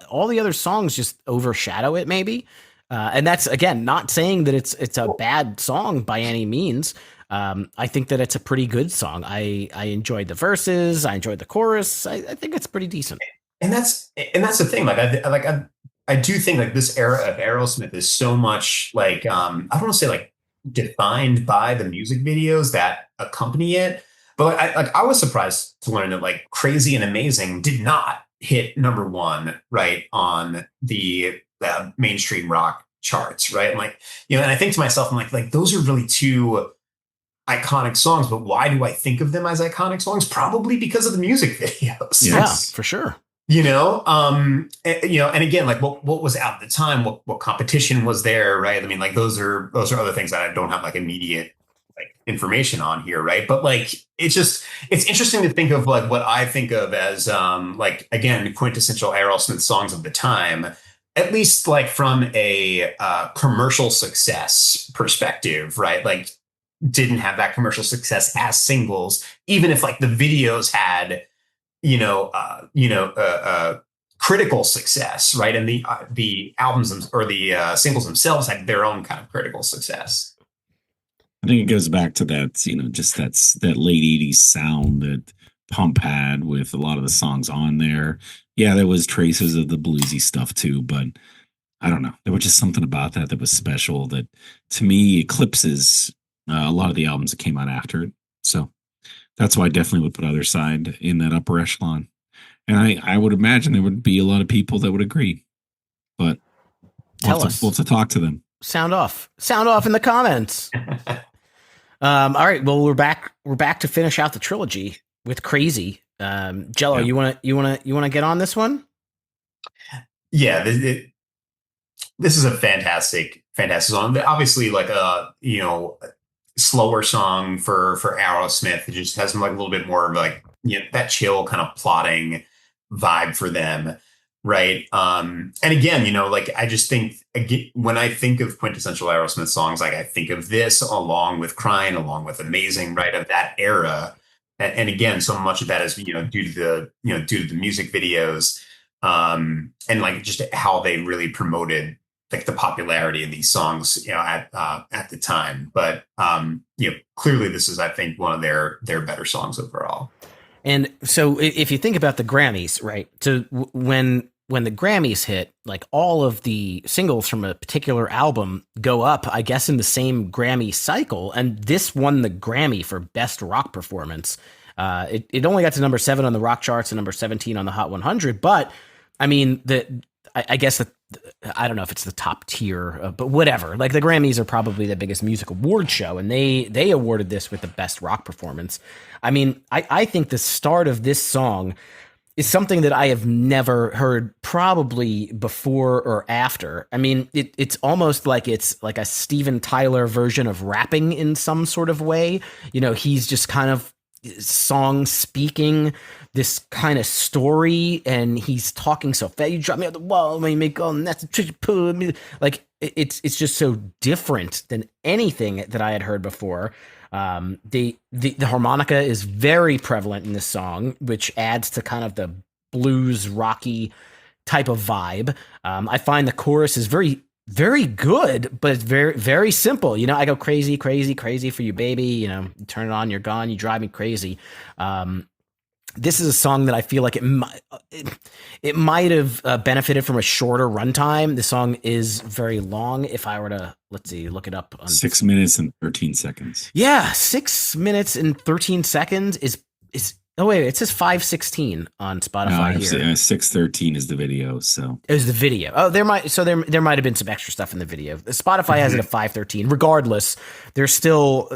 all the other songs just overshadow it, maybe. And that's again not saying that it's a bad song by any means. I think that it's a pretty good song. I enjoyed the verses. I enjoyed the chorus. I think it's pretty decent. And that's the thing. Like I do think like this era of Aerosmith is so much like I don't want to say like defined by the music videos that accompany it, but I was surprised to learn that like Crazy and Amazing did not hit #1 right on the mainstream rock charts, right? And like and I think to myself, I'm like those are really two iconic songs, but why do I think of them as iconic songs? Probably because of the music videos. Yes. Yeah, for sure. And again, like what was out at the time, what competition was there, right? I mean, like those are other things that I don't have like immediate like information on here, right? But like it's interesting to think of like what I think of as like again quintessential Aerosmith songs of the time, at least like from a commercial success perspective, right? Like didn't have that commercial success as singles, even if like the videos had critical success, right? And the albums or the singles themselves had their own kind of critical success. I think it goes back to that, just that late '80s sound that Pump had with a lot of the songs on there. Yeah, there was traces of the bluesy stuff too, but I don't know. There was just something about that was special that to me eclipses a lot of the albums that came out after it. So that's why I definitely would put Other Side in that upper echelon. And I would imagine there would be a lot of people that would agree. But we'll have to talk to them. Sound off in the comments. All right. Well, we're back to finish out the trilogy with Crazy. Jello, yeah. you want to get on this one? Yeah, this is a fantastic song. Obviously, like slower song for Aerosmith. It just has like a little bit more of like that chill kind of plodding vibe for them, right? And again, like I just think again, when I think of quintessential Aerosmith songs, like I think of this along with Crying, along with Amazing, right, of that era. And again, so much of that is due to the music videos, and like just how they really promoted like the popularity of these songs, at the time. But clearly this is, I think, one of their better songs overall. And so if you think about the Grammys, right? So when the Grammys hit, like all of the singles from a particular album go up, I guess, in the same Grammy cycle. And this won the Grammy for Best Rock Performance. It only got to #7 on the rock charts and #17 on the Hot 100. But I mean, I guess that I don't know if it's the top tier, but whatever. Like the Grammys are probably the biggest music award show, and they awarded this with the best rock performance. I mean, I think the start of this song is something that I have never heard probably before or after. I mean, it's almost like it's like a Steven Tyler version of rapping in some sort of way. He's just kind of song speaking this kind of story, and he's talking so fast. You drop me off the wall, when you make all that's a trick, put me like it's just so different than anything that I had heard before. The harmonica is very prevalent in this song, which adds to kind of the blues rocky type of vibe. I find the chorus is very very good, but it's very, very simple. I go crazy, crazy, crazy for you, baby. You turn it on, you're gone, you drive me crazy. This is a song that I feel like it might have benefited from a shorter runtime. The song is very long. If I were to, let's see, look it up. 6 minutes and 13 seconds. Yeah, 6 minutes and 13 seconds is. Oh wait, it says 5:16 on Spotify here. 6:13 is the video. So it was the video. Oh, there might have been some extra stuff in the video. Spotify has it at 5:13. Regardless, there's still.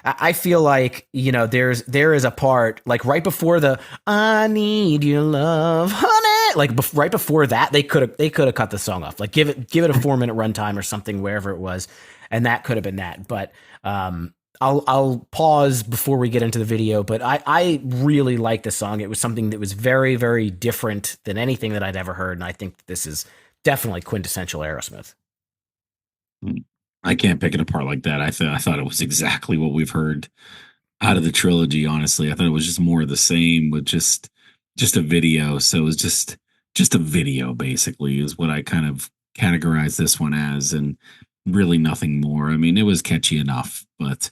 I feel like there is a part like right before the "I need your love, honey," like right before that they could have cut the song off. Like give it a 4-minute runtime or something wherever it was, and that could have been that. But I'll pause before we get into the video, but I really like the song. It was something that was very, very different than anything that I'd ever heard, and I think this is definitely quintessential Aerosmith. I can't pick it apart like that. I thought it was exactly what we've heard out of the trilogy. Honestly, I thought it was just more of the same with just a video. So it was just a video, basically, is what I kind of categorized this one as, and really nothing more. I mean, it was catchy enough, but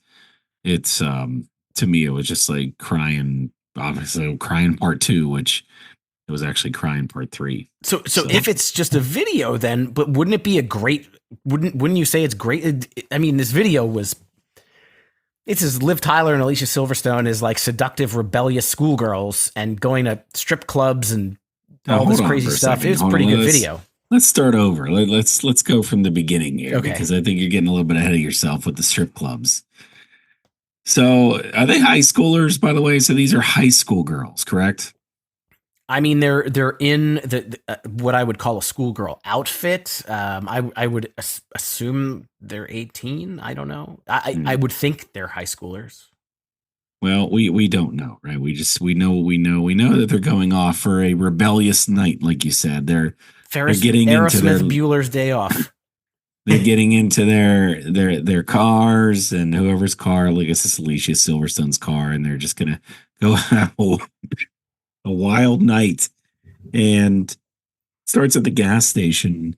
it's to me it was just like crying. Obviously, crying part 2, which it was actually crying part 3. So if it's just a video, then but wouldn't it be a great? Wouldn't you say it's great? I mean, this video was. It's as Liv Tyler and Alicia Silverstone as like seductive, rebellious schoolgirls and going to strip clubs and all this crazy stuff. It was a pretty good video. Let's start over. Let's go from the beginning here, okay, because I think you're getting a little bit ahead of yourself with the strip clubs. So, are they high schoolers, by the way? So these are high school girls, correct? I mean, they're in the what I would call a schoolgirl outfit. I would assume they're 18. I don't know. I would think they're high schoolers. Well, we don't know, right? We know that they're going off for a rebellious night, like you said. They're getting Aerosmith into Bueller's Day Off. They're getting into their cars, and whoever's car, like it's Alicia Silverstone's car, and they're just gonna go have a wild night. And starts at the gas station,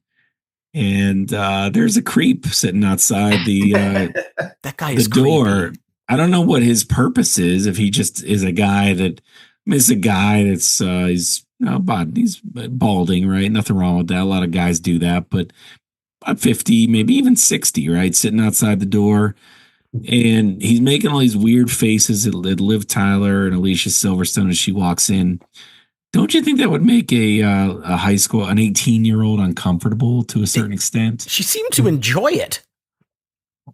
and there's a creep sitting outside that guy is the door. creepy. I don't know what his purpose is. If he just is a guy that is a guy that's he's balding, right? Nothing wrong with that. A lot of guys do that, but 50, maybe even 60, right? Sitting outside the door, and he's making all these weird faces at Liv Tyler and Alicia Silverstone as she walks in. Don't you think that would make an 18-year-old uncomfortable to a certain extent? She seemed to enjoy it.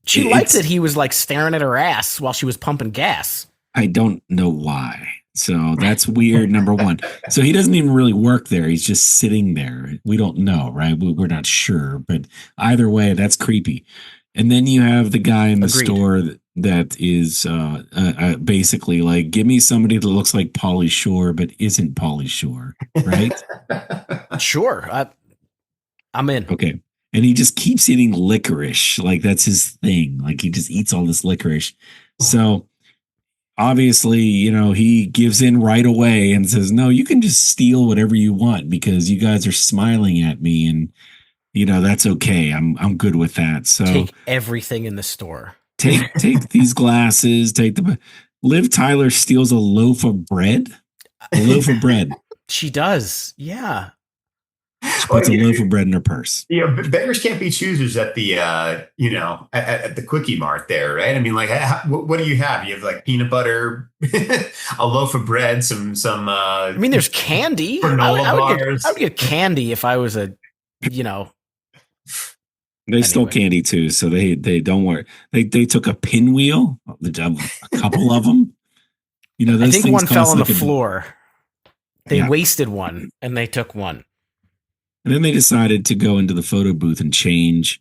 She liked that he was like staring at her ass while she was pumping gas. I don't know why. So that's weird, number one. So he doesn't even really work there. He's just sitting there. We don't know, right? We're not sure. But either way, that's creepy. And then you have the guy in the store that is basically like, give me somebody that looks like Pauly Shore, but isn't Pauly Shore, right? Sure. I'm in. Okay. And he just keeps eating licorice. Like that's his thing. Like he just eats all this licorice. So obviously, he gives in right away and says, no, you can just steal whatever you want because you guys are smiling at me. And, that's okay. I'm good with that. So take everything in the store. Take these glasses, Liv Tyler steals a loaf of bread. She does. Yeah. She puts a loaf of bread in her purse. Beggars can't be choosers at the, at the Quickie Mart there, right? I mean, like, what do you have? You have like peanut butter, a loaf of bread, some. I mean, there's candy. I would get candy if I was They stole candy too, so they don't worry. They took a pinwheel, a couple of them. Those I think things one fell on like the floor. They wasted one, and they took one. And then they decided to go into the photo booth and change.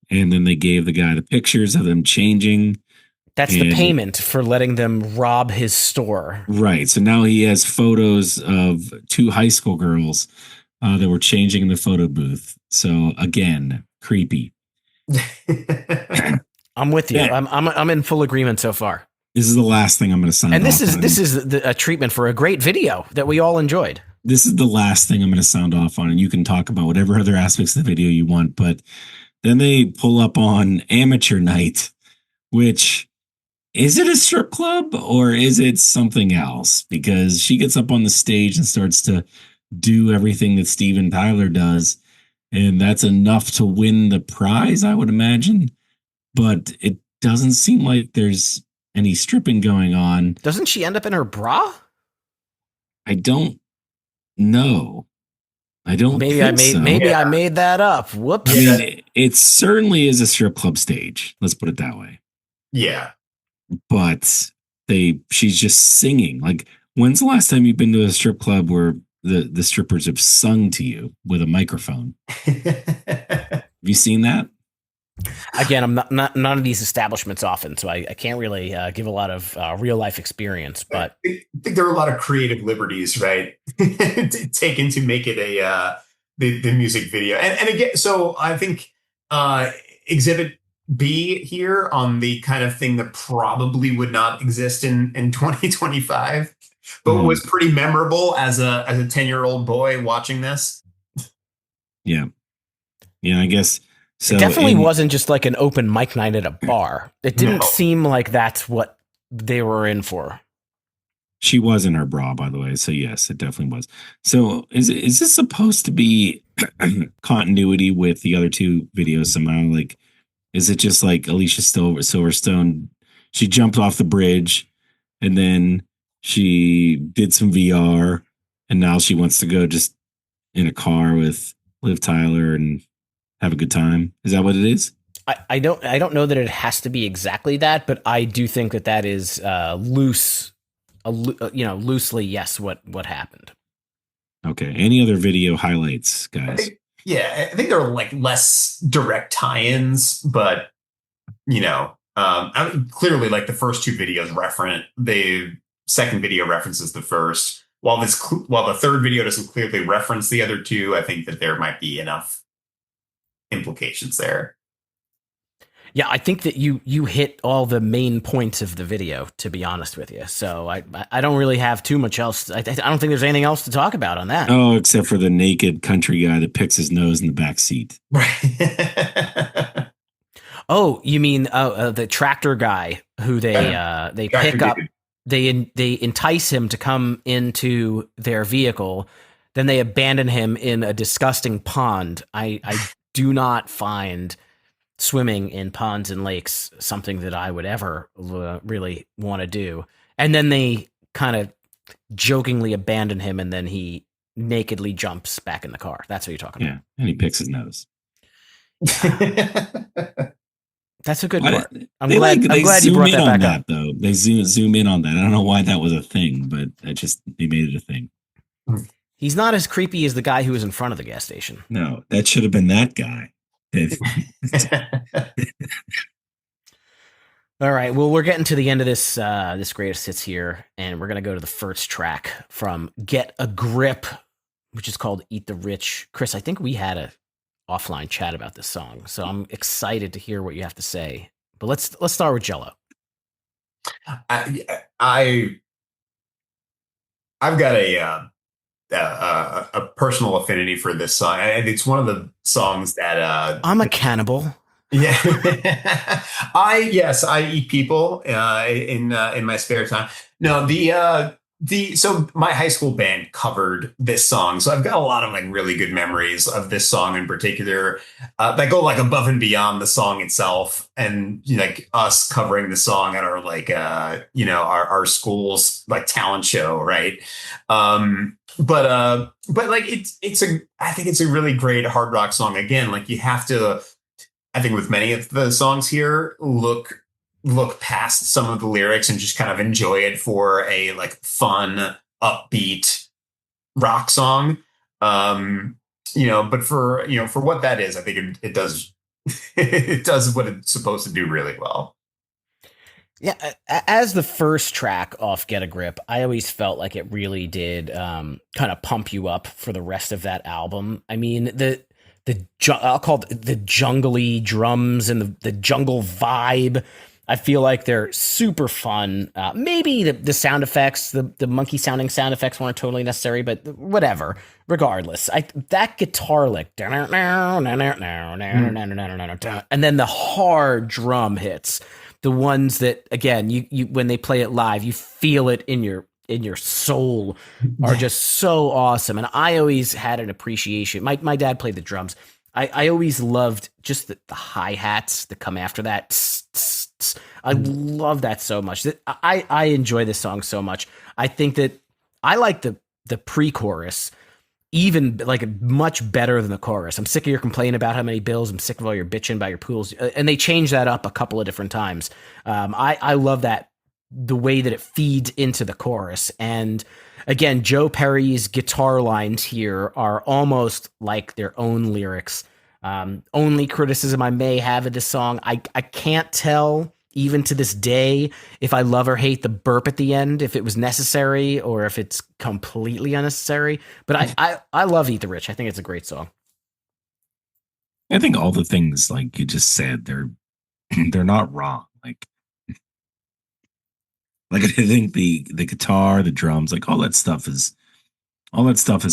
And then they gave the guy the pictures of them changing. That's the payment for letting them rob his store. Right. So now he has photos of 2 high school girls that were changing in the photo booth. So again, creepy. I'm with you. Yeah. I'm in full agreement so far. This is the last thing I'm going to sign. And this is a treatment for a great video that we all enjoyed. this is the last thing I'm going to sound off on, and you can talk about whatever other aspects of the video you want. But then they pull up on Amateur Night, which is it a strip club or is it something else? Because she gets up on the stage and starts to do everything that Steven Tyler does, and that's enough to win the prize, I would imagine. But it doesn't seem like there's any stripping going on. Doesn't she end up in her bra? I don't know. I don't Maybe I made that up. Whoops. I mean, it certainly is a strip club stage. Let's put it that way. Yeah. But she's just singing. Like, when's the last time you've been to a strip club where the strippers have sung to you with a microphone? Have you seen that? Again, I'm not none of these establishments often, so I can't really give a lot of real life experience. But I think there are a lot of creative liberties, right, taken to make it the music video. And again, so I think Exhibit B here on the kind of thing that probably would not exist in 2025, but was pretty memorable as a 10-year-old boy watching this. Yeah, I guess. So it definitely wasn't just like an open mic night at a bar. It didn't seem like that's what they were in for. She was in her bra, by the way. So yes, it definitely was. So is this supposed to be continuity with the other two videos somehow? Like, is it just like Alicia Silverstone? She jumped off the bridge and then she did some VR and now she wants to go just in a car with Liv Tyler and have a good time. Is that what it is? I don't know that it has to be exactly that, but I do think that is loosely yes what happened. Okay. Any other video highlights, guys? I think there are like less direct tie-ins, but clearly like the first two videos the second video references the first. While the third video doesn't clearly reference the other two, I think that there might be enough implications there. Yeah, I think that you hit all the main points of the video, to be honest with you. So I don't really have too much else. I don't think there's anything else to talk about on that. Oh, except for the naked country guy that picks his nose in the back seat. Right. Oh, you mean the tractor guy who they pick up? They entice him to come into their vehicle, then they abandon him in a disgusting pond. I do not find swimming in ponds and lakes something that I would ever really want to do. And then they kind of jokingly abandon him, and then he nakedly jumps back in the car. That's what you're talking about. Yeah, and he picks his nose. That's a good part. I'm they glad you brought that back up. Though they zoom in on that. I don't know why that was a thing, but they made it a thing. He's not as creepy as the guy who was in front of the gas station. No, that should have been that guy. All right. Well, we're getting to the end of this greatest hits here, and we're gonna go to the first track from Get a Grip, which is called "Eat the Rich." Chris, I think we had a offline chat about this song, so I'm excited to hear what you have to say. But let's start with Jello. I've got a personal affinity for this song. It's one of the songs that I'm a cannibal. Yeah, I eat people in my spare time. No, so my high school band covered this song, so I've got a lot of like really good memories of this song in particular that go like above and beyond the song itself, and like us covering the song at our like our school's like talent show, right? But like I think it's a really great hard rock song. Again, like you have to, I think with many of the songs here, look past some of the lyrics and just kind of enjoy it for a like fun, upbeat rock song. But for what that is, I think it does it does what it's supposed to do really well. Yeah, as the first track off Get a Grip, I always felt like it really did kind of pump you up for the rest of that album. I mean, I'll call it the jungly drums and the jungle vibe I feel like they're super fun. Maybe the sound effects, the monkey sounding sound effects weren't totally necessary, but whatever. Regardless, that guitar lick, and then the hard drum hits, the ones that again you when they play it live, you feel it in your soul, are just so awesome. And I always had an appreciation. My dad played the drums. I always loved just the hi-hats that come after that. I love that so much. I enjoy this song so much. I think that I like the pre-chorus even like much better than the chorus. I'm sick of your complaining about how many bills. I'm sick of all your bitching about your pools. And they changed that up a couple of different times. I love that, the way that it feeds into the chorus. And again, Joe Perry's guitar lines here are almost like their own lyrics. Only criticism I may have of this song, I can't tell even to this day if I love or hate the burp at the end, if it was necessary or if it's completely unnecessary. But I love Eat the Rich. I think it's a great song. I think all the things like you just said, they're not wrong. Like I think the guitar, the drums, like all that stuff is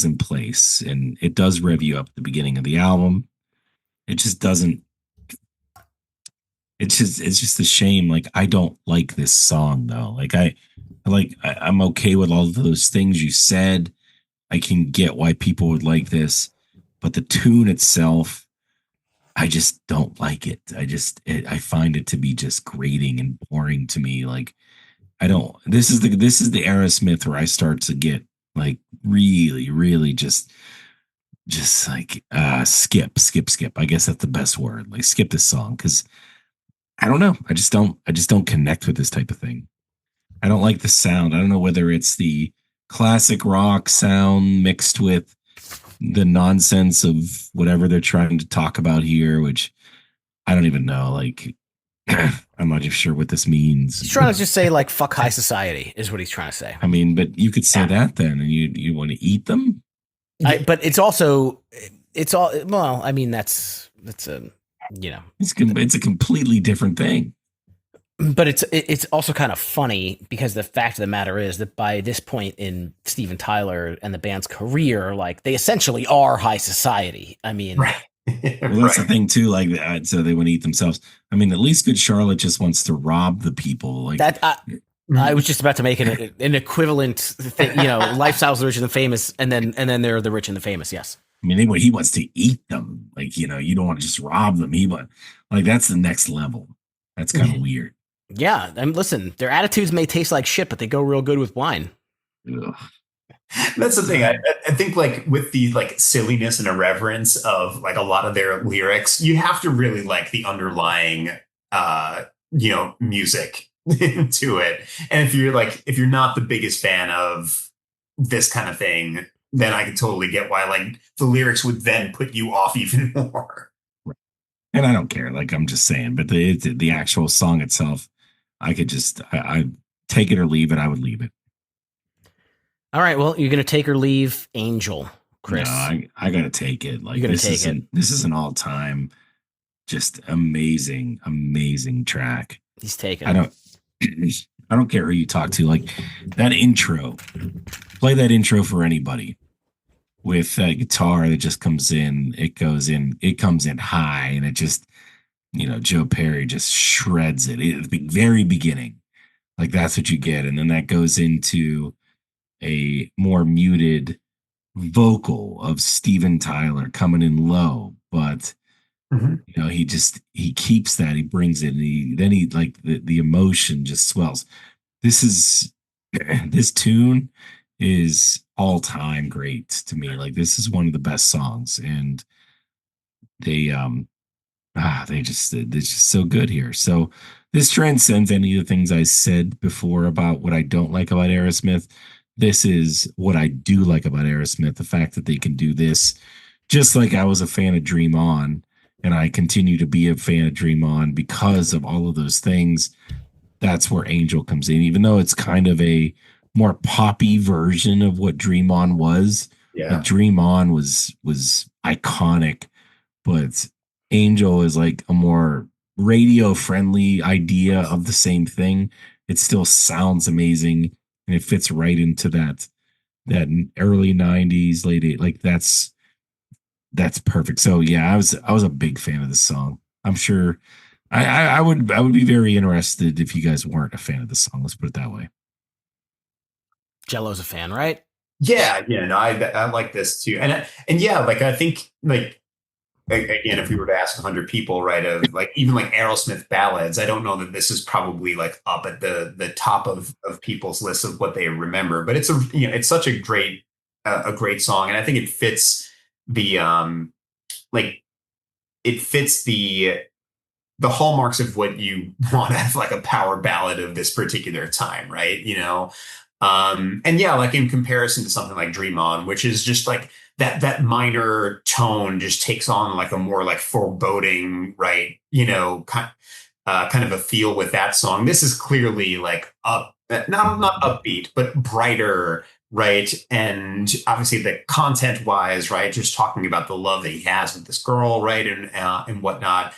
in place, and it does rev you up at the beginning of the album. It just doesn't. It's just a shame. Like I don't like this song though. I'm okay with all of those things you said. I can get why people would like this, but the tune itself, I just don't like it. I find it to be just grating and boring to me. Like I don't. This is the Aerosmith where I start to get like really, really just like skip. I guess that's the best word. Like skip this song because I don't know. I just don't connect with this type of thing. I don't like the sound. I don't know whether it's the classic rock sound mixed with the nonsense of whatever they're trying to talk about here, which I don't even know. Like, I'm not even sure what this means. He's trying to just say like "fuck high society" is what he's trying to say. I mean, but you could say that then, and you want to eat them. But it's also it's all well. I mean, that's a it's a completely different thing. But it's also kind of funny because the fact of the matter is that by this point in Steven Tyler and the band's career, like they essentially are high society. I mean, Right. Well, that's the thing too. Like, so they want to eat themselves. I mean, at least Good Charlotte just wants to rob the people. Like that. I was just about to make an equivalent thing, lifestyles rich and the famous, and then there are the rich and the famous. Yes. I mean, he wants to eat them. Like, you don't want to just rob them. Like, that's the next level. That's kind of weird. Yeah. And listen, their attitudes may taste like shit, but they go real good with wine. Ugh. That's the thing. I think like with the like silliness and irreverence of like a lot of their lyrics, you have to really like the underlying, music to it. And if you're not the biggest fan of this kind of thing, then I can totally get why like the lyrics would then put you off even more. And I don't care. Like, I'm just saying, but the actual song itself, I could just, I take it or leave it. I would leave it. All right. Well, you're going to take or leave Angel, Chris. No, I got to take it. Like, you're going to take it. This is an all time, just amazing, amazing track. He's taking I don't care who you talk to. Like that intro, play that intro for anybody with that guitar that just comes in. It comes in high, and it just, Joe Perry just shreds it at the very beginning. Like that's what you get. And then that goes into a more muted vocal of Steven Tyler coming in low, but he keeps that, he brings it, and then he like the emotion just swells. This tune is all time great to me. Like this is one of the best songs, and they're just so good here. So this transcends any of the things I said before about what I don't like about Aerosmith. This is what I do like about Aerosmith, the fact that they can do this. Just like I was a fan of Dream On, and I continue to be a fan of Dream On because of all of those things. That's where Angel comes in, even though it's kind of a more poppy version of what Dream On was. Yeah. Like Dream On was iconic, but Angel is like a more radio friendly idea of the same thing, it still sounds amazing and it fits right into that early 90s, late eight. Like that's perfect. So yeah, I was a big fan of this song. I'm sure I would be very interested if you guys weren't a fan of the song. Let's put it that way. Jello's a fan, right? Yeah, yeah, no, I like this too, and yeah, like I think like again, if we were to ask 100 people, right, of like even like Aerosmith ballads, I don't know that this is probably like up at the top of people's lists of what they remember, but it's a it's such a great song, and I think it fits the like it fits the hallmarks of what you want out of like a power ballad of this particular time, right? And yeah, like in comparison to something like Dream On, which is just like that minor tone just takes on like a more like foreboding, right? Kind of a feel with that song. This is clearly like up, not upbeat, but brighter, right? And obviously the content wise, right? Just talking about the love that he has with this girl, right? And whatnot.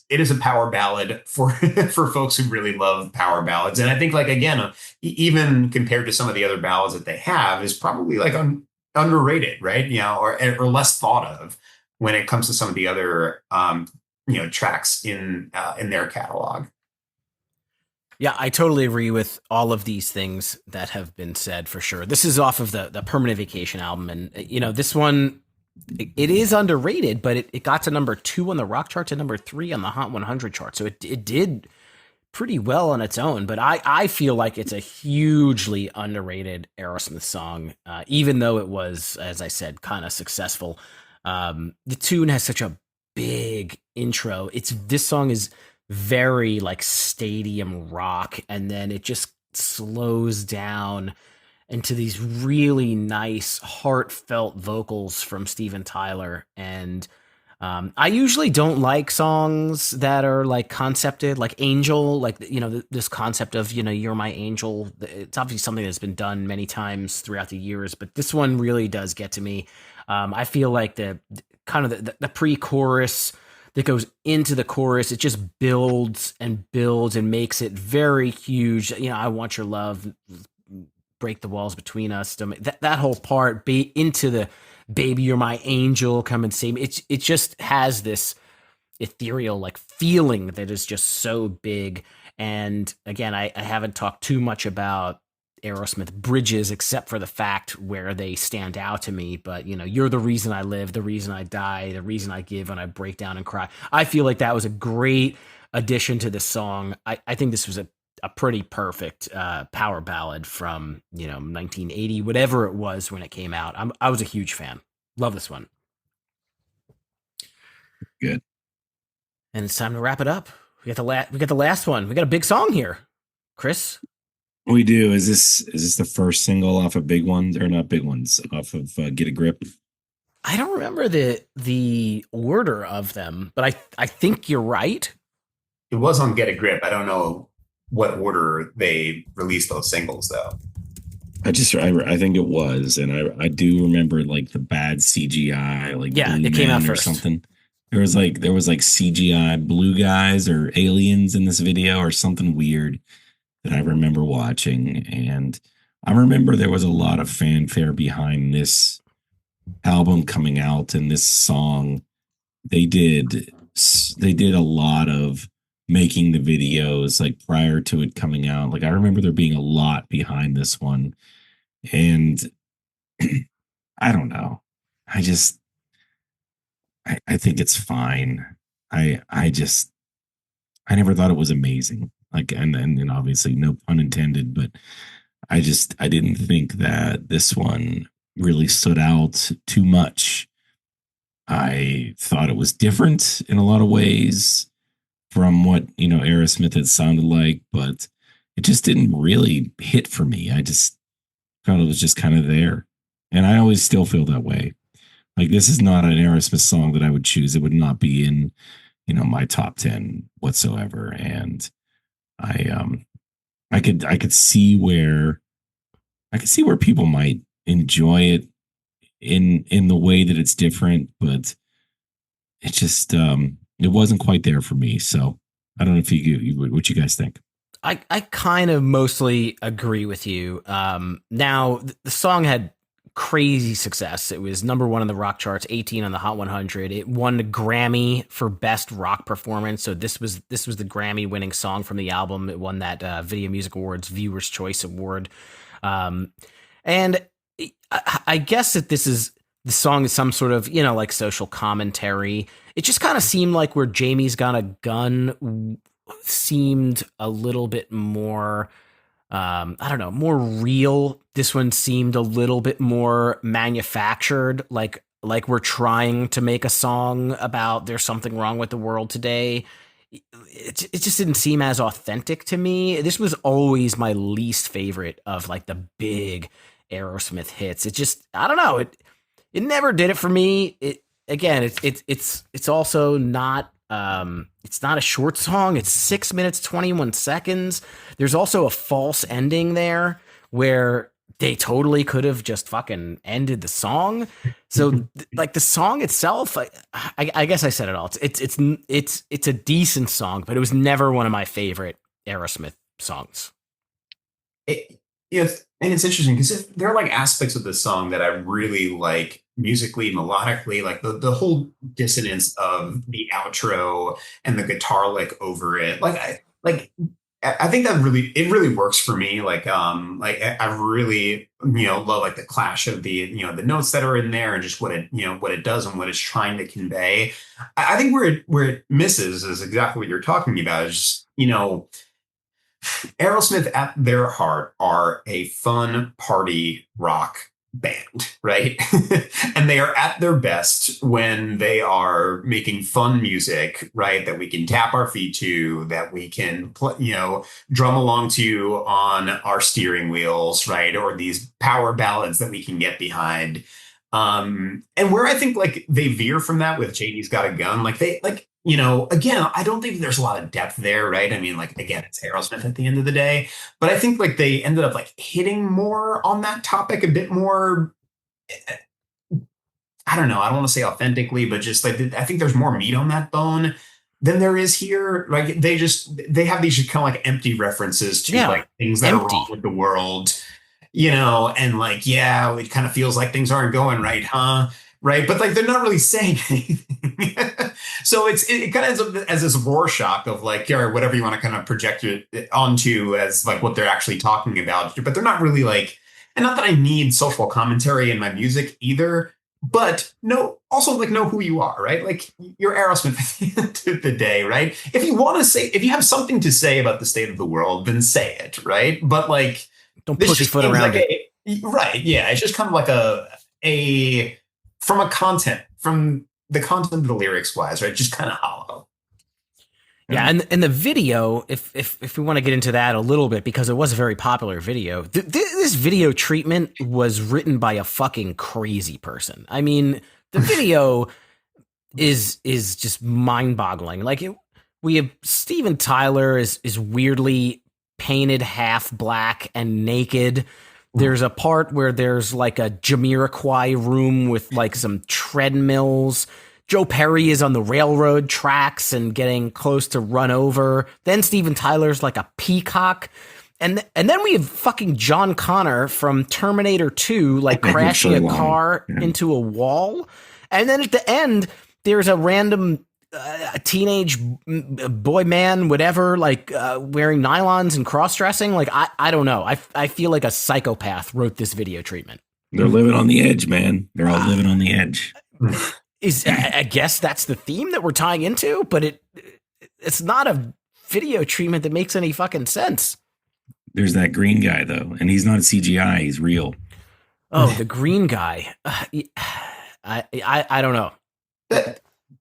It is a power ballad for for folks who really love power ballads, and I think like again, even compared to some of the other ballads that they have, is probably like underrated, right? Or less thought of when it comes to some of the other tracks in their catalog. Yeah, I totally agree with all of these things that have been said for sure. This is off of the Permanent Vacation album, and this one it is underrated, but it got to number 2 on the rock chart to number 3 on the Hot 100 chart. So it did pretty well on its own, but I feel like it's a hugely underrated Aerosmith song, even though it was, as I said, kind of successful. The tune has such a big intro. This song is very like stadium rock, and then it just slows down into these really nice, heartfelt vocals from Steven Tyler. And I usually don't like songs that are like concepted, like Angel, like, this concept of, you're my angel. It's obviously something that's been done many times throughout the years, but this one really does get to me. I feel like the kind of the pre-chorus that goes into the chorus, it just builds and makes it very huge. I want your love, break the walls between us. That whole part, into the baby, you're my angel, come and save me. It just has this ethereal like feeling that is just so big. And again, I haven't talked too much about Aerosmith bridges, except for the fact where they stand out to me. But you're the reason I live, the reason I die, the reason I give when I break down and cry. I feel like that was a great addition to the song. I think this was a pretty perfect power ballad from 1980, whatever it was when it came out. I was a huge fan. Love this one. Good. And it's time to wrap it up. We got the last one. We got a big song here, Chris. We do. Is this the first single off of Big Ones, or not Big Ones, off of Get a Grip? I don't remember the order of them, but I think you're right. It was on Get a Grip. I don't know what order they released those singles though. I think it was, and I do remember like the bad CGI, like it came out first or something. There was like CGI blue guys or aliens in this video or something weird that I remember watching, and I remember there was a lot of fanfare behind this album coming out and this song. They did a lot of making the videos like prior to it coming out. Like I remember there being a lot behind this one, and I don't know. I think it's fine. I never thought it was amazing. Like, and obviously no pun intended, but I didn't think that this one really stood out too much. I thought it was different in a lot of ways from what, Aerosmith had sounded like, but it just didn't really hit for me. I just felt it was just kind of there. And I always still feel that way. Like this is not an Aerosmith song that I would choose. It would not be in, my top 10 whatsoever. And I could see where people might enjoy it in the way that it's different, but it just It wasn't quite there for me. So I don't know if what you guys think. I kind of mostly agree with you. Now the song had crazy success. It was number one on the rock charts, 18 on the Hot 100. It won the Grammy for best rock performance. So this was the Grammy winning song from the album. It won that Video Music Awards Viewers Choice Award. And I guess that the song is some sort of, like social commentary. It just kind of seemed like where Jamie's Got a Gun seemed a little bit more, I don't know, more real. This one seemed a little bit more manufactured, like we're trying to make a song about there's something wrong with the world today. It just didn't seem as authentic to me. This was always my least favorite of like the big Aerosmith hits. It just, I don't know, it never did it for me. It again, it's also not it's not a short song. It's 6 minutes 21 seconds. There's also a false ending there where they totally could have just fucking ended the song. So like the song itself, I guess I said it all. It's a decent song, but it was never one of my favorite Aerosmith songs. And it's interesting because there are like aspects of the song that I really like musically, melodically, like the whole dissonance of the outro and the guitar lick over it. I think that really works for me. I really, love like the clash of the notes that are in there and just what it does and what it's trying to convey. I think where it misses is exactly what you're talking about. Is just, Aerosmith at their heart are a fun party rock band, right? And they are at their best when they are making fun music, right? That we can tap our feet to, that we can, drum along to on our steering wheels, right? Or these power ballads that we can get behind. And where I think like they veer from that with JD's Got a Gun, again, I don't think there's a lot of depth there, right? I mean, like, again, it's Aerosmith at the end of the day, but I think like they ended up like hitting more on that topic a bit more. I don't know. I don't want to say authentically, but just like, I think there's more meat on that bone than there is here. Like they have these kind of like empty references to like things that are wrong with the world, and like, yeah, it kind of feels like things aren't going right, huh? Right. But like, they're not really saying anything. So it kind of ends up as this Rorschach of like, or whatever you want to kind of project it onto as like what they're actually talking about. But they're not really like, and not that I need social commentary in my music either, but also like know who you are, right? Like you're Aerosmith at the end of the day, right? If you have something to say about the state of the world, then say it, right? But like, don't pussyfoot around like it. Right. Yeah. It's just kind of like from the content of the lyrics wise, right? Just kind of hollow. Yeah, and the video, if we want to get into that a little bit, because it was a very popular video, this video treatment was written by a fucking crazy person. I mean, the video is just mind-boggling. Like we have Steven Tyler is weirdly painted half black and naked. There's a part where there's like a Jamiroquai room with like some treadmills. Joe Perry is on the railroad tracks and getting close to run over. Then Steven Tyler's like a peacock. And then we have fucking John Connor from Terminator 2, like crashing a car into a wall. And then at the end, there's a random teenage boy man, whatever, like wearing nylons and cross-dressing. Like, I don't know. I feel like a psychopath wrote this video treatment. They're living on the edge, man. They're all living on the edge. I guess that's the theme that we're tying into, but it's not a video treatment that makes any fucking sense. There's that green guy though, and he's not a CGI; he's real. Oh, the green guy. I don't know.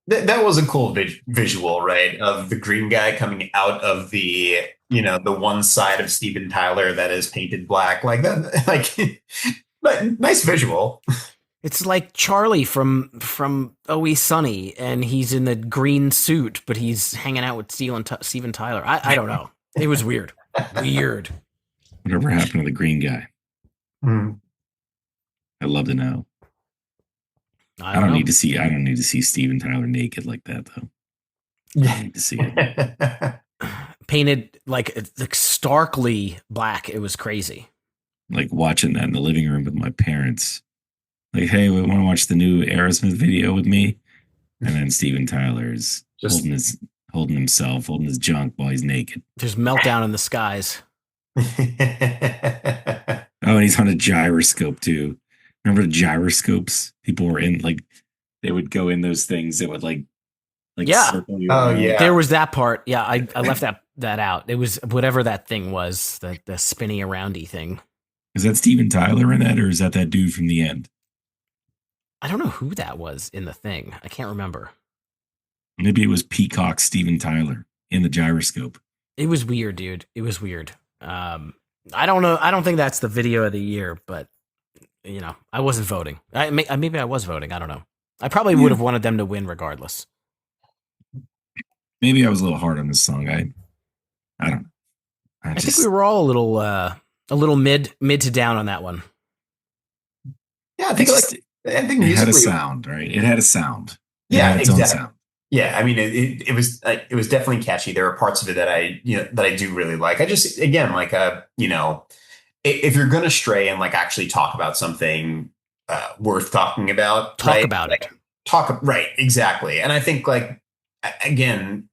That was a cool visual, right? Of the green guy coming out of the one side of Steven Tyler that is painted black, like that. Like, nice visual. It's like Charlie from Always Sunny, and he's in the green suit, but he's hanging out with Steven Tyler. I don't know. It was weird. Weird. Whatever happened to the green guy? I'd love to know. I don't need to see Steven Tyler naked like that, though. I need to see it. Painted like starkly black. It was crazy. Like watching that in the living room with my parents. Like, hey, we want to watch the new Aerosmith video with me. And then Steven Tyler's Just holding his junk while he's naked. There's meltdown in the skies. Oh, and he's on a gyroscope too. Remember the gyroscopes? People were in like they would go in those things that would like Yeah. circle you Oh, around. yeah. There was that part. Yeah, I left that out. It was whatever that thing was, the spinny aroundy thing. Is that Steven Tyler in that, or is that dude from the end? I don't know who that was in the thing. I can't remember. Maybe it was Peacock Steven Tyler in the gyroscope. It was weird, dude. It was weird. I don't know. I don't think that's the video of the year, but you know, I wasn't voting. Maybe I was voting. I don't know. I probably would have wanted them to win regardless. Maybe I was a little hard on this song. I don't know. I think we were all a little mid to down on that one. Yeah, I think it had a sound, right? It had a sound. It Yeah, had its own sound. Yeah, I mean, it was definitely catchy. There are parts of it that I do really like. I just, again, like if you're gonna stray and like actually talk about something worth talking about, Talk right? about Like, it. right, exactly. And I think like again,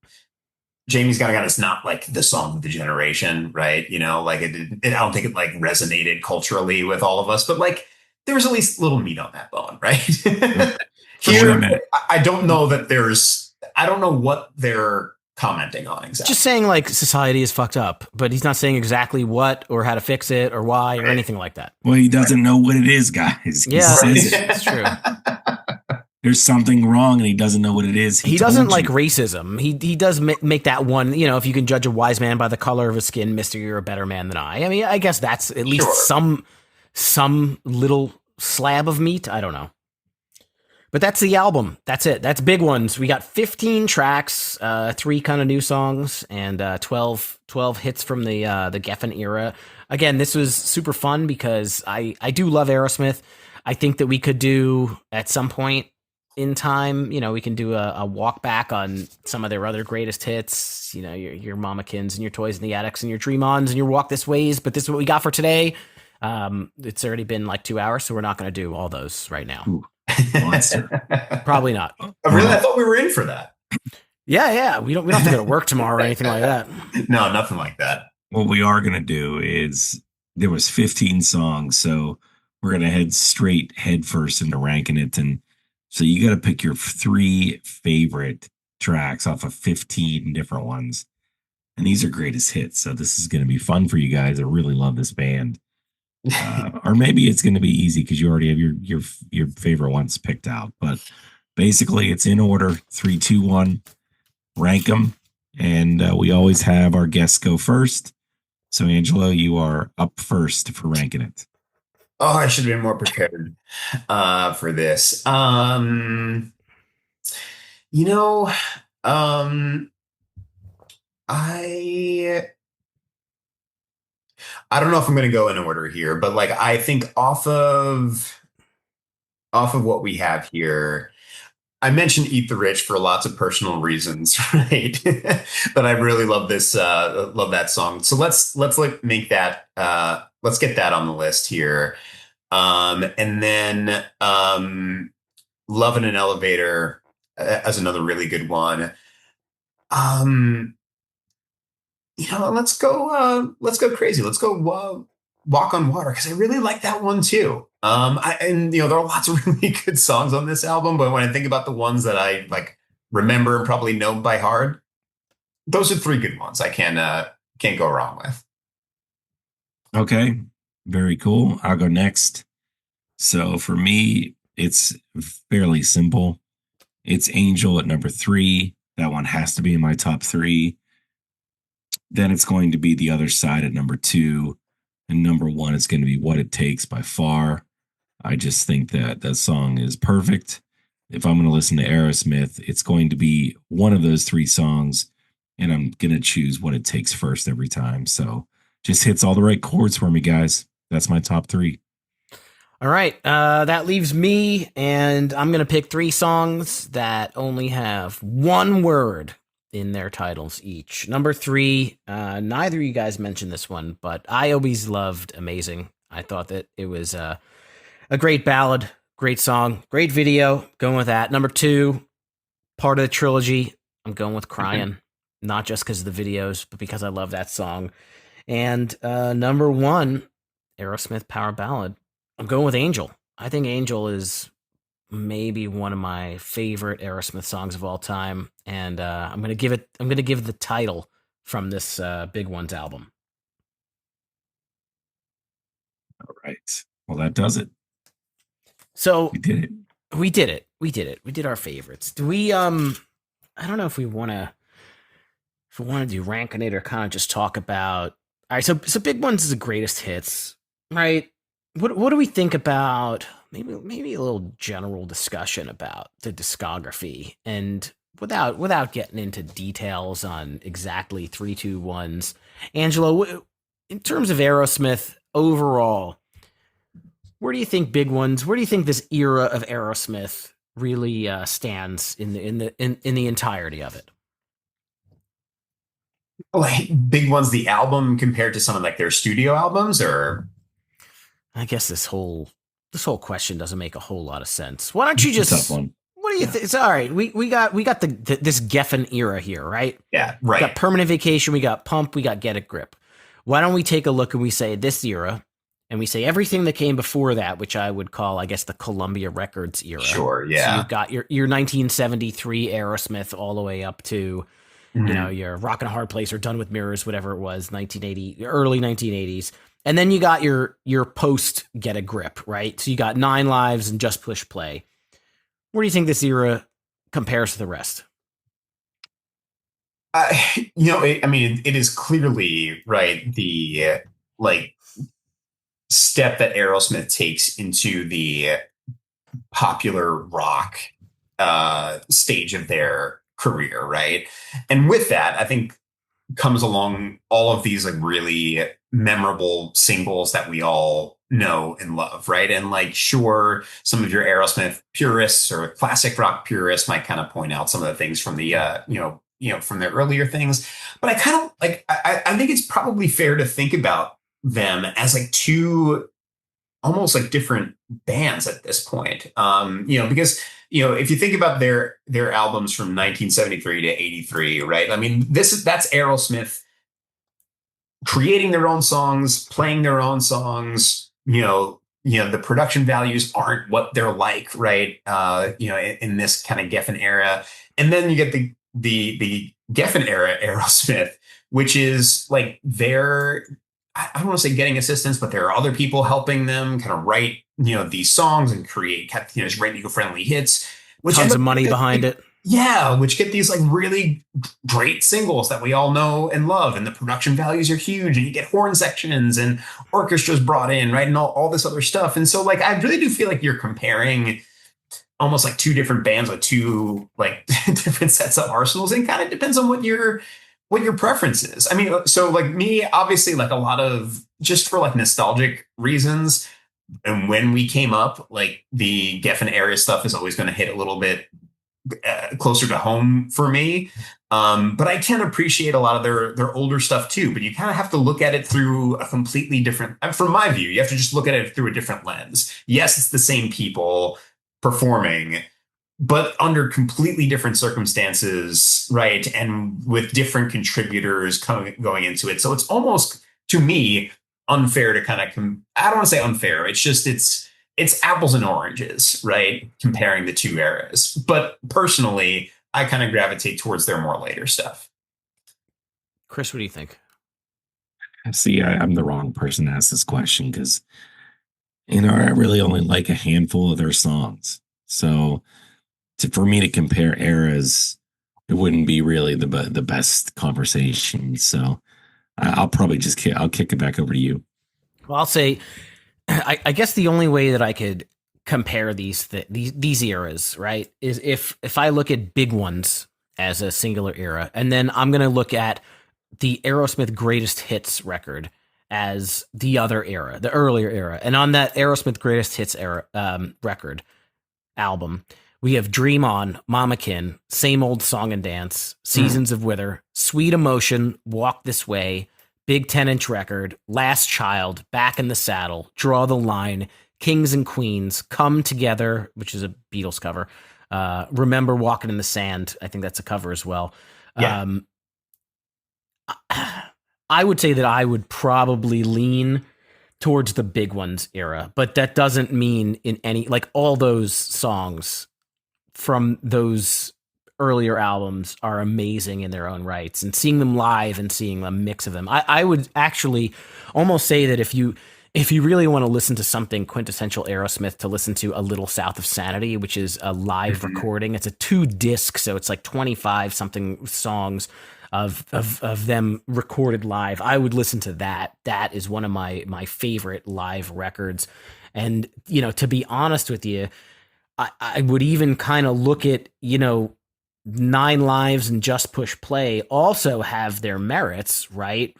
Jamie's Got a Gun is not like the song of the generation, right? You know, like I don't think it like resonated culturally with all of us, but like there was at least a little meat on that bone, right? Here, I don't know that I don't know what they're commenting on exactly. Just saying like society is fucked up, but he's not saying exactly what or how to fix it or why or anything like that. Well, he doesn't know what it is, guys. He says it's true. There's something wrong and he doesn't know what it is. He doesn't like racism. He does make that one, you know, if you can judge a wise man by the color of his skin, mister, you're a better man than I. I mean, I guess that's at least some little slab of meat. I don't know. But that's the album. That's it. That's big ones. We got 15 tracks, 3 kind of new songs, and 12 hits from the Geffen era. Again, this was super fun because I do love Aerosmith. I think that we could do at some point in time, you know, we can do a walk back on some of their other greatest hits, you know, your Mamakins and your Toys in the Attics and your Dream Ons and your Walk This Ways. But this is what we got for today. It's already been like 2 hours, so we're not going to do all those right now. Ooh, monster. Probably not. Really? I thought we were in for that. Yeah. We don't have to go to work tomorrow or anything like that. No, nothing like that. What we are going to do is there was 15 songs, so we're going to head first into ranking it. And so you got to pick your 3 favorite tracks off of 15 different ones. And these are greatest hits. So this is going to be fun for you guys. I really love this band. Or maybe it's going to be easy because you already have your favorite ones picked out. But basically, it's in order: 3, 2, 1. Rank them, and we always have our guests go first. So, Angelo, you are up first for ranking it. Oh, I should have been more prepared for this. You know, I don't know if I'm going to go in order here, but like I think off of what we have here, I mentioned Eat the Rich for lots of personal reasons, right? But I really love this, love that song. So let's like make that, let's get that on the list here. And then Love in an Elevator as another really good one. You know, let's go crazy. Let's go Walk on Water, because I really like that one too. And you know, there are lots of really good songs on this album, but when I think about the ones that I like remember and probably know by heart, those are 3 good ones I can't go wrong with. Okay, very cool. I'll go next. So for me, it's fairly simple. It's Angel at number 3. That one has to be in my top 3. Then it's going to be The Other Side at number 2. And number 1 is going to be What It Takes by far. I just think that song is perfect. If I'm going to listen to Aerosmith, it's going to be one of those 3 songs. And I'm going to choose What It Takes first every time. So just hits all the right chords for me, guys. That's my top 3. All right. That leaves me, and I'm going to pick 3 songs that only have one word in their titles each. Number 3, neither of you guys mentioned this one, but I always loved Amazing. I thought that it was a great ballad, great song, great video. Going with that. Number 2, part of the trilogy. I'm going with Crying, not just because of the videos, but because I love that song. And number 1, Aerosmith Power Ballad. I'm going with Angel. I think Angel is maybe one of my favorite Aerosmith songs of all time, and I'm gonna give the title from this Big Ones album. All right. Well, that does it. So We did it. We did it. We did our favorites. Do we? I don't know if we want to do ranking it or kind of just talk about. All right. So Big Ones is the greatest hits, right? What do we think about maybe a little general discussion about the discography, and without getting into details on exactly 3, 2, 1s. Angelo, in terms of Aerosmith overall, where do you think Big Ones? Where do you think this era of Aerosmith really stands in the entirety of it? Like Big Ones, the album compared to some of like their studio albums, or I guess this whole question doesn't make a whole lot of sense. Why don't you It's a just? tough one. What do you think? It's all right. We got this Geffen era here, right? yeah, We right. got Permanent Vacation. We got Pump. We got Get a Grip. Why don't we take a look and we say this era, and we say everything that came before that, which I would call, I guess, the Columbia Records era. Sure, So yeah. you've got your 1973 Aerosmith all the way up to your Rockin' a Hard Place or Done with Mirrors, whatever it was, 1980, early 1980s. And then you got your post Get a Grip, right? So you got 9 Lives and Just Push Play. Where do you think this era compares to the rest? It is clearly right the like step that Aerosmith takes into the popular rock stage of their career, right? And with that, I think comes along all of these like really memorable singles that we all know and love, right? And like, sure, some of your Aerosmith purists or classic rock purists might kind of point out some of the things from the from their earlier things, but I kind of like I think it's probably fair to think about them as like two almost like different bands at this point. Because if you think about their albums from 1973 to 83, right? I mean, that's Aerosmith creating their own songs, playing their own songs. The production values aren't what they're like, right? In this kind of Geffen era, and then you get the Geffen era Aerosmith, which is like I don't want to say getting assistance, but there are other people helping them kind of write, these songs and create, write eco-friendly hits. Tons of money behind it. Yeah, which get these like really great singles that we all know and love. And the production values are huge. And you get horn sections and orchestras brought in, right? And all this other stuff. And so like, I really do feel like you're comparing almost like two different bands with two like different sets of arsenals. And kind of depends on what your preference is. I mean, so like me, obviously, like a lot of just for like nostalgic reasons. And when we came up, like the Geffen area stuff is always going to hit a little bit closer to home for me. But I can appreciate a lot of their older stuff too. But you kind of have to look at it through a completely different, from my view, you have to just look at it through a different lens. Yes, it's the same people performing, but under completely different circumstances, right? And with different contributors going into it. So it's almost, to me, unfair to kind of, I don't want to say unfair. It's just, it's apples and oranges, right? Comparing the two eras. But personally, I kind of gravitate towards their more later stuff. Chris, what do you think? See, I'm the wrong person to ask this question because, I really only like a handful of their songs. So for me to compare eras, it wouldn't be really the best conversation. So I'll probably I'll kick it back over to you. Well, I'll say, I guess the only way that I could compare these eras, right, is if I look at Big Ones as a singular era, and then I'm going to look at the Aerosmith Greatest Hits record as the other era, the earlier era, and on that Aerosmith Greatest Hits era record album, We have Dream On, Mamakin, Same Old Song and Dance, Seasons of Wither, Sweet Emotion, Walk This Way, Big 10-inch Record, Last Child, Back in the Saddle, Draw the Line, Kings and Queens, Come Together, which is a Beatles cover, Remember Walking in the Sand. I think that's a cover as well. Yeah. I would say that I would probably lean towards the Big Ones era, but that doesn't mean in any, like, all those songs from those earlier albums are amazing in their own rights, and seeing them live and seeing a mix of them. I would actually almost say that if you really want to listen to something quintessential Aerosmith, to listen to A Little South of Sanity, which is a live recording. It's a 2-disc, so it's like 25 something songs of them recorded live. I would listen to that. That is one of my favorite live records. And, to be honest with you, I would even kind of look at, Nine Lives and Just Push Play also have their merits, right?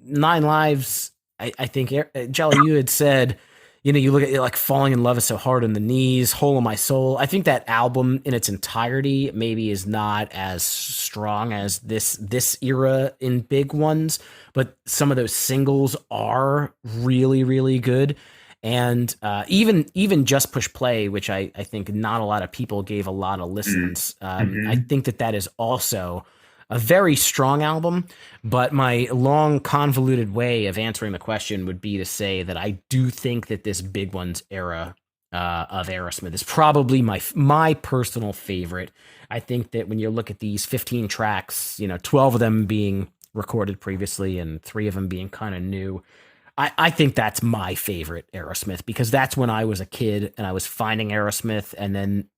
Nine Lives, I think, Jello, you had said, you look at it like Falling in Love Is So Hard on the Knees, Hole in My Soul. I think that album in its entirety maybe is not as strong as this era in Big Ones, but some of those singles are really, really good. And even Just Push Play, which I think not a lot of people gave a lot of listens. I think that is also a very strong album. But my long, convoluted way of answering the question would be to say that I do think that this Big Ones era of Aerosmith is probably my personal favorite. I think that when you look at these 15 tracks, 12 of them being recorded previously and 3 of them being kind of new, I think that's my favorite Aerosmith, because that's when I was a kid and I was finding Aerosmith, and then,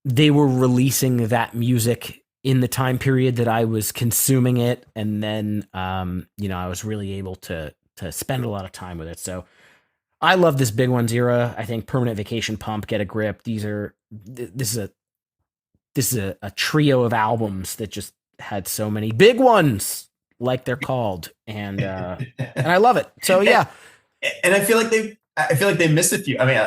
they were releasing that music in the time period that I was consuming it. And then, I was really able to spend a lot of time with it. So I love this Big Ones era. I think Permanent Vacation, Pump, Get a Grip. This is a trio of albums that just had so many big ones, like they're called, and I love it. So yeah, and I feel like they missed a few. I mean,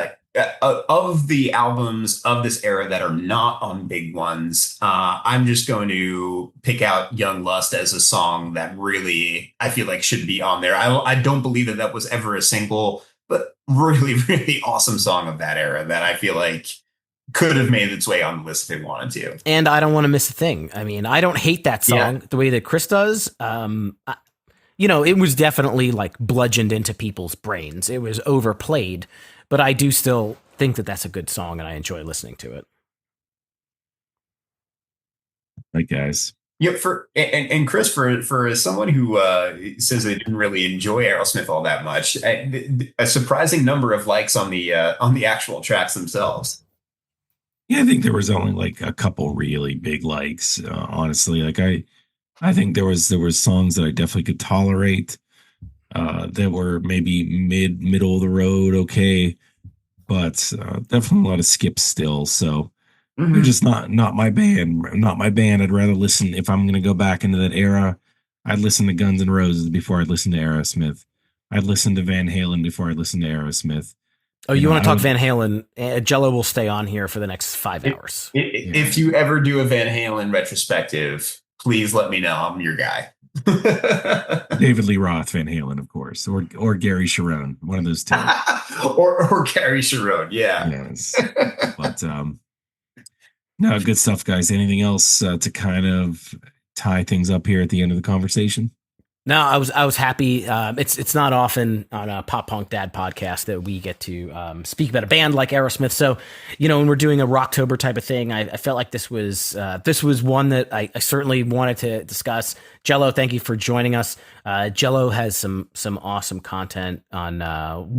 of the albums of this era that are not on Big Ones, I'm just going to pick out Young Lust as a song that really I feel like should be on there. I don't believe that was ever a single, but really, really awesome song of that era that I feel like could have made its way on the list if they wanted to. And I Don't Want to Miss a Thing. I mean, I don't hate that song the way that Chris does. It was definitely like bludgeoned into people's brains. It was overplayed, but I do still think that that's a good song, and I enjoy listening to it. Like, guys. Yeah, and Chris, for someone who says they didn't really enjoy Aerosmith all that much, a surprising number of likes on the actual tracks themselves. Yeah, I think there was only like a couple really big likes. Honestly, like I think there was songs that I definitely could tolerate. That were maybe middle of the road, okay, but definitely a lot of skips still. So they're just not my band. Not my band. I'd rather listen, if I'm going to go back into that era, I'd listen to Guns N' Roses before I'd listen to Aerosmith. I'd listen to Van Halen before I'd listen to Aerosmith. Oh, you want to talk Van Halen? Jello will stay on here for the next 5 hours. If you ever do a Van Halen retrospective, please let me know. I'm your guy. David Lee Roth, Van Halen, of course, or Gary Sharon, one of those two, or Gary Sharon, yeah. Yes, but no, good stuff, guys. Anything else to kind of tie things up here at the end of the conversation? No, I was happy. It's not often on a Pop Punk Dad podcast that we get to speak about a band like Aerosmith. So, when we're doing a Rocktober type of thing, I felt like this was one that I certainly wanted to discuss. Jello, thank you for joining us. Jello has some awesome content on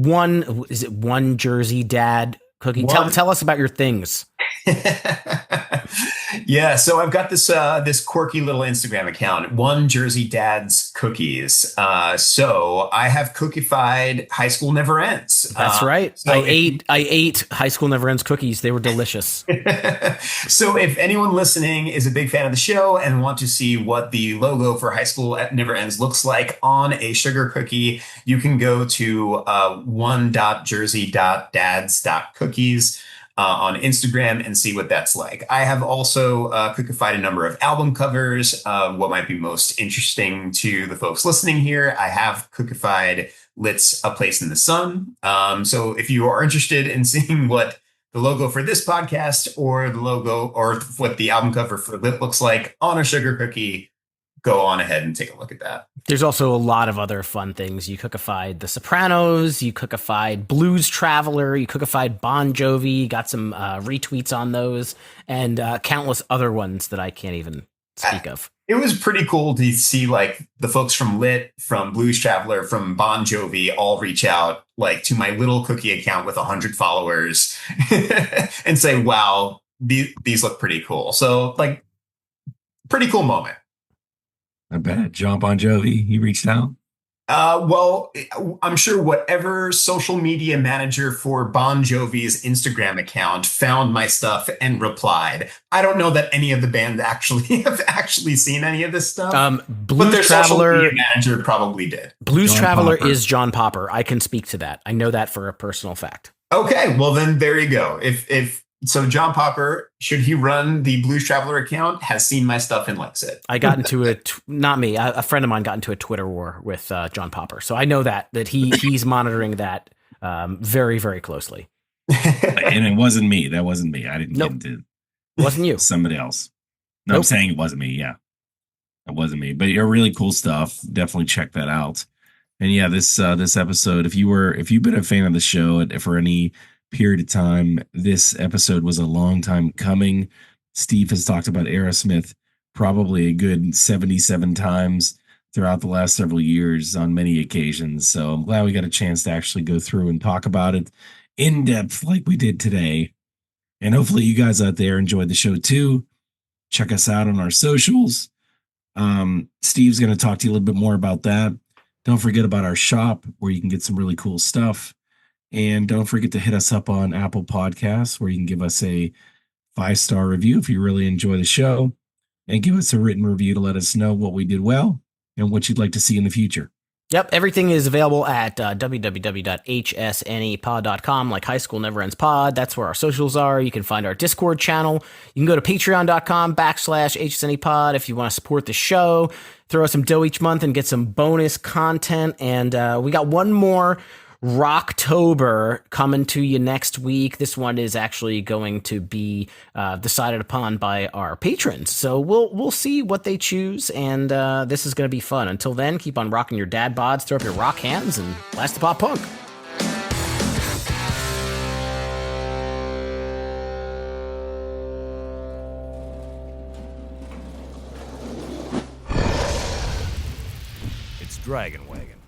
One Jersey Dad cookie. Tell us about your things. Yeah, so I've got this quirky little Instagram account, One Jersey Dad's Cookies. So I have cookified High School Never Ends. That's right. So I ate High School Never Ends cookies. They were delicious. So if anyone listening is a big fan of the show and want to see what the logo for High School Never Ends looks like on a sugar cookie, you can go to one.jersey.dads.cookies. on Instagram and see what that's like. I have also cookified a number of album covers. What might be most interesting to the folks listening here, I have cookified Lit's A Place in the Sun. So if you are interested in seeing what the logo for this podcast or the logo or what the album cover for Lit looks like on a sugar cookie, go on ahead and take a look at that. There's also a lot of other fun things. You cookified The Sopranos, you cookified Blues Traveler, you cookified Bon Jovi, got some retweets on those, and countless other ones that I can't even speak of. It was pretty cool to see like the folks from Lit, from Blues Traveler, from Bon Jovi all reach out like to my little cookie account with 100 followers and say, wow, these look pretty cool. So like pretty cool moment. I bet. John Bon Jovi, he reached out. Well, I'm sure whatever social media manager for Bon Jovi's Instagram account found my stuff and replied. I don't know that any of the band actually have actually seen any of this stuff. Blues but their Traveler social media manager probably did. Blues John Traveler Popper. is John Popper. I can speak to that. I know that for a personal fact. Okay, well then there you go. If so, John Popper, should he run the Blues Traveler account, has seen my stuff and likes it. I got into not me, a friend of mine got into a Twitter war with John Popper. So I know that he's monitoring that very, very closely. And it wasn't me. That wasn't me. I didn't Nope. get into Wasn't you? somebody else. No, Nope. I'm saying it wasn't me. Yeah, it wasn't me. But you're really cool stuff. Definitely check that out. And yeah, this episode, if you've been a fan of the show for any period of time, this episode was a long time coming. Steve has talked about Aerosmith probably a good 77 times throughout the last several years on many occasions. So I'm glad we got a chance to actually go through and talk about it in depth like we did today. And hopefully you guys out there enjoyed the show too. Check us out on our socials. Steve's going to talk to you a little bit more about that. Don't forget about our shop where you can get some really cool stuff. And don't forget to hit us up on Apple Podcasts where you can give us a 5-star review if you really enjoy the show, and give us a written review to let us know what we did well and what you'd like to see in the future. Yep, everything is available at www.hsnepod.com, like High School Never Ends Pod. That's where our socials are. You can find our Discord channel. You can go to patreon.com/hsnepod if you want to support the show. Throw us some dough each month and get some bonus content. And we got one more Rocktober coming to you next week. This one is actually going to be decided upon by our patrons, so we'll see what they choose, and this is going to be fun. Until then, keep on rocking your dad bods, throw up your rock hands, and blast the pop punk. It's Dragon Wagon.